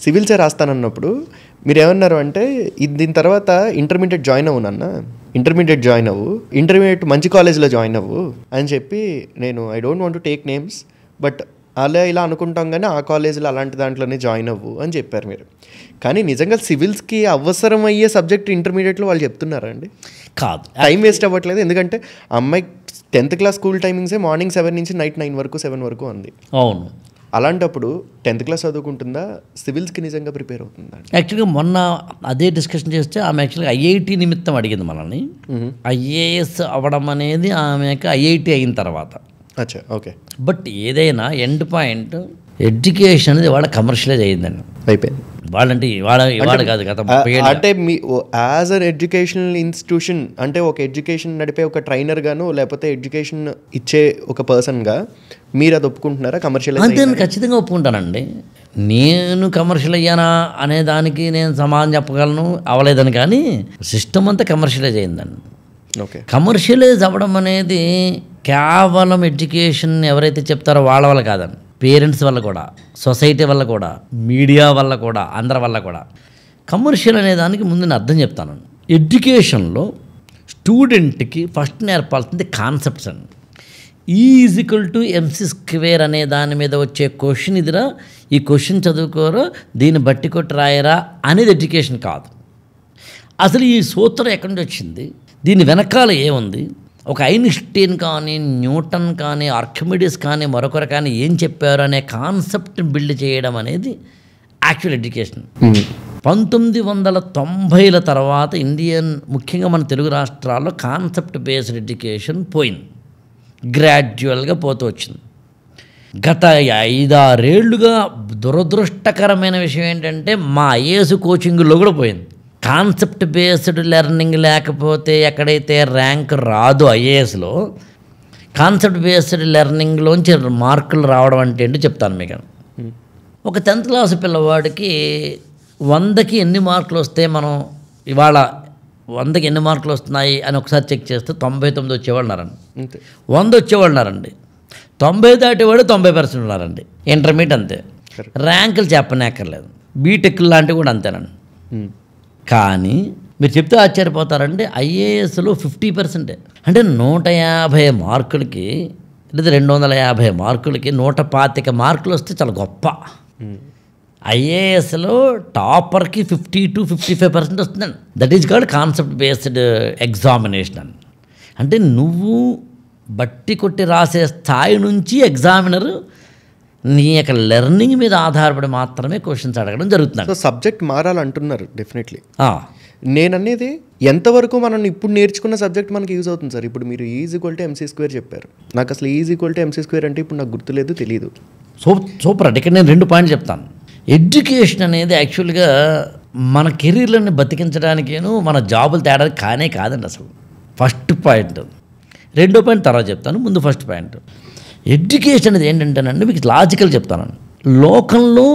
సివిల్సే రాస్తాను అన్నప్పుడు మీరు ఏమన్నారు అంటే, దీని తర్వాత ఇంటర్మీడియట్ జాయిన్ అవ్వు నాన్న, ఇంటర్మీడియట్ మంచి కాలేజ్లో జాయిన్ అవ్వు అని చెప్పి, నేను I don't want to take names but అలా ఇలా అనుకుంటాం కానీ ఆ కాలేజీలో అలాంటి దాంట్లోనే జాయిన్ అవ్వు అని చెప్పారు మీరు. కానీ నిజంగా సివిల్స్కి అవసరమయ్యే సబ్జెక్ట్ ఇంటర్మీడియట్లో వాళ్ళు చెప్తున్నారా అండి? కాదు, టైం వేస్ట్ అవ్వట్లేదు. ఎందుకంటే అమ్మాయి 10th క్లాస్ స్కూల్ టైమింగ్సే మార్నింగ్ 7 నుంచి నైట్ 9 వరకు 7 వరకు ఉంది. అవును. అలాంటప్పుడు 10th క్లాస్ చదువుకుంటుందా, సివిల్స్కి నిజంగా ప్రిపేర్ అవుతుందా? యాక్చువల్గా మొన్న అదే డిస్కషన్ చేస్తే ఆమె యాక్చువల్గా ఐఐటి నిమిత్తం అడిగింది మనల్ని. ఐఏఎస్ అవ్వడం అనేది ఆమెకు ఐఐటి అయిన తర్వాత. అచ్చా, ఓకే. బట్ ఏదైనా ఎండ్ పాయింట్ ఎడ్యుకేషన్ అనేది వాళ్ళ కమర్షియలైజ్ అయ్యిందండి, అయిపోయింది. వాళ్ళంటే ఇవాళ కాదు కదా. అంటే me as an educational institution, అంటే ఒక ఎడ్యుకేషన్ నడిపే ఒక ట్రైనర్ గాను లేకపోతే ఎడ్యుకేషన్ ఇచ్చే ఒక పర్సన్గా మీరు అది ఒప్పుకుంటున్నారా? కమర్షియల్ అంతే, ఖచ్చితంగా ఒప్పుకుంటానండి. నేను కమర్షియల్ అయ్యానా అనే దానికి నేను సమాధానం చెప్పగలను, అవ్వలేదని. కానీ సిస్టమ్ అంతా కమర్షియలైజ్ అయ్యిందండి. ఓకే. కమర్షియలైజ్ అవ్వడం అనేది కేవలం ఎడ్యుకేషన్ ఎవరైతే చెప్తారో వాళ్ళ వల్ల కాదండి, పేరెంట్స్ వల్ల కూడా, సొసైటీ వల్ల కూడా, మీడియా వల్ల కూడా, అందరి వల్ల కూడా. కమర్షియల్ అనే దానికి ముందు నేను అర్థం చెప్తాను. ఎడ్యుకేషన్లో స్టూడెంట్కి ఫస్ట్ నేర్పాల్సింది కాన్సెప్ట్స్ అండి. E=mc² అనే దాని మీద వచ్చే క్వశ్చన్ ఇదిరా, ఈ క్వశ్చన్ చదువుకోరా, దీన్ని బట్టి కొట్టి రాయరా అనేది ఎడ్యుకేషన్ కాదు. అసలు ఈ సూత్రం ఎక్కడి నుంచి వచ్చింది, దీని వెనకాల ఏముంది, ఒక ఐన్స్టీన్ కానీ, న్యూటన్ కానీ, ఆర్కిమిడిస్ కానీ, మరొకరు కానీ ఏం చెప్పారు అనే కాన్సెప్ట్ని బిల్డ్ చేయడం అనేది యాక్చువల్ ఎడ్యుకేషన్. 1990ల తర్వాత ముఖ్యంగా మన తెలుగు రాష్ట్రాల్లో కాన్సెప్ట్ బేస్డ్ ఎడ్యుకేషన్ పోయింది, గ్రాడ్యువల్గా పోతూ వచ్చింది. గత 5-6 ఏళ్లుగా దురదృష్టకరమైన విషయం ఏంటంటే మా ఐఏఎస్ కోచింగ్లో కూడా పోయింది. కాన్సెప్ట్ బేస్డ్ లెర్నింగ్ లేకపోతే ఎక్కడైతే ర్యాంక్ రాదో ఐఏఎస్లో, కాన్సెప్ట్ బేస్డ్ లెర్నింగ్లోంచి మార్కులు రావడం అంటే ఏంటో చెప్తాను మీకు. ఒక 10th క్లాస్ పిల్లవాడికి 100కి ఎన్ని మార్కులు వస్తే, మనం ఇవాళ 100కి ఎన్ని మార్కులు వస్తున్నాయి అని ఒకసారి చెక్ చేస్తే 99 వచ్చేవాళ్ళు ఉన్నారండి, 100 వచ్చేవాళ్ళు ఉన్నారండి, 90 దాటేవాడు 90% ఉన్నారండి. ఇంటర్మీడియట్ అంతే, ర్యాంకులు చెప్పనక్కర్లేదు. బీటెక్ లాంటివి కూడా అంతేనండి. కానీ మీరు చెప్తే ఆశ్చర్యపోతారండి, ఐఏఎస్లో 50%, అంటే 150 మార్కులకి లేదా 250 మార్కులకి 125 మార్కులు వస్తే చాలా గొప్ప. ఐఏఎస్లో టాపర్కి 50-55% వస్తుందండి. That is called concept based examination అని. అంటే నువ్వు బట్టి కొట్టి రాసే స్థాయి నుంచి ఎగ్జామినర్ నీ యొక్క లెర్నింగ్ మీద ఆధారపడి మాత్రమే క్వశ్చన్స్ అడగడం జరుగుతుంది. సో సబ్జెక్ట్ మారాలంటున్నారు డెఫినెట్లీ. నేను అనేది ఎంతవరకు మనం ఇప్పుడు నేర్చుకున్న సబ్జెక్ట్ మనకి యూజ్ అవుతుంది సార్. ఇప్పుడు మీరు E=mc² చెప్పారు, నాకు అసలు E=mc² అంటే ఇప్పుడు నాకు గుర్తులేదు, తెలియదు. సూపర్ అండి. ఇక్కడ నేను 2 పాయింట్లు చెప్తాను. ఎడ్యుకేషన్ అనేది యాక్చువల్గా మన కెరీర్లను బతికించడానికేను, మన జాబులు తేడానికి కాదండి అసలు. First point. 2వ పాయింట్ తర్వాత చెప్తాను, ముందు ఫస్ట్ పాయింట్. ఎడ్యుకేషన్ అనేది ఏంటంటేనండి, మీకు లాజికల్ చెప్తానండి. లోకంలో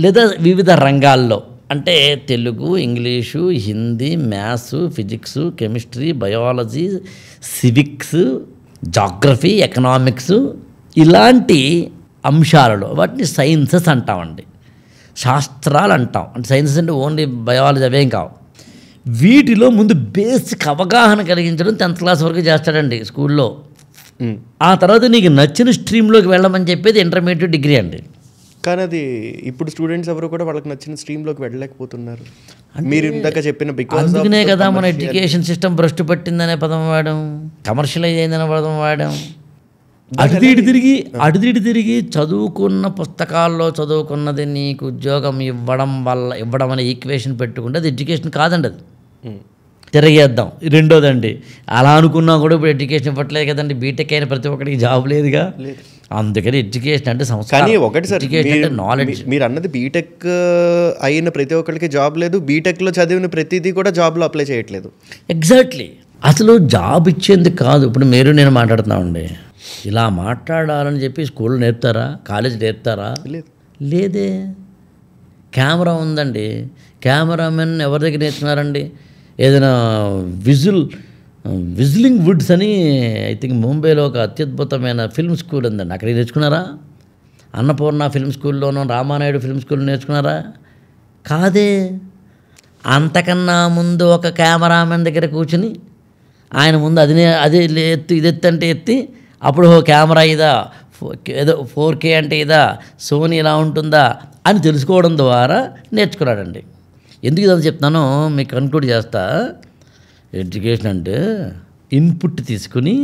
లేదా వివిధ రంగాల్లో, అంటే Telugu, English, Hindi, maths, physics, chemistry, biology, civics, geography, economics, ఇలాంటి అంశాలలో వాటిని సైన్సెస్ అంటామండి, శాస్త్రాలు అంటాం. అంటే సైన్సెస్ అంటే ఓన్లీ బయాలజీ అవేం కావు. వీటిలో ముందు బేసిక్ అవగాహన కలిగించడం 10th క్లాస్ వరకు చేస్తాడండి స్కూల్లో. ఆ తర్వాత నీకు నచ్చిన స్ట్రీమ్లోకి వెళ్ళమని చెప్పేది ఇంటర్మీడియట్ డిగ్రీ అండి. కానీ అది ఇప్పుడు స్టూడెంట్స్ ఎవరు కూడా వాళ్ళకి నచ్చిన స్ట్రీమ్లోకి వెళ్ళలేకపోతున్నారు. మీరు ఇందాక చెప్పిన అందుకనే కదా మన ఎడ్యుకేషన్ సిస్టమ్ భ్రష్టు పట్టిందనే పదం వాడాం, కమర్షియలైజ్ అయిందనే పదం వాడాం. అటుదిటి తిరిగి చదువుకున్న పుస్తకాల్లో చదువుకున్నది నీకు ఉద్యోగం ఇవ్వడం అనే ఈక్వేషన్ పెట్టుకుంటే అది ఎడ్యుకేషన్ కాదండి. అది తిరిగేద్దాం. రెండోదండి, అలా అనుకున్నా కూడా ఇప్పుడు ఎడ్యుకేషన్ ఇవ్వట్లేదు కదండి. బీటెక్ అయిన ప్రతి ఒక్కరికి జాబ్ లేదుగా. అందుకని ఎడ్యుకేషన్ అంటే కానీ ఒకటి సార్, ఎడ్యుకేషన్ అంటే నాలెడ్జ్. మీరు అన్నది బీటెక్ అయిన ప్రతి ఒక్కరికి జాబ్ లేదు, బీటెక్లో చదివిన ప్రతిదీ కూడా జాబ్లో అప్లై చేయట్లేదు. ఎగ్జాక్ట్లీ. అసలు జాబ్ ఇచ్చేందుకు కాదు. ఇప్పుడు మీరు నేను మాట్లాడుతున్నామండి, ఇలా మాట్లాడాలని చెప్పి స్కూల్లో నేర్పుతారా, కాలేజ్ నేర్పుతారా? లేదు. లేదే. కెమెరా ఉందండి, కెమెరామెన్ ఎవరి దగ్గర నేర్చుకున్నారండి? ఏదైనా విజిలింగ్ వుడ్స్ అని ఐ థింక్ ముంబైలో ఒక అత్యద్భుతమైన ఫిల్మ్ స్కూల్ ఉందండి, అక్కడ నేర్చుకున్నారా? అన్నపూర్ణ ఫిల్మ్ స్కూల్లోనూ రామానాయుడు ఫిల్మ్ స్కూల్లో నేర్చుకున్నారా? కాదే. అంతకన్నా ముందు ఒక కెమెరామెన్ దగ్గర కూర్చుని ఆయన ముందు అది ఎత్తు ఇది ఎత్తు అంటే ఎత్తి అప్పుడు కెమెరా ఇదా, ఏదో 4K అంటే ఇదా, సోనీ ఇలా ఉంటుందా అని తెలుసుకోవడం ద్వారా నేర్చుకున్నాడండి. ఎందుకు ఇదంతా చెప్తానో మీకు కన్క్లూడ్ చేస్తా. ఎడ్యుకేషన్ అంటే ఇన్పుట్ తీసుకుని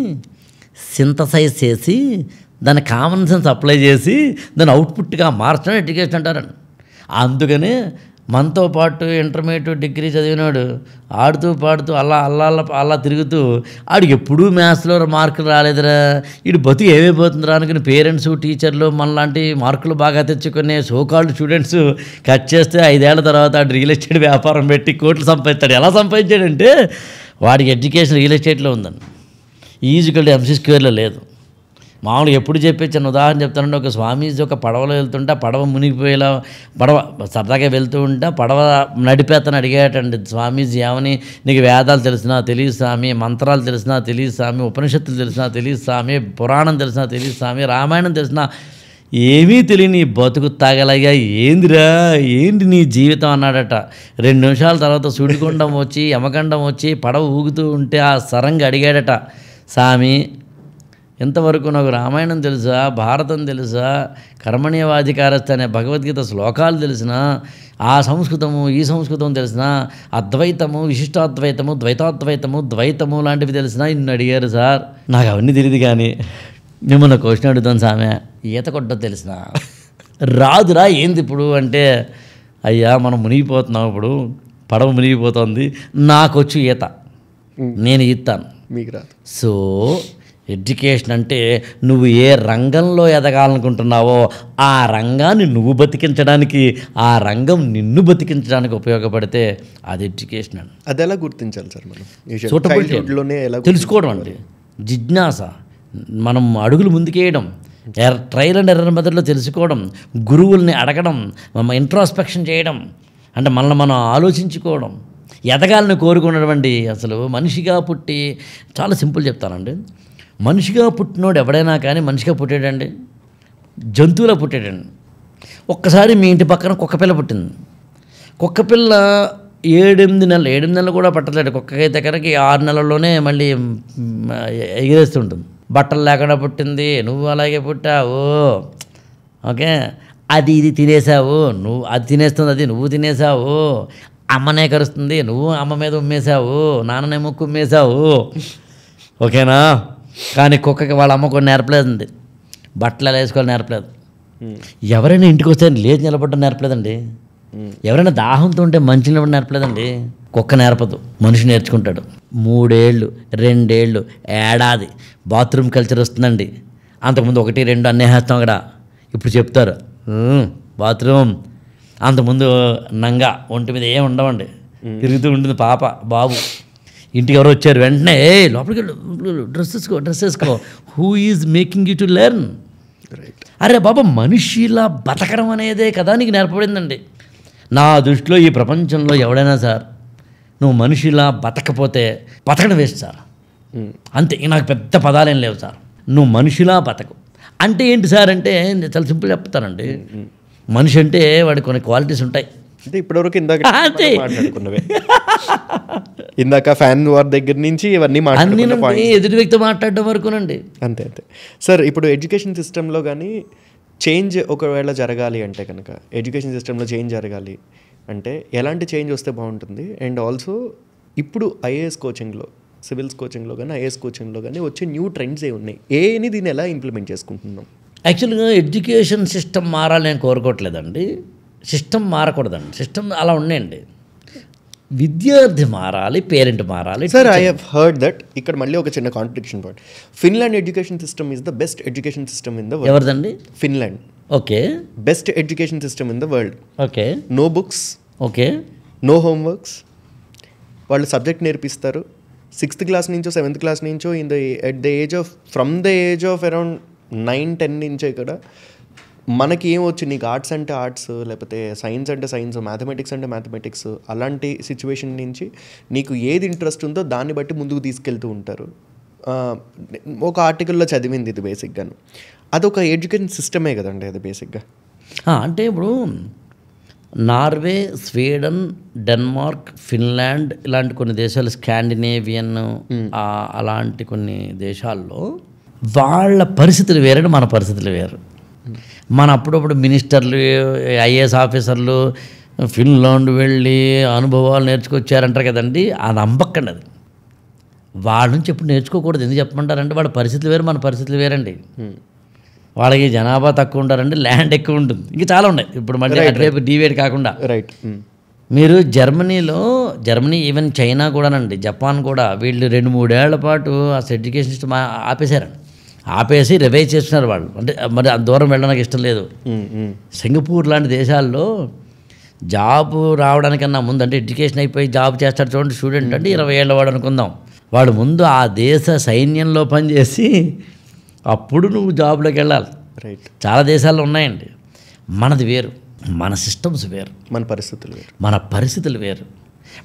సింథసైజ్ చేసి దాని కామన్ సెన్స్ అప్లై చేసి దాన్ని అవుట్పుట్గా మార్చడం ఎడ్యుకేషన్ అంటారండి. అందుకనే మనతో పాటు ఇంటర్మీడియట్ డిగ్రీ చదివినాడు ఆడుతూ పాడుతూ అలా తిరుగుతూ ఆడికి ఎప్పుడూ మ్యాథ్స్లో మార్కులు రాలేదురా, వీడు బతుకు ఏమైపోతుందిరా అనుకుని పేరెంట్స్ టీచర్లు మనలాంటి మార్కులు బాగా తెచ్చుకునే సోకాల్డ్ స్టూడెంట్స్ కట్ చేస్తే 5 ఏళ్ల తర్వాత ఆడు రియల్ ఎస్టేట్ వ్యాపారం పెట్టి కోట్లు సంపాదించాడు. ఎలా సంపాదించాడంటే వాడికి ఎడ్యుకేషన్ రియల్ ఎస్టేట్లో ఉందండి, ఈజీకల్ MC² లేదు. మామూలుగా ఎప్పుడు చెప్పేచ్చాను ఉదాహరణ చెప్తానంటే, ఒక స్వామీజీ ఒక పడవలో వెళ్తుంటే పడవ మునిగిపోయేలా, పడవ సరదాగా వెళ్తూ ఉంటే పడవ నడిపేతను అడిగాటండి స్వామీజీ, ఏమని నీకు వేదాలు తెలిసినా తెలియదు స్వామి, మంత్రాలు తెలిసినా తెలియదు స్వామి, ఉపనిషత్తులు తెలిసినా తెలియదు స్వామి, పురాణం తెలిసినా తెలియదు స్వామి, రామాయణం తెలిసినా ఏమీ తెలియని బతుకు తాగలగా ఏందిరా ఏంటి నీ జీవితం అన్నాడట. 2 నిమిషాల తర్వాత సుడిగుండం వచ్చి యమగండం వచ్చి పడవ ఊగుతూ ఉంటే ఆ సరంగా అడిగాడట, స్వామి ఇంతవరకు నాకు రామాయణం తెలుసా, భారతం తెలుసా, కర్మణ్యవాధికారస్థ అనే భగవద్గీత శ్లోకాలు తెలిసినా, ఆ సంస్కృతము ఈ సంస్కృతం తెలిసినా, అద్వైతము విశిష్టాద్వైతము ద్వైతాద్వైతము ద్వైతము లాంటివి తెలిసినా ఇన్ని అడిగారు సార్. నాకు అవన్నీ తెలియదు. కానీ మిమ్మల్ని క్వశ్చన్ అడుగుతాను సామె, ఈత కొట్టడం తెలిసినా? రాదురా. ఏంది ఇప్పుడు అంటే, అయ్యా మనం మునిగిపోతున్నాం, ఇప్పుడు పడవ మునిగిపోతుంది, నాకు వచ్చు ఈత, నేను ఈతాను, మీకు రాదు. సో ఎడ్యుకేషన్ అంటే నువ్వు ఏ రంగంలో ఎదగాలనుకుంటున్నావో ఆ రంగాన్ని నువ్వు బతికించడానికి, ఆ రంగం నిన్ను బతికించడానికి ఉపయోగపడితే అది ఎడ్యుకేషన్ అండి. అది ఎలా గుర్తించాలి సార్ మనం? సూటబిలిటీ తెలుసుకోవడం అండి, జిజ్ఞాస, మనం అడుగులు ముందుకేయడం, ట్రయల్ అండ్ ఎర్రర్ మెథడ్లో తెలుసుకోవడం, గురువుల్ని అడగడం, ఇంట్రాస్పెక్షన్ చేయడం, అంటే మనల్ని మనం ఆలోచించుకోవడం, ఎదగాలని కోరుకున్నటువంటి అసలు మనిషిగా పుట్టి, చాలా సింపుల్ చెప్తానండి, మనిషిగా పుట్టినోడు ఎవడైనా కానీ మనిషిగా పుట్టాడండి, జంతువులా పుట్టాడండి. ఒక్కసారి మీ ఇంటి పక్కన కుక్కపిల్ల పుట్టింది. కుక్కపిల్ల 7-8 నెలలు కూడా పట్టలేదు. కుక్కకైతే కనుక 6 నెలల్లోనే మళ్ళీ ఎగిరేస్తుంటుంది. బట్టలు లేకుండా పుట్టింది, నువ్వు అలాగే పుట్టావు, ఓకే, అది ఇది తినేసావు, నువ్వు అది తినేస్తుంది, అది నువ్వు తినేసావు, అమ్మనే కరుస్తుంది, నువ్వు అమ్మ మీద ఉమ్మేశావు, నాన్ననే ముక్కు ఉమ్మేశావు, ఓకేనా. కానీ కుక్కకి వాళ్ళ అమ్మ కొన్ని నేర్పలేదండి, బట్టలు ఎలా వేసుకోవాలి నేర్పలేదు, ఎవరైనా ఇంటికి వస్తే లేచి నిలబడడం నేర్పలేదండి, ఎవరైనా దాహంతో ఉంటే మంచి నిలబడి నేర్పలేదండి. కుక్క నేర్పదు, మనిషి నేర్చుకుంటాడు. 3 ఏళ్ళు 2 ఏళ్ళు ఏడాది బాత్రూమ్ కల్చర్ వస్తుందండి. అంతకుముందు 1, 2 అన్నీ వేస్తాం అక్కడ, ఇప్పుడు చెప్తారు బాత్రూమ్. అంతకుముందు నంగా ఒంటి మీద ఏం ఉండవండి, తిరుగుతూ ఉంటుంది పాప బాబు. ఇంటికి ఎవరు వచ్చారు వెంటనే లోపలికి డ్రెస్ వేసుకో, who is making you to learn. అరే బాబా, మనిషిలా బతకడం అనేదే కదా నీకు నేర్పబడిందండి. నా దృష్టిలో ఈ ప్రపంచంలో ఎవడైనా సార్ నువ్వు మనిషిలా బతకపోతే బతకడం వేస్ట్ సార్, అంతే. నాకు పెద్ద పదాలేం లేవు సార్, నువ్వు మనిషిలా బతకు అంటే ఏంటి సార్ అంటే చాలా సింపుల్ చెప్తానండి. మనిషి అంటే వాడికి కొన్ని క్వాలిటీస్ ఉంటాయి. అంటే ఇప్పటివరకు మాట్లాడుకున్నవే, ఇందాక ఫ్యాన్ వార్ దగ్గర నుంచి ఇవన్నీ ఎదుటి వ్యక్తి మాట్లాడడం వరకునండి. అంతే అంతే సార్. ఇప్పుడు ఎడ్యుకేషన్ సిస్టంలో కానీ చేంజ్ ఒకవేళ జరగాలి అంటే కనుక, ఎడ్యుకేషన్ సిస్టంలో చేంజ్ జరగాలి అంటే ఎలాంటి చేంజ్ వస్తే బాగుంటుంది? అండ్ ఆల్సో ఇప్పుడు ఐఏఎస్ కోచింగ్లో, సివిల్స్ కోచింగ్లో కానీ ఐఏఎస్ కోచింగ్లో కానీ వచ్చే న్యూ ట్రెండ్స్ ఏ ఉన్నాయి, ఏని దీన్ని ఎలా ఇంప్లిమెంట్ చేసుకుంటున్నాం? యాక్చువల్గా ఎడ్యుకేషన్ సిస్టమ్ మారాలని నేను కోరుకోవట్లేదండి, సిస్టమ్ మారకూడదండి, సిస్టమ్ అలా ఉన్నాయండి. విద్యార్థి మారాలి, పేరెంట్ మారాలి. Sir I have heard that ఇక్కడ మళ్ళీ ఒక చిన్న contradiction point. Finland education system is the best education system in the world. ఎవరిదండి? Finland. Okay. Best education system in the world. Okay. No books, okay, no homeworks, వాళ్ళు subject నేర్పిస్తారు. 6th class నుంచో 7th class నుంచో from the age of around 9-10 నుంచే ఇక్కడ మనకి ఏమొచ్చు, నీకు arts అంటే ఆర్ట్స్, లేకపోతే సైన్స్ అంటే సైన్స్, మ్యాథమెటిక్స్ అంటే మ్యాథమెటిక్స్, అలాంటి సిచ్యువేషన్ నుంచి నీకు ఏది ఇంట్రెస్ట్ ఉందో దాన్ని బట్టి ముందుకు తీసుకెళ్తూ ఉంటారు. ఒక ఆర్టికల్లో చదివింది ఇది బేసిక్గాను. అదొక ఎడ్యుకేషన్ సిస్టమే కదండి అది బేసిక్గా. అంటే ఇప్పుడు నార్వే, స్వీడన్, డెన్మార్క్, ఫిన్లాండ్ ఇలాంటి కొన్ని దేశాలు, స్కాండినేవియన్ అలాంటి కొన్ని దేశాల్లో వాళ్ళ పరిస్థితులు వేరే, మన పరిస్థితులు వేరు. మన అప్పుడప్పుడు మినిస్టర్లు, ఐఏఎస్ ఆఫీసర్లు ఫిన్లాండ్ వెళ్ళి అనుభవాలు నేర్చుకొచ్చారంటారు కదండి. అది నమ్మకండి. అది వాళ్ళ నుంచి ఎప్పుడు నేర్చుకోకూడదు. ఎందుకు చెప్పమంటారంటే వాళ్ళ పరిస్థితులు వేరు, మన పరిస్థితులు వేరండి. వాళ్ళకి జనాభా తక్కువ ఉంటారండి, ల్యాండ్ ఎక్కువ ఉంటుంది, ఇంకా చాలా ఉన్నాయి. ఇప్పుడు మళ్ళీ అటువైపు డివైడ్ కాకుండా రైట్. మీరు జర్మనీ ఈవెన్ చైనా కూడానండి, జపాన్ కూడా వీళ్ళు 2-3 ఏళ్ల పాటు అసలు ఎడ్యుకేషన్ సిస్టమ్ ఆపేశారండి. ఆపేసి రివైజ్ చేస్తున్నారు వాళ్ళు. అంటే మరి అంత దూరం వెళ్ళడానికి ఇష్టం లేదు. సింగపూర్ లాంటి దేశాల్లో జాబ్ రావడానికన్నా ముందు, అంటే ఎడ్యుకేషన్ అయిపోయి జాబ్ చేస్తాడు చూడండి స్టూడెంట్, అంటే 20 ఏళ్ళ వాడు అనుకుందాం, వాడు ముందు ఆ దేశ సైన్యంలో పనిచేసి అప్పుడు నువ్వు జాబ్లోకి వెళ్ళాలి. రైట్. చాలా దేశాల్లో ఉన్నాయండి. మనది వేరు, మన సిస్టమ్స్ వేరు, మన పరిస్థితులు వేరు.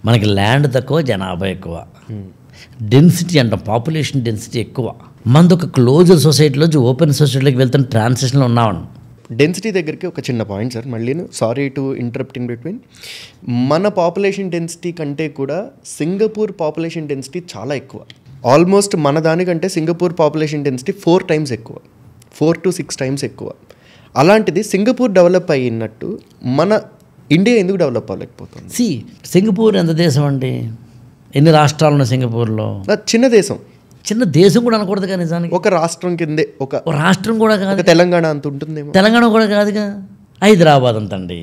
మనకి ల్యాండ్ తక్కువ, జనాభా ఎక్కువ, డెన్సిటీ అంటాం, పాపులేషన్ డెన్సిటీ ఎక్కువ. మనది ఒక క్లోజర్ సొసైటీలోంచి ఓపెన్ సొసైటీలోకి వెళ్తున్న ట్రాన్సిషన్లో ఉన్నామండి. డెన్సిటీ దగ్గరికి ఒక చిన్న పాయింట్ సార్, మళ్ళీ sorry to interrupt in between. మన పాపులేషన్ డెన్సిటీ కంటే కూడా సింగపూర్ పాపులేషన్ డెన్సిటీ చాలా ఎక్కువ. ఆల్మోస్ట్ మన దానికంటే సింగపూర్ పాపులేషన్ డెన్సిటీ 4 times ఎక్కువ, 4 to 6 times ఎక్కువ. అలాంటిది సింగపూర్ డెవలప్ అయినట్టు మన ఇండియా ఎందుకు డెవలప్ అవ్వలేకపోతుంది? సింగపూర్ ఎంత దేశం అండి? ఎన్ని రాష్ట్రాలు ఉన్నాయి సింగపూర్లో? చిన్న దేశం. చిన్న దేశం కూడా అనకూడదు కానీ నిజానికి ఒక రాష్ట్రం కిందే, ఒక రాష్ట్రం కూడా కాదు. తెలంగాణ అంత ఉంటుందేమో. తెలంగాణ కూడా కాదుగా, హైదరాబాద్ అంతండి.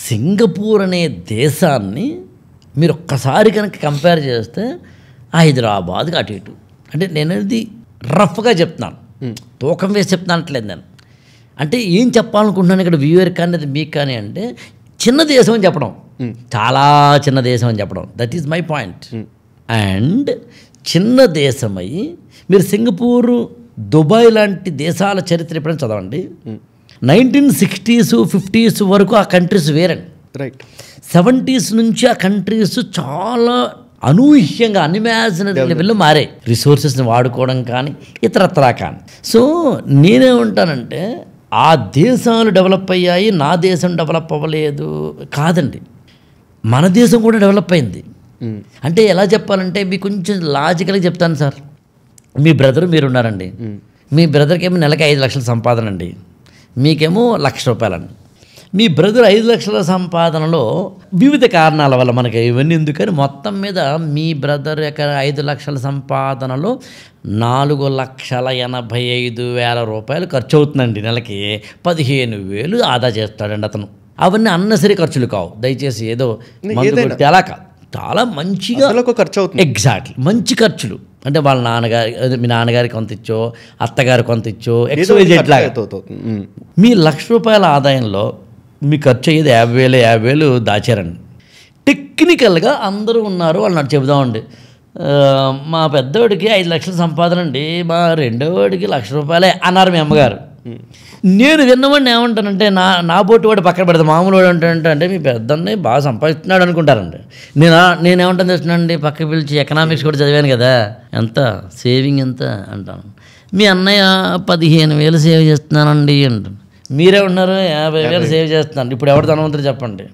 సింగపూర్ అనే దేశాన్ని మీరు ఒక్కసారి కనుక కంపేర్ చేస్తే హైదరాబాద్కి అటు ఇటు. అంటే నేను ఇది రఫ్గా చెప్తున్నాను, తూకం వేసి చెప్తానట్లేదు నేను. అంటే ఏం చెప్పాలనుకుంటున్నాను ఇక్కడ వ్యూవర్ కానీ అది మీకు కానీ, అంటే చిన్న దేశం అని చెప్పడం, చాలా చిన్న దేశం అని చెప్పడం, that is my point. And చిన్న దేశమై మీరు సింగపూరు, దుబాయ్ లాంటి దేశాల చరిత్ర ఎప్పుడైనా చదవండి. 1960s 50s వరకు ఆ కంట్రీస్ వేరండి. రైట్. 70s నుంచి ఆ కంట్రీస్ చాలా అనూహ్యంగా అన్ఇమాజినరీ లెవెల్లో మారాయి. రిసోర్సెస్ని వాడుకోవడం కానీ ఇతరత్రా కానీ. సో నేనేమంటానంటే ఆ దేశాలు డెవలప్ అయ్యాయి, నా దేశం డెవలప్ అవ్వలేదు కాదండి, మన దేశం కూడా డెవలప్ అయింది. అంటే ఎలా చెప్పాలంటే మీకు కొంచెం లాజికల్గా చెప్తాను సార్. మీ బ్రదర్ మీరు ఉన్నారండి, మీ బ్రదర్కి ఏమో నెలకి 5 లక్షల సంపాదన అండి, మీకేమో 1,00,000 రూపాయలండి. మీ బ్రదర్ 5 లక్షల సంపాదనలో వివిధ కారణాల వల్ల, మనకి ఇవన్నీ ఎందుకని, మొత్తం మీద మీ బ్రదర్ యొక్క 5 లక్షల సంపాదనలో 4,85,000 రూపాయలు ఖర్చు అవుతుందండి. నెలకి 15,000 ఆదా చేస్తాడండి అతను. అవన్నీ అన్నసరి ఖర్చులు కావు, దయచేసి ఏదో అలా కాదు, చాలా మంచిగా ఖర్చు అవుతుంది. ఎగ్జాక్ట్లీ, మంచి ఖర్చులు. అంటే వాళ్ళ నాన్నగారి, మీ నాన్నగారికి కొంత ఇచ్చో, అత్తగారు కొంత ఇచ్చో, ఎట్లాగా మీ 1,00,000 రూపాయల ఆదాయంలో మీ ఖర్చు అయ్యేది 50,000 దాచారండి. టెక్నికల్గా అందరూ ఉన్నారు, వాళ్ళు నాకు చెబుదామండి, మా పెద్దవాడికి 5 లక్షల సంపాదన అండి, మా రెండోవాడికి 1,00,000 రూపాయలే అన్నారు మీ అమ్మగారు. నేను విన్నవాడిని ఏమంటానంటే, నా బోటి వాడు పక్కన పెడతా, మామూలు వాడు అంటే మీ పెద్దన్ని బాగా సంపాదిస్తున్నాడు అనుకుంటారండి. నేనేమంటాను తెలుసునండి, పక్క పిలిచి ఎకనామిక్స్ కూడా చదివాను కదా, ఎంత సేవింగ్ ఎంత అంటాను. మీ అన్నయ్య 15,000 సేవ్ చేస్తున్నానండి అంటాను. మీరే ఉన్నారు 50,000 సేవ్ చేస్తున్నాను. ఇప్పుడు ఎవరు ధనవంతుడు చెప్పండి?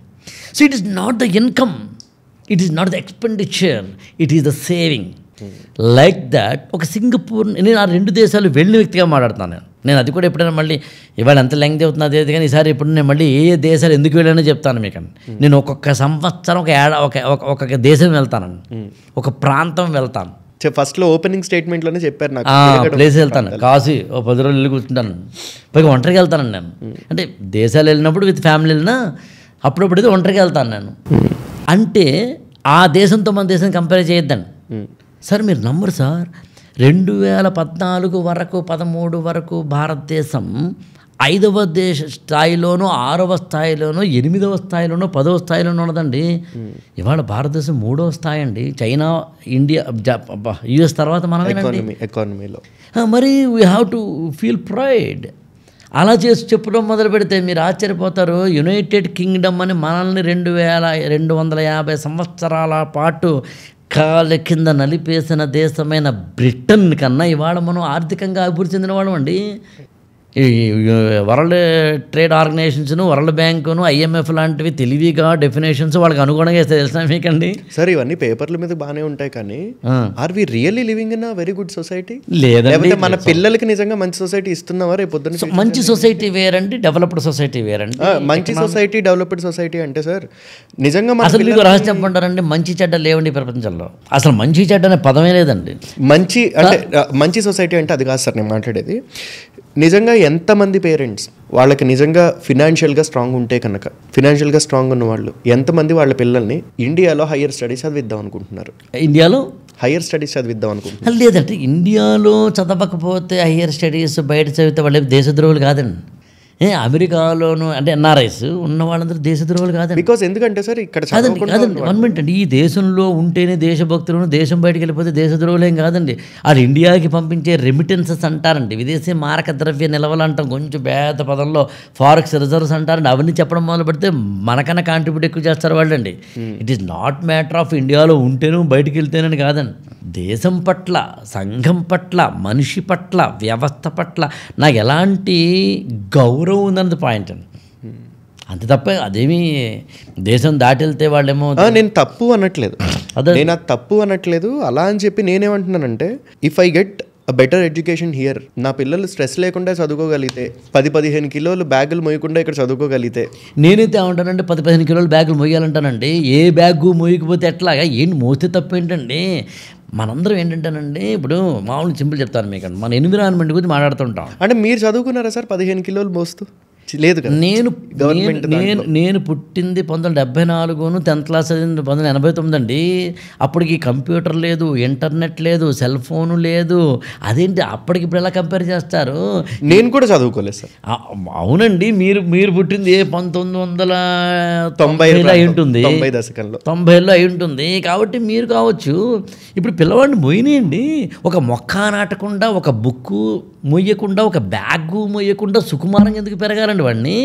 So it is not the income, it is not the expenditure, it is the saving. Like that ఒక సింగపూర్, నేను ఆ 2 దేశాలు వెళ్ళిన వ్యక్తిగా మాట్లాడుతున్నాను నేను. అది కూడా ఎప్పుడైనా మళ్ళీ ఇవాళ ఎంత లెంగ్త్ అవుతుంది అదే, కానీ ఈసారి ఎప్పుడు నేను మళ్ళీ ఏ దేశాలు ఎందుకు వెళ్ళానో చెప్తాను మీకు. నేను ఒక్కొక్క సంవత్సరం ఒక్కొక్క దేశం వెళ్తానండి, ఒక ప్రాంతం వెళ్తాను. ఫస్ట్లో ఓపెనింగ్ స్టేట్మెంట్లోనే చెప్పారు నాకు, ప్లేస్ వెళ్తాను, కాశీ 10 రోజులు వెళ్ళి కూర్చుంటాను, పైగా ఒంటరికి వెళ్తానండి నేను. అంటే దేశాలు వెళ్ళినప్పుడు విత్ ఫ్యామిలీ వెళ్ళినా, అప్పుడప్పుడు ఒంటరికి వెళ్తాను నేను. అంటే ఆ దేశంతో మన దేశం కంపేర్ చేయొద్దండి. సార్ మీరు నమ్మరు సార్, 2014 వరకు 13 వరకు భారతదేశం 5వ దేశ స్థాయిలోనూ 6వ స్థాయిలోనూ 8వ స్థాయిలోనూ 10వ స్థాయిలోనూ ఉన్నదండి. ఇవాళ భారతదేశం 3వ స్థాయి అండి. చైనా, ఇండియా, యుఎస్ తర్వాత మనమేనండి ఎకానమీలో. మరి we have to feel pride. అలా చేసి చెప్పడం మొదలు పెడితే మీరు ఆశ్చర్యపోతారు. యునైటెడ్ కింగ్డమ్ అని మనల్ని 2250 సంవత్సరాల పాటు కాళ్ళ కింద నలిపేసిన దేశమైన బ్రిటన్ కన్నా ఇవాళ మనం ఆర్థికంగా అభివృద్ధి చెందిన వాళ్ళం అండి. ఈ వరల్డ్ ట్రేడ్ ఆర్గనైజేషన్స్ను, వరల్డ్ బ్యాంకును, IMF లాంటివి తెలివిగా డెఫినేషన్స్ వాళ్ళకి అనుగుణంగా వేస్తే తెలుసా మీకండి? సార్ ఇవన్నీ పేపర్ల మీద బాగానే ఉంటాయి, కానీ are we really living in a very good society? లేదండి. మన పిల్లలకి నిజంగా మంచి సొసైటీ ఇస్తున్నావా రేపు పొద్దున్న? మంచి సొసైటీ వేరండి, డెవలప్డ్ సొసైటీ వేరండి. మంచి సొసైటీ, డెవలప్డ్ సొసైటీ అంటే సార్ నిజంగా అసలు మీకు రహస్యం చెప్పంటారండి, మంచి చెడ్డ లేవండి ప్రపంచంలో. అసలు మంచి చెడ్డ అనే పదమే లేదండి. మంచి అంటే మంచి సొసైటీ అంటే అది కాదు సార్ నేను మాట్లాడేది. నిజంగా ఎంతమంది పేరెంట్స్ వాళ్ళకి నిజంగా ఫినాన్షియల్గా స్ట్రాంగ్ ఉంటే కనుక, ఫినాన్షియల్గా స్ట్రాంగ్ ఉన్న వాళ్ళు ఎంతమంది వాళ్ళ పిల్లల్ని ఇండియాలో హయ్యర్ స్టడీస్ చదివిద్దాం అనుకుంటున్నారు? ఇండియాలో హయ్యర్ స్టడీస్ చదివిద్దాం అనుకుంటున్నారు? లేదంటే ఇండియాలో చదవకపోతే హయ్యర్ స్టడీస్ బయట చదివితే వాళ్ళు దేశద్రోహులు కాదండి. అమెరికాలోను అంటే NRIs ఉన్న వాళ్ళందరూ దేశద్రోహులు కాదండి. బికాస్ ఎందుకంటే సార్ ఇక్కడ కాదండి 1 మినిట్ అండి, ఈ దేశంలో ఉంటేనే దేశభక్తులను, దేశం బయటకు వెళ్ళిపోతే దేశద్రోహులేం కాదండి. అది ఇండియాకి పంపించే రెమిటెన్సెస్ అంటారండి, విదేశీ మారక ద్రవ్య నిల్వలు అంటాం, కొంచెం పేద పదంలో ఫారెక్స్ రిజర్వ్స్ అంటారండి. అవన్నీ చెప్పడం మొదలు పెడితే మనకన్నా కాంట్రిబ్యూట్ ఎక్కువ చేస్తారు వాళ్ళండి. It is not matter of ఇండియాలో ఉంటేనూ బయటికి వెళ్తేనని కాదండి. దేశం పట్ల, సంఘం పట్ల, మనిషి పట్ల, వ్యవస్థ పట్ల నాకు ఎలాంటి గౌరవం ఉందన్నది పాయింట్ అండి. అంతే తప్ప అదేమీ దేశం దాటి వెళ్తే వాళ్ళేమో నేను తప్పు అనట్లేదు, నేను అది తప్పు అనట్లేదు. అలా అని చెప్పి నేనేమంటున్నానంటే, if I get a better education here, నా పిల్లలు స్ట్రెస్ లేకుండా చదువుకోగలిగితే, 10-15 కిలోలు బ్యాగులు మోయకుండా ఇక్కడ చదువుకోగలిగితే, నేనైతే ఏమంటానంటే 10-15 కిలోలు బ్యాగులు మోయాలంటానండి. ఏ బ్యాగు మోయకపోతే ఎట్లాగా, ఏంటి మోస్తే తప్పు ఏంటండి? మనందరం ఏంటంటేనండి, ఇప్పుడు మామూలు సింపుల్ చెప్తాను మీకు, మన ఎన్విరాన్మెంట్ గురించి మాట్లాడుతుంటాం. అంటే మీరు చదువుకున్నారా సార్ 15 కిలోలు మోస్తూ? లేదు కదా. నేను పుట్టింది 1974, 10th క్లాస్ చదివింది 1989 అండి. అప్పటికి కంప్యూటర్ లేదు, ఇంటర్నెట్ లేదు, సెల్ ఫోను లేదు. అదేంటి అప్పటికి ఇప్పుడు ఎలా కంపేర్ చేస్తారు? నేను కూడా చదువుకోలేదు సార్. అవునండి, మీరు పుట్టింది 1990 అయి ఉంటుంది, 90 దశకంలో, 90లో అయి ఉంటుంది. కాబట్టి మీరు కావచ్చు. ఇప్పుడు పిల్లవాడిని మొయ్యనియండి, ఒక మొక్క నాటకుండా, ఒక బుక్కు మొయ్యకుండా, ఒక బ్యాగు మొయ్యకుండా సుకుమారంగా ఎందుకు పెరగాలండి? వాడిని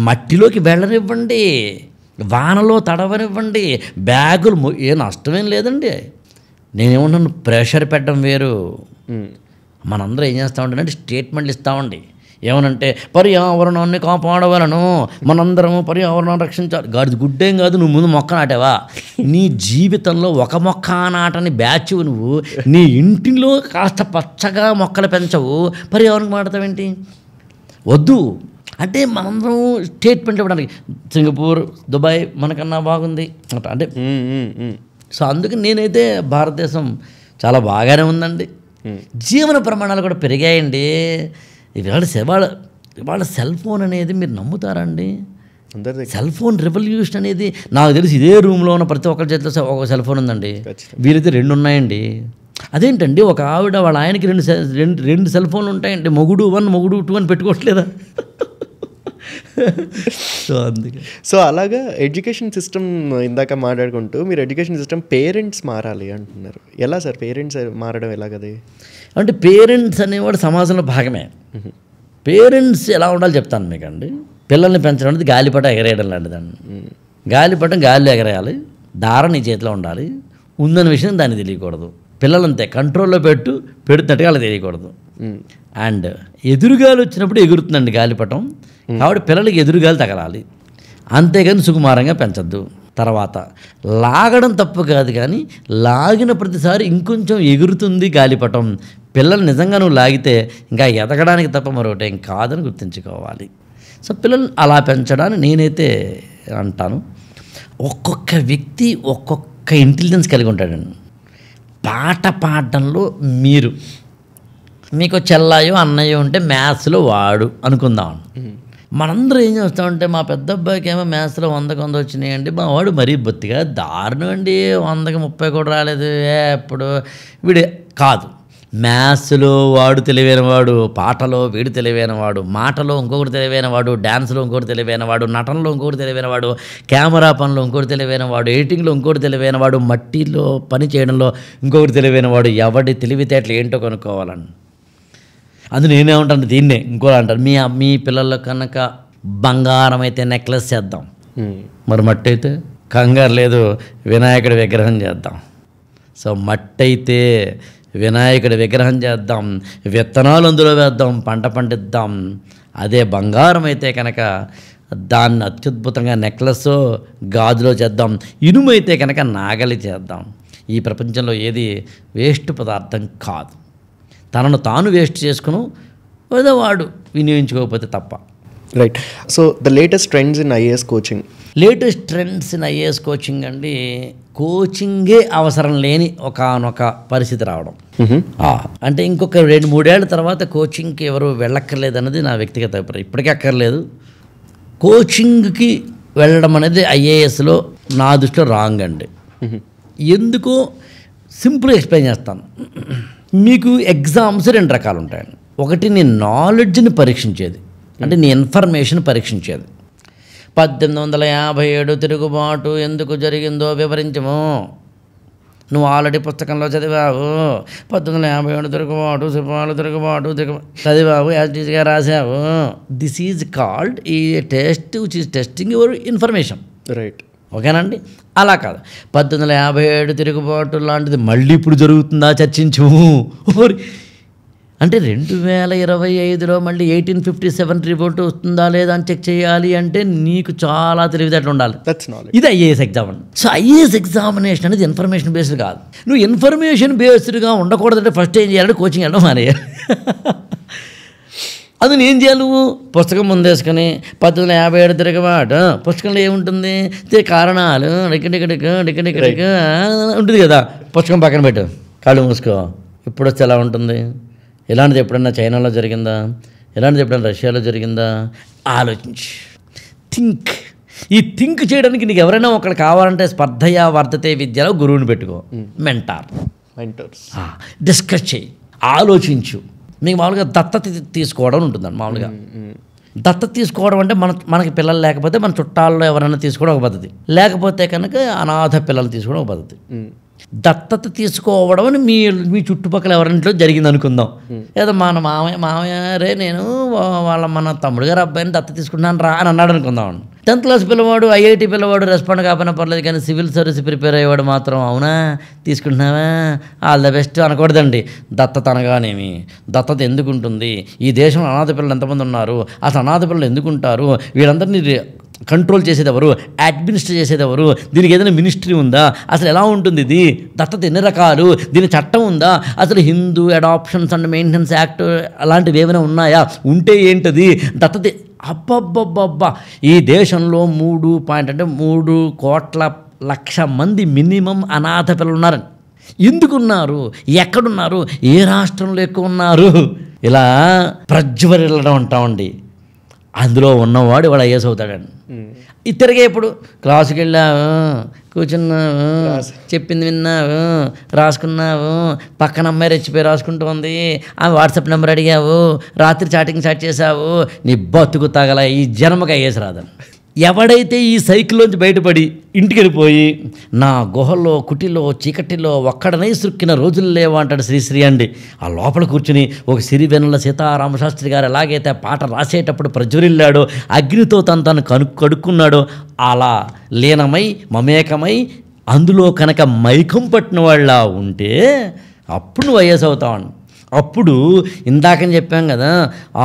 మట్టిలోకి వెళ్ళనివ్వండి, వానలో తడవనివ్వండి, బ్యాగులు ఏ నష్టమేం లేదండి. నేనేమన్నాను, ప్రెషర్ పెట్టడం వేరు. మనందరం ఏం చేస్తామంటే స్టేట్మెంట్లు ఇస్తామండి. ఏమనంటే పర్యావరణాన్ని కాపాడవలను, మనందరము పర్యావరణాన్ని రక్షించాలి. గాడిది గుడ్డేం కాదు, నువ్వు ముందు మొక్క నాటావా? నీ జీవితంలో ఒక మొక్క నాటని బ్యాచ్ నువ్వు. నీ ఇంటిలో కాస్త పచ్చగా మొక్కలు పెంచవు, పర్యావరణం మాట్లాడతావేంటి? వద్దు. అంటే మనందరం స్టేట్మెంట్ ఇవ్వడానికి సింగపూర్, దుబాయ్ మనకన్నా బాగుంది అంటే. సో అందుకని నేనైతే భారతదేశం చాలా బాగానే ఉందండి. జీవన ప్రమాణాలు కూడా పెరిగాయండి. ఇవాళ సెల్ ఫోన్ అనేది మీరు నమ్ముతారండి? సెల్ ఫోన్ రెవల్యూషన్ అనేది నాకు తెలిసి ఇదే రూమ్లో ఉన్న ప్రతి ఒక్కరి చేతిలో ఒక సెల్ ఫోన్ ఉందండి. వీరైతే 2 ఉన్నాయండి. అదేంటండి, ఒక ఆవిడ వాళ్ళ ఆయనకి రెండు సెల్ ఫోన్లు ఉంటాయండి. మొగుడు 1, మొగుడు 2 అని పెట్టుకోవట్లేదా? సో అలాగా ఎడ్యుకేషన్ సిస్టమ్ ఇందాక మాట్లాడుకుంటూ మీరు ఎడ్యుకేషన్ సిస్టమ్ పేరెంట్స్ మారాలి అంటున్నారు. ఎలా సార్ పేరెంట్స్ మారడం ఎలాగది? అంటే పేరెంట్స్ అనేవాడు సమాజంలో భాగమే. పేరెంట్స్ ఎలా ఉండాలి చెప్తాను మీకండి. పిల్లల్ని పెంచడం అనేది గాలిపట ఎగరేయడం లాంటిదండి. గాలిపటం గాలిలో ఎగరేయాలి, దారం నీ చేతిలో ఉండాలి, ఉందన్న విషయం దాన్ని తెలియకూడదు. పిల్లలంతే కంట్రోల్లో పెడుతున్నట్టుగా అలా తెలియకూడదు. అండ్ ఎదురుగాలి వచ్చినప్పుడు ఎగురుతుందండి గాలిపటం. కాబట్టి పిల్లలకి ఎదురుగాలి తగలాలి, అంతేగాని సుకుమారంగా పెంచద్దు. తర్వాత లాగడం తప్పు కాదు, కానీ లాగిన ప్రతిసారి ఇంకొంచెం ఎగురుతుంది గాలిపటం. పిల్లలు నిజంగా నువ్వు లాగితే ఇంకా ఎదగడానికి తప్ప మరొకటి ఏం కాదని గుర్తుంచుకోవాలి. సో పిల్లల్ని అలా పెంచడానికి నేనైతే అంటాను. ఒక్కొక్క వ్యక్తి ఒక్కొక్క ఇంటెలిజెన్స్ కలిగి ఉంటాడండి. పాట పాడడంలో మీకు చెల్లాయో అన్నయ్యో ఉంటే మ్యాథ్స్లో వాడు అనుకుందాం. మనందరూ ఏం చేస్తామంటే మా పెద్ద అబ్బాయికి ఏమో మ్యాథ్స్లో 100కి 100 వచ్చినాయండి, మా వాడు మరీ బొత్తిగా దారుణం అండి, 100కి 30 కూడా రాలేదు, ఎప్పుడు వీడు కాదు. మ్యాథ్స్లో వాడు తెలివైనవాడు, పాటలో వీడు తెలివైనవాడు, మాటలో ఇంకొకటి తెలివైనవాడు, డ్యాన్స్లో ఇంకొకటి తెలివైనవాడు, నటనలో ఇంకొకటి తెలివైనవాడు, కెమెరా పనిలో ఇంకొకటి తెలివైనవాడు, ఎడిటింగ్లో ఇంకొకటి తెలివైనవాడు, మట్టిలో పని చేయడంలో ఇంకొకటి తెలివైనవాడు. ఎవడి తెలివితేటలు ఏంటో కనుక్కోవాలండి. అది నేనేమంటాను, దీన్నే ఇంకో అంటారు, మీ పిల్లల్లో కనుక బంగారం అయితే నెక్లెస్ చేద్దాం, మరి మట్టి అయితే కంగారు లేదు వినాయకుడి విగ్రహం చేద్దాం. సో మట్టి అయితే వినాయకుడి విగ్రహం చేద్దాం, విత్తనాలు అందులో వేద్దాం, పంట పండిద్దాం. అదే బంగారం అయితే కనుక దాన్ని అత్యద్భుతంగా నెక్లెస్ గాజులో చేద్దాం, ఇనుము అయితే కనుక నాగలి చేద్దాం. ఈ ప్రపంచంలో ఏది వేస్ట్ పదార్థం కాదు. తనను తాను వేస్ట్ చేసుకుని ఏదో వాడు వినియోగించుకోకపోతే తప్ప. Right. So the latest trends in IAS coaching. Latest trends in IAS coaching అండి, కోచింగే అవసరం లేని ఒకానొక పరిస్థితి రావడం. అంటే ఇంకొక 2-3 ఏళ్ల తర్వాత కోచింగ్కి ఎవరు వెళ్ళక్కర్లేదు అన్నది నా వ్యక్తిగత అభిప్రాయం. ఇప్పటికీ అక్కర్లేదు. కోచింగ్కి వెళ్ళడం అనేది ఐఏఎస్లో నా దృష్టిలో రాంగ్ అండి. ఎందుకో సింపుల్ ఎక్స్ప్లెయిన్ చేస్తాను. మీకు ఎగ్జామ్స్ 2 రకాలు ఉంటాయండి. ఒకటి నీ నాలెడ్జ్ని పరీక్షించేది, అంటే నీ ఇన్ఫర్మేషన్ పరీక్షించేది. 1857 తిరుగుబాటు ఎందుకు జరిగిందో వివరించము. నువ్వు ఆల్రెడీ పుస్తకంలో చదివావు. 1857 తిరుగుబాటు, సిపాయిల తిరుగుబాటు చదివావు, యాజ్గా రాసావు. దిస్ ఈజ్ కాల్డ్ ఈ test which is testing your information. Right. ఓకేనండి. అలా కాదు, 1857 తిరుగుబాటు లాంటిది మళ్ళీ ఇప్పుడు జరుగుతుందా చర్చించము. అంటే 2025లో మళ్ళీ 1857 రిపోర్ట్ వస్తుందా లేదా అని చెక్ చేయాలి అంటే నీకు చాలా తెలివితేటలు ఉండాలి. ఇది ఐఏఎస్ ఎగ్జామ్ అండి. సో ఐఏఎస్ ఎగ్జామినేషన్ అనేది ఇన్ఫర్మేషన్ బేస్డ్ కాదు. నువ్వు ఇన్ఫర్మేషన్ బేస్డ్గా ఉండకూడదంటే ఫస్ట్ ఏం చేయాలంటే కోచింగ్ వెళ్ళడం మానేయాలి. అది నేను చేయాలి, నువ్వు పుస్తకం ముందేసుకొని 1857 తిరగబాటు పుస్తకంలో ఏముంటుంది, కారణాలు డిక్క ఉంటుంది కదా, పుస్తకం పక్కన పెట్టు, కాళ్ళు మూసుకో. ఇప్పుడు వచ్చి ఎలా ఉంటుంది? ఇలాంటిది ఎప్పుడన్నా చైనాలో జరిగిందా? ఇలాంటిది ఎప్పుడన్నా రష్యాలో జరిగిందా? ఆలోచించి థింక్. ఈ థింక్ చేయడానికి నీకు ఎవరైనా ఒకరు కావాలంటే స్పర్ధయా వర్ధతే విద్యలో గురువుని పెట్టుకో, మెంటర్స్. డిస్కస్ చేయి, ఆలోచించు. మీకు మామూలుగా దత్తత తీసుకోవడం ఉంటుందండి. మామూలుగా దత్తత తీసుకోవడం అంటే మనకి పిల్లలు లేకపోతే మన చుట్టాల్లో ఎవరైనా తీసుకోవడం ఒక పద్ధతి, లేకపోతే కనుక అనాథ పిల్లలు తీసుకోవడం ఒక పద్ధతి. దత్తత తీసుకోవడం అని మీ చుట్టుపక్కల ఎవరింట్లో జరిగింది అనుకుందాం. ఏదో మన మామయ్య రే నేను మన తమ్ముడు గారు అబ్బాయిని దత్తత తీసుకుంటున్నాను రా అని అన్నాడు అనుకుందాం. 10th క్లాస్ పిల్లవాడు, ఐఐటి పిల్లవాడు రెస్పాండ్ కాకపోయినా పర్లేదు, కానీ సివిల్ సర్వీస్ ప్రిపేర్ అయ్యేవాడు మాత్రం అవునా తీసుకుంటున్నావా ఆల్ ద బెస్ట్ అనకూడదండి. దత్తత అనగానేమి, దత్తత ఎందుకు ఉంటుంది, ఈ దేశంలో అనాథ పిల్లలు ఎంతమంది ఉన్నారు, అసలు అనాథ పిల్లలు ఎందుకు ఉంటారు, వీళ్ళందరినీ కంట్రోల్ చేసేదెవరు, అడ్మినిస్టర్ చేసేదెవరు, దీనికి ఏదైనా మినిస్ట్రీ ఉందా, అసలు ఎలా ఉంటుంది ఇది, దత్తత ఎన్ని రకాలు, దీని చట్టం ఉందా, అసలు Hindu adoptions and maintenance act అలాంటివి ఏమైనా ఉన్నాయా, ఉంటే ఏంటది దత్తత. అబ్బబ్బబ్బబ్బా, ఈ దేశంలో 3 కోట్ల లక్ష మంది మినిమం అనాథ పిల్లలు ఉన్నారని. ఎందుకున్నారు, ఎక్కడున్నారు, ఏ రాష్ట్రంలో ఎక్కువ ఉన్నారు, ఇలా ప్రజ్వరిల్లడం అంటామండి. అందులో ఉన్నవాడు వాడు ఐఏఎస్ అవుతాడండి. తిరిగే ఇప్పుడు క్లాసుకి వెళ్ళావు, కూర్చున్నావు, చెప్పింది విన్నావు, రాసుకున్నావు, పక్కన అమ్మాయి రెచ్చిపోయి రాసుకుంటూ ఉంది, ఆ వాట్సాప్ నెంబర్ అడిగావు, రాత్రి చాటింగ్ స్టార్ట్ చేసావు, నీ బతుకు తగల ఈ జన్మకి ఐఏఎస్ రాదని. ఎవడైతే ఈ సైకిల్లోంచి బయటపడి ఇంటికి వెళ్ళిపోయి నా గుహలో కుటిలో చీకటిలో ఒక్కడనై సుక్కిన రోజులు లేవా అంటాడు శ్రీశ్రీ అండి. ఆ లోపల కూర్చుని ఒక సిరివెన్నెల సీతారామశాస్త్రి గారు ఎలాగైతే పాట రాసేటప్పుడు ప్రజ్వరిల్లాడో, అగ్నితో తను కడుక్కున్నాడో, అలా లీనమై మమేకమై అందులో కనుక మైకం పట్టిన వాళ్ళ ఉంటే అప్పుడు నువ్వు ఐఏఎస్ అవుతావు. అప్పుడు ఇందాకని చెప్పాం కదా,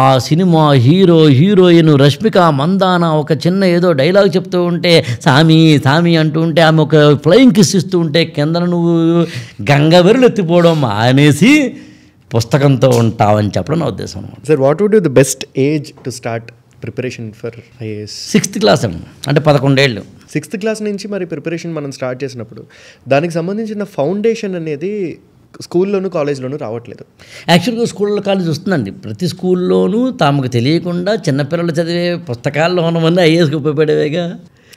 ఆ సినిమా హీరోయిన్ రష్మిక మందాన ఒక చిన్న ఏదో డైలాగ్ చెప్తూ ఉంటే సామి అంటూ ఉంటే ఆమె ఒక ఫ్లయింగ్ కిస్ ఇస్తూ ఉంటే కింద నువ్వు గంగవెరులు ఎత్తిపోవడం అనేసి పుస్తకంతో ఉంటావని చెప్పడం నా ఉద్దేశం అనమాట. Sir, what would be the best age to start preparation for IAS? 6th class అండి, అంటే 11 ఏళ్ళు. 6th క్లాస్ నుంచి మరి ప్రిపరేషన్ మనం స్టార్ట్ చేసినప్పుడు దానికి సంబంధించిన ఫౌండేషన్ అనేది స్కూల్లోనూ కాలేజ్లోనూ రావట్లేదు. యాక్చువల్గా స్కూల్లో కాలేజ్ వస్తుందండి. ప్రతి స్కూల్లోనూ తమకు తెలియకుండా చిన్నపిల్లలు చదివే పుస్తకాల్లో ఉన్నవన్నీ ఐఏఎస్కి ఉపయోగపడేవేగా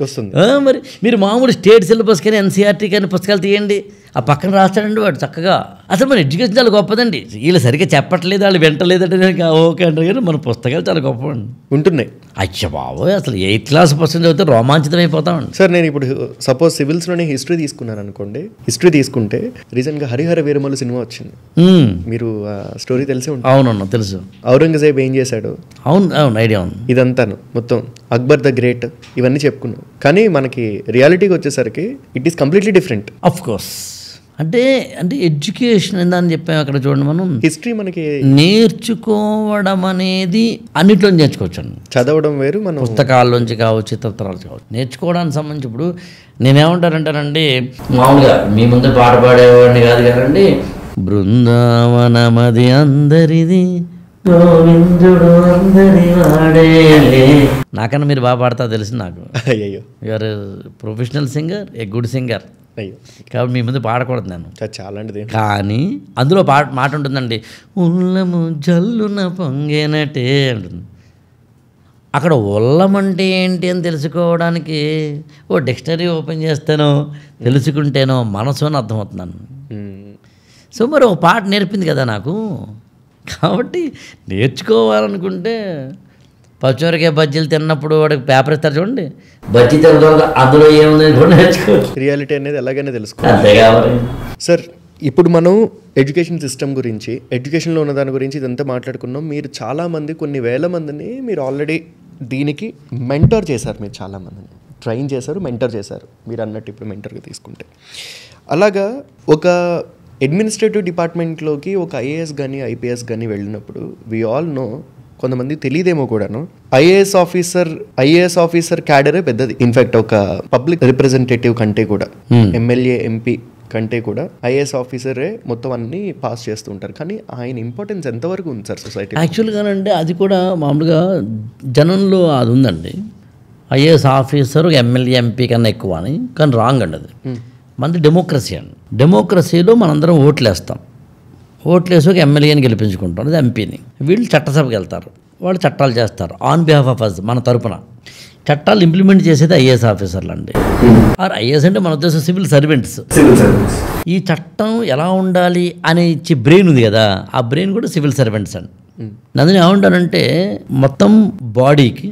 వస్తుంది. మరి మీరు మామూలు స్టేట్ సిలబస్ కానీ ఎన్సీఆర్టీ కానీ పుస్తకాలు తీయండి, ఆ పక్కన రాస్తాడండి వాడు చక్కగా. అసలు మన ఎడ్యుకేషన్ చాలా గొప్పదండి. వీళ్ళు సరిగ్గా చెప్పట్లేదు, వాళ్ళు వింటలేదంటే ఓకే అంటారు, కానీ మన పుస్తకాలు చాలా గొప్పవండి ఉంటున్నాయి. అచ్చా బాబోయ్, అసలు 8th క్లాస్ పుస్తకం చదివితే రోమాంచితం అయిపోతామండి. సార్ నేను ఇప్పుడు సపోజ్ సివిల్స్లోనే హిస్టరీ తీసుకున్నాను అనుకోండి. హిస్టరీ తీసుకుంటే రీసెంట్గా హరిహర వీరమల్లు సినిమా వచ్చింది. మీరు స్టోరీ తెలిసే ఉంటుంది. అవునన్నా తెలుసు. ఔరంగజేబ్ ఏం చేశాడు, అవును అవును ఐడియా ఉంది. ఇదంతాను మొత్తం అక్బర్ ద గ్రేట్ ఇవన్నీ చెప్పుకున్నాం. కానీ మనకి రియాలిటీకి వచ్చేసరికి it is completely different. Of course అంటే ఎడ్యుకేషన్ అని చెప్పాము అక్కడ. చూడండి, మనం హిస్టరీ మనకి నేర్చుకోవడం అనేది అన్నిట్లో నేర్చుకోవచ్చు అండి. చదవడం వేరు, మనం పుస్తకాల్లోంచి కావచ్చు, ఇతరాలు కావచ్చు. నేర్చుకోవడానికి సంబంధించి ఇప్పుడు నేనేమంటానంటానండి, మామూలుగా మీ ముందు పాట పాడేవాడిని కాదు కదండి. బృందావనమది అందరిది, గోవిందుడు అందరి వాడేలే. నాకన్నా మీరు బాగా పాడతా తెలుసు నాకు. అయ్యో, you are professional singer, a good singer. అయ్యో, కాబట్టి మీ ముందు పాడకూడదు నేను. చాలాంటిది. కానీ అందులో మాట ఉంటుందండి, ఉల్లము జల్లున పొంగేనటే అంటుంది. అక్కడ ఉల్లమంటే ఏంటి అని తెలుసుకోవడానికి ఓ డిక్షనరీ ఓపెన్ చేస్తానో తెలుసుకుంటేనో మనసు అని అర్థమవుతున్నాను. సో మరి ఒక పాట నేర్పింది కదా నాకు. కాబట్టి నేర్చుకోవాలనుకుంటే పచ్చోరకాయ బజ్జీలు తిన్నప్పుడు వాడికి పేపర్ ఇస్తారు చూడండి, బజ్జీ తినడం అందులో ఏముంది కూడా నేర్చుకోవచ్చు. రియాలిటీ అనేది ఎలాగైనా తెలుసుకోవాలి. అంతే కాబట్టి సార్ ఇప్పుడు మనం ఎడ్యుకేషన్ సిస్టమ్ గురించి, ఎడ్యుకేషన్లో ఉన్న దాని గురించి ఇదంతా మాట్లాడుకున్నాం. మీరు చాలామంది, కొన్ని వేల మందిని మీరు ఆల్రెడీ దీనికి మెంటర్ చేశారు. మీరు చాలామందిని ట్రైన్ చేశారు, మెంటర్ చేశారు. మీరు అన్నట్టు ఇప్పుడు మెంటర్గా తీసుకుంటే అలాగా ఒక అడ్మినిస్ట్రేటివ్ డిపార్ట్మెంట్లోకి ఒక ఐఏఎస్ కానీ ఐపీఎస్ కానీ వెళ్ళినప్పుడు వి ఆల్ నో, కొంతమంది తెలియదేమో కూడాను, ఐఏఎస్ ఆఫీసర్ క్యాడరే పెద్దది. ఇన్ఫ్యాక్ట్ ఒక పబ్లిక్ రిప్రజెంటేటివ్ కంటే కూడా, ఎమ్మెల్యే ఎంపీ కంటే కూడా ఐఏఎస్ ఆఫీసరే మొత్తం అన్ని పాస్ చేస్తూ ఉంటారు. కానీ ఆయన ఇంపార్టెన్స్ ఎంతవరకు ఉంది సార్ సొసైటీ? యాక్చువల్గానండి అది కూడా మామూలుగా జనంలో అది ఉందండి, ఐఏఎస్ ఆఫీసర్ ఎమ్మెల్యే ఎంపీ కన్నా ఎక్కువ అని. కానీ రాంగ్ అండి అది. మనది డెమోక్రసీ అండి. డెమోక్రసీలో మనందరం ఓట్లేస్తాం. ఓట్లేసి ఒక ఎమ్మెల్యేని గెలిపించుకుంటాం, అది ఎంపీని. వీళ్ళు చట్టసభకి వెళ్తారు, వాళ్ళు చట్టాలు చేస్తారు ఆన్ బిహాఫ్ ఆఫ్ అస్, మన తరపున. చట్టాలు ఇంప్లిమెంట్ చేసేది ఐఏఎస్ ఆఫీసర్లు అండి. ఆర్ ఐఏఎస్ అంటే మన ఉద్దేశం సివిల్ సర్వెంట్స్. ఈ చట్టం ఎలా ఉండాలి అనే ఇచ్చే బ్రెయిన్ ఉంది కదా, ఆ బ్రెయిన్ కూడా సివిల్ సర్వెంట్స్ అండి. నన్ను ఏమంటానంటే మొత్తం బాడీకి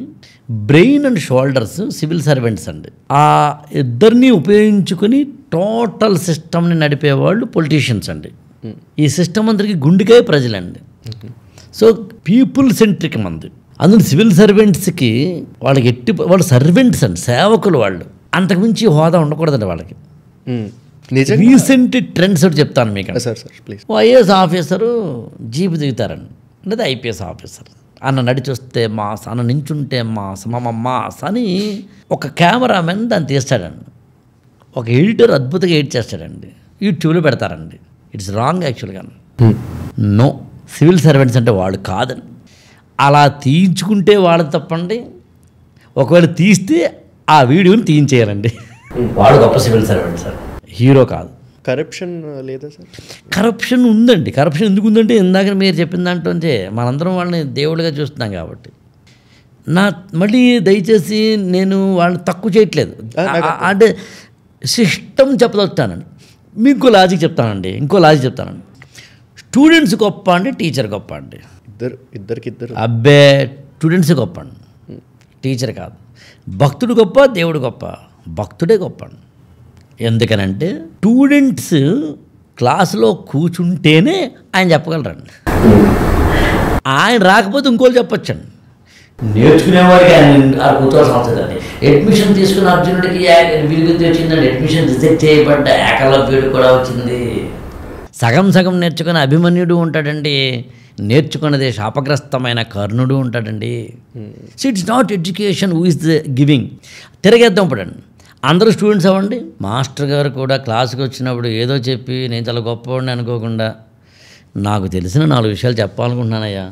brain and shoulders civil servants అండి. ఆ ఇద్దరిని ఉపయోగించుకుని టోటల్ సిస్టమ్ని నడిపేవాళ్ళు పొలిటీషియన్స్ అండి. ఈ సిస్టమ్ అందరికీ గుండెకాయ ప్రజలండి. సో పీపుల్ సెంట్రిక్ మంది. అందులో సివిల్ సర్వెంట్స్కి వాళ్ళకి వాళ్ళు సర్వెంట్స్ అండి, సేవకులు. వాళ్ళు అంతకుమించి హోదా ఉండకూడదండి వాళ్ళకి. రీసెంట్ ట్రెండ్స్ ఒకటి చెప్తాను మీకు. ఐఏఎస్ ఆఫీసరు జీపు దిగుతారండి, లేదా ఐపీఎస్ ఆఫీసర్ అన్న నడిచి వస్తే మాస్, అన్న నించుంటే మాస్, మాస్ అని ఒక కెమెరామెన్ దాన్ని తీస్తాడండి. ఒక ఎడిటర్ అద్భుతంగా ఎడిట్ చేస్తాడండి, యూట్యూబ్లో పెడతారండి. ఇట్స్ రాంగ్ యాక్చువల్గా. నో, సివిల్ సర్వెంట్స్ అంటే వాళ్ళు కాదండి. అలా తీయించుకుంటే వాళ్ళు తప్పండి. ఒకవేళ తీస్తే ఆ వీడియోని తీయించేయాలండి. వాడు గొప్ప సివిల్ సర్వెంట్ సార్, హీరో కాదు. కరప్షన్ లేదా సార్? కరప్షన్ ఉందండి. కరప్షన్ ఎందుకు ఉందంటే ఇందాక మీరు చెప్పిన దాంట్లోంచే మనందరం వాళ్ళని దేవుడిగా చూస్తున్నాం కాబట్టి. మళ్ళీ దయచేసి నేను వాళ్ళని తక్కువ చేయట్లేదు, అంటే సిస్టమ్ చెప్పదొచ్చానండి. మీకు ఇంకో లాజిక్ చెప్తానండి. స్టూడెంట్స్ గొప్ప అండి, టీచర్ గొప్ప అండి? ఇద్దరికిద్దరు. అబ్బే, స్టూడెంట్స్ గొప్ప అండి, టీచర్ కాదు. భక్తుడు గొప్ప, దేవుడు గొప్ప? భక్తుడే గొప్ప అండి. ఎందుకనంటే స్టూడెంట్స్ క్లాసులో కూర్చుంటేనే ఆయన చెప్పగలరండి. ఆయన రాకపోతే ఇంకోళ్ళు చెప్పొచ్చండి. నేర్చుకునేవాడికి ఆయన కూర్చోవాల్సిన అవసరం లేదండి. అడ్మిషన్ తీసుకున్న అర్జునుడికి విలుగుద్ది వచ్చిందండి. అడ్మిషన్ రిజెక్ట్ చేయబడ్డ ఏకలవ్యుడు కూడా వచ్చింది. సగం నేర్చుకున్న అభిమన్యుడు ఉంటాడండి. నేర్చుకున్నదే శాపగ్రస్తమైన కర్ణుడు ఉంటాడండి. So it's not education who is the giving. తిరగేద్దాం ఇప్పుడండి, అందరూ స్టూడెంట్స్ అవ్వండి. మాస్టర్ గారు కూడా క్లాస్కి వచ్చినప్పుడు ఏదో చెప్పి నేను చాలా గొప్పవాడిని అనుకోకుండా, నాకు తెలిసిన 4 విషయాలు చెప్పాలనుకుంటున్నానయ్యా,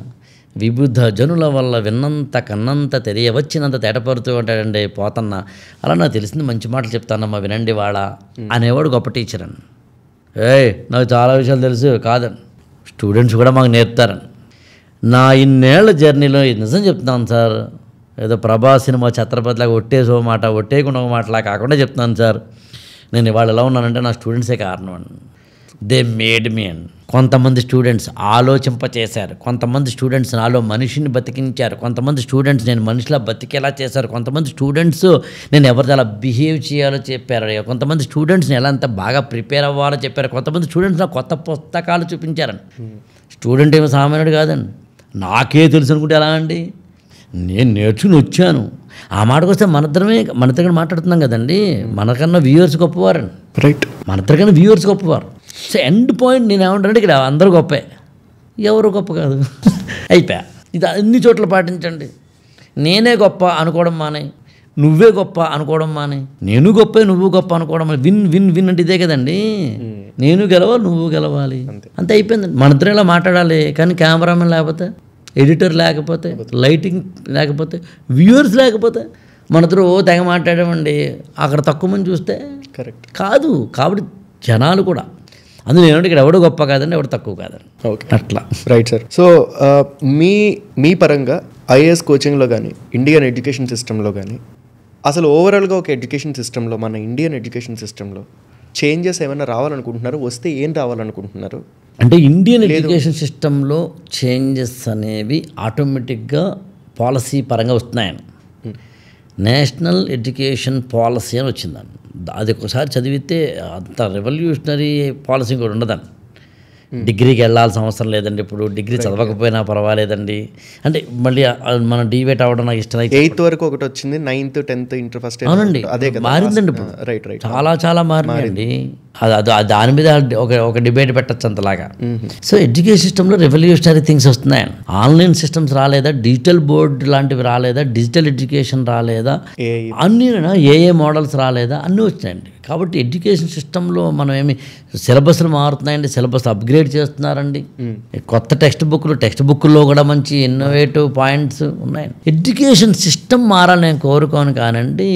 విబుద్ధ జనుల వల్ల విన్నంత కన్నంత తెలియవచ్చినంత తేటపరుతూ ఉంటాడండి పోతన్న. అలా నాకు తెలిసింది మంచి మాటలు చెప్తానమ్మా వినండి వాళ్ళ అనేవాడు గొప్ప టీచర్ అని. నాకు చాలా విషయాలు తెలుసు కాదని, స్టూడెంట్స్ కూడా మాకు నేర్పుతారని. నా ఇన్నేళ్ల జర్నీలో నిజం చెప్తున్నాను సార్, ఏదో ప్రభాస్ సినిమా ఛత్రపతిలాగా ఒట్టేసో మాట ఒట్టేయకుండా ఒక మాటలా కాకుండా చెప్తున్నాను సార్. నేను ఇవాళ ఎలా ఉన్నానంటే నా స్టూడెంట్సే కారణం అండి. They made me and. కొంతమంది స్టూడెంట్స్ ఆలోచింపచేశారు, కొంతమంది స్టూడెంట్స్ నాలో మనిషిని బతికించారు, కొంతమంది స్టూడెంట్స్ నేను మనిషిలా బతికేలా చేశారు, కొంతమంది స్టూడెంట్స్ నేను ఎవరితో ఎలా బిహేవ్ చేయాలో చెప్పారు, కొంతమంది స్టూడెంట్స్ని ఎలా అంత బాగా ప్రిపేర్ అవ్వాలో చెప్పారు, కొంతమంది స్టూడెంట్స్ నాకు కొత్త పుస్తకాలు చూపించారని. స్టూడెంట్ ఏమో సామాన్యుడు కాదండి, నాకే తెలుసు అనుకుంటే ఎలా అండి, నేను నేర్చుకుని వచ్చాను. ఆ మాటకు వస్తే మనద్దరికన్నా మాట్లాడుతున్నాం కదండి, మనకన్నా వ్యూవర్స్ గొప్పవారండి. రైట్, మనద్దరికన్నా వ్యూవర్స్ గొప్పవారు. సో ఎండ్ పాయింట్ నేను ఏమంటానంటే ఇక్కడ అందరూ గొప్పే, ఎవరు గొప్ప కాదు, అయిపోయా. ఇది అన్ని చోట్ల పాటించండి. నేనే గొప్ప అనుకోవడం మానే, నువ్వే గొప్ప అనుకోవడం మానే, నేను గొప్పే నువ్వు గొప్ప అనుకోవడం మానే. విన్ విన్ విన్ అంటే ఇదే కదండి, నేను గెలవాలి నువ్వు గెలవాలి, అంతే అయిపోయిందండి. మన ఇద్దరం ఇలా మాట్లాడాలి, కానీ కెమెరామెన్ లేకపోతే, ఎడిటర్ లేకపోతే, లైటింగ్ లేకపోతే, వ్యూవర్స్ లేకపోతే మన ఇద్దరు తెగ మాట్లాడామండి, అక్కడ తక్కువ మంది చూస్తే కరెక్ట్ కాదు. కాబట్టి జనాలు కూడా అందులో ఏమంటే ఇక్కడ ఎవడు గొప్ప కాదండి, ఎవడు తక్కువ కాదండి. ఓకే, అట్లా రైట్ సార్. సో మీ పరంగా ఐఏఎస్ కోచింగ్లో కానీ ఇండియన్ ఎడ్యుకేషన్ సిస్టంలో కానీ అసలు ఓవరాల్గా ఒక ఎడ్యుకేషన్ సిస్టంలో, మన ఇండియన్ ఎడ్యుకేషన్ సిస్టంలో చేంజెస్ ఏమైనా రావాలనుకుంటున్నారు, వస్తే ఏం రావాలనుకుంటున్నారు? అంటే ఇండియన్ ఎడ్యుకేషన్ సిస్టంలో చేంజెస్ అనేవి ఆటోమేటిక్గా పాలసీ పరంగా వస్తున్నాయని, నేషనల్ ఎడ్యుకేషన్ పాలసీ అని వచ్చిందండి. అది ఒకసారి చదివితే అంత రెవల్యూషనరీ పాలసీ కూడా ఉండదండి. డిగ్రీకి వెళ్ళాల్సిన అవసరం లేదండి, ఇప్పుడు డిగ్రీ చదవకపోయినా పర్వాలేదండి. అంటే మళ్ళీ మనం డివేట్ అవ్వడం నాకు ఇష్టం. 8th వరకు ఒకటి వచ్చింది, 9th 10th ఇంటర్ ఫస్ట్. అవునండి, అదే కదా మారిందండి ఇప్పుడు. రైట్ రైట్, చాలా మారిందండి. దాని మీద ఒక డిబేట్ పెట్టచ్చు అంతలాగా. సో ఎడ్యుకేషన్ సిస్టంలో రెవల్యూషనరీ థింగ్స్ వస్తున్నాయి. ఆన్లైన్ సిస్టమ్స్ రాలేదా, డిజిటల్ బోర్డ్ లాంటివి రాలేదా, డిజిటల్ ఎడ్యుకేషన్ రాలేదా, అన్నీ ఏ మోడల్స్ రాలేదా, అన్నీ వచ్చినాయండి. కాబట్టి ఎడ్యుకేషన్ సిస్టంలో మనం ఏమి సిలబస్లు మారుతున్నాయండి, సిలబస్ అప్గ్రేడ్ చేస్తున్నారండి, కొత్త టెక్స్ట్ బుక్లో కూడా మంచి ఇన్నోవేటివ్ పాయింట్స్ ఉన్నాయండి. ఎడ్యుకేషన్ సిస్టమ్ మారాలని నేను కోరుకోను కానండి,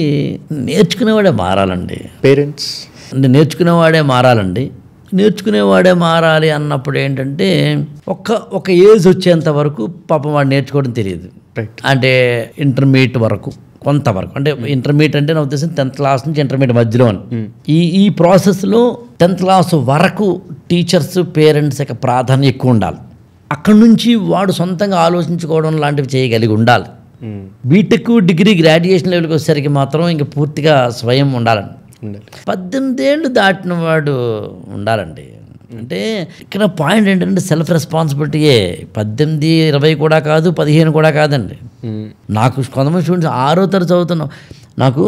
నేర్చుకునేవాడే మారాలండి. పేరెంట్స్ అంటే నేర్చుకునేవాడే మారాలండి. నేర్చుకునేవాడే మారాలి అన్నప్పుడు ఏంటంటే ఒక ఏజ్ వచ్చేంత వరకు పాపం వాడు నేర్చుకోవడం తెలియదు. అంటే ఇంటర్మీడియట్ వరకు కొంతవరకు, అంటే ఇంటర్మీడియట్ అంటే నా ఉద్దేశం 10th క్లాస్ నుంచి ఇంటర్మీడియట్ మధ్యలో అని. ఈ ప్రాసెస్లో 10th క్లాస్ వరకు టీచర్స్ పేరెంట్స్ యొక్క ప్రాధాన్యం ఎక్కువ ఉండాలి. అక్కడి నుంచి వాడు సొంతంగా ఆలోచించుకోవడం లాంటివి చేయగలిగి ఉండాలి. బీటెక్ డిగ్రీ గ్రాడ్యుయేషన్ లెవెల్కి వచ్చేసరికి మాత్రం ఇంక పూర్తిగా స్వయం ఉండాలండి. 18 ఏళ్ళు దాటిన వాడు ఉండాలండి. అంటే ఇక్కడ పాయింట్ ఏంటంటే సెల్ఫ్ రెస్పాన్సిబిలిటీయే. 18, 20 కూడా కాదు, 15 కూడా కాదండి. నాకు కొంతమంది స్టూడెంట్స్ 6వ తరగతి చదువుతున్నాం, నాకు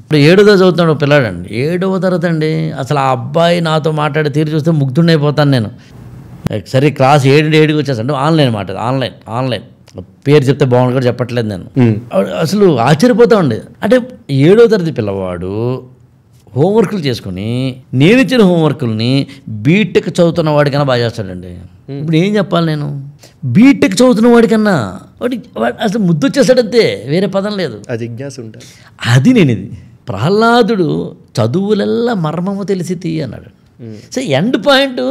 ఇప్పుడు 7వ తరగతి చదువుతున్నాడు పిల్లాడండి, 7వ తరగతి అండి. అసలు ఆ అబ్బాయి నాతో మాట్లాడే తీరు చూస్తే ముగ్ధుండైపోతాను నేను. సరే క్లాస్ 7కి వచ్చేసాను, ఆన్లైన్ ఆన్లైన్ పేరు చెప్తే బాగుంది కూడా చెప్పట్లేదు నేను. అసలు ఆశ్చర్యపోతా ఉండే. అంటే 7వ తరగతి పిల్లవాడు హోంవర్క్లు చేసుకుని నేను ఇచ్చిన హోంవర్క్ని బీటెక్ చదువుతున్న వాడికన్నా బాగా చేస్తాడండి. ఇప్పుడు ఏం చెప్పాలి నేను? బీటెక్ చదువుతున్న వాడికన్నా వాడి అసలు ముద్దు వచ్చేసాడంతే, వేరే పదం లేదు. అది నేను ఇది ప్రహ్లాదుడు చదువులల్లా మర్మము తెలిసి తీయ అన్నాడు. సో ఎండ్ పాయింట్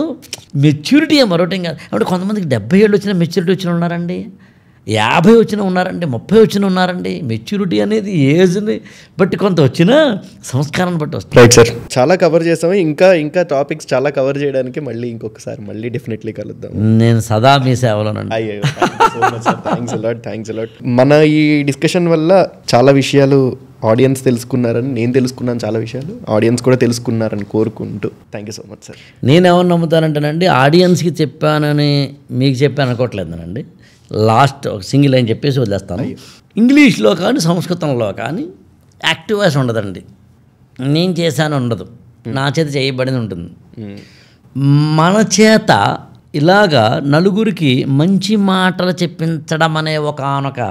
మెచ్యూరిటీ మరోటం కాదు. అంటే కొంతమందికి 70 ఏళ్ళు వచ్చిన మెచ్యూరిటీ వచ్చిన ఉన్నారండి, 50 వచ్చిన ఉన్నారండి, 30 వచ్చిన ఉన్నారండి. మెచ్యూరిటీ అనేది ఏజ్ని బట్టి కొంత వచ్చినా సంస్కారాన్ని బట్టి వస్తుంది. రైట్ సార్, చాలా కవర్ చేస్తాము. ఇంకా టాపిక్స్ చాలా కవర్ చేయడానికి మళ్ళీ ఇంకొకసారి మళ్ళీ డెఫినెట్లీ కలుద్దాం. నేను సదా మీ సేవలోనండి. Thanks a lot. మన ఈ డిస్కషన్ వల్ల చాలా విషయాలు ఆడియన్స్ తెలుసుకున్నారని నేను తెలుసుకున్నాను, చాలా విషయాలు ఆడియన్స్ కూడా తెలుసుకున్నారని కోరుకుంటూ thank you so much sir. నేనేమన్నా నమ్ముతానంటేనండి, ఆడియన్స్కి చెప్పానని మీకు చెప్పాను అనుకోవట్లేదనండి. లాస్ట్ ఒక సింగిల్ లైన్ చెప్పేసి వదిలేస్తాను. ఇంగ్లీష్లో కానీ సంస్కృతంలో కానీ యాక్టివ్ వాయిస్ ఉండదండి. నేను చేశాను ఉండదు, నా చేత చేయబడింది ఉంటుంది. మన చేత ఇలాగా నలుగురికి మంచి మాటలు చెప్పించడం అనే ఒకనొక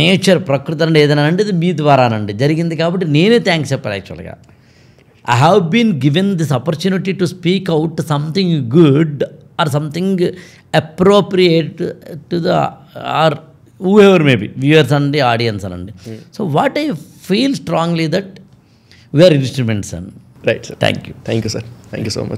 నేచర్, ప్రకృతి అంటే ఏదైనా అంటే ఇది మీ ద్వారానండి జరిగింది. కాబట్టి నేనే థ్యాంక్స్ చెప్పాను. యాక్చువల్గా I have been given this opportunity to speak out something good or something appropriate to the or whoever may be, viewers and the audience anandi. So what I feel strongly that we are instruments. Right sir. Thank you. Thank you sir. Thank you so much.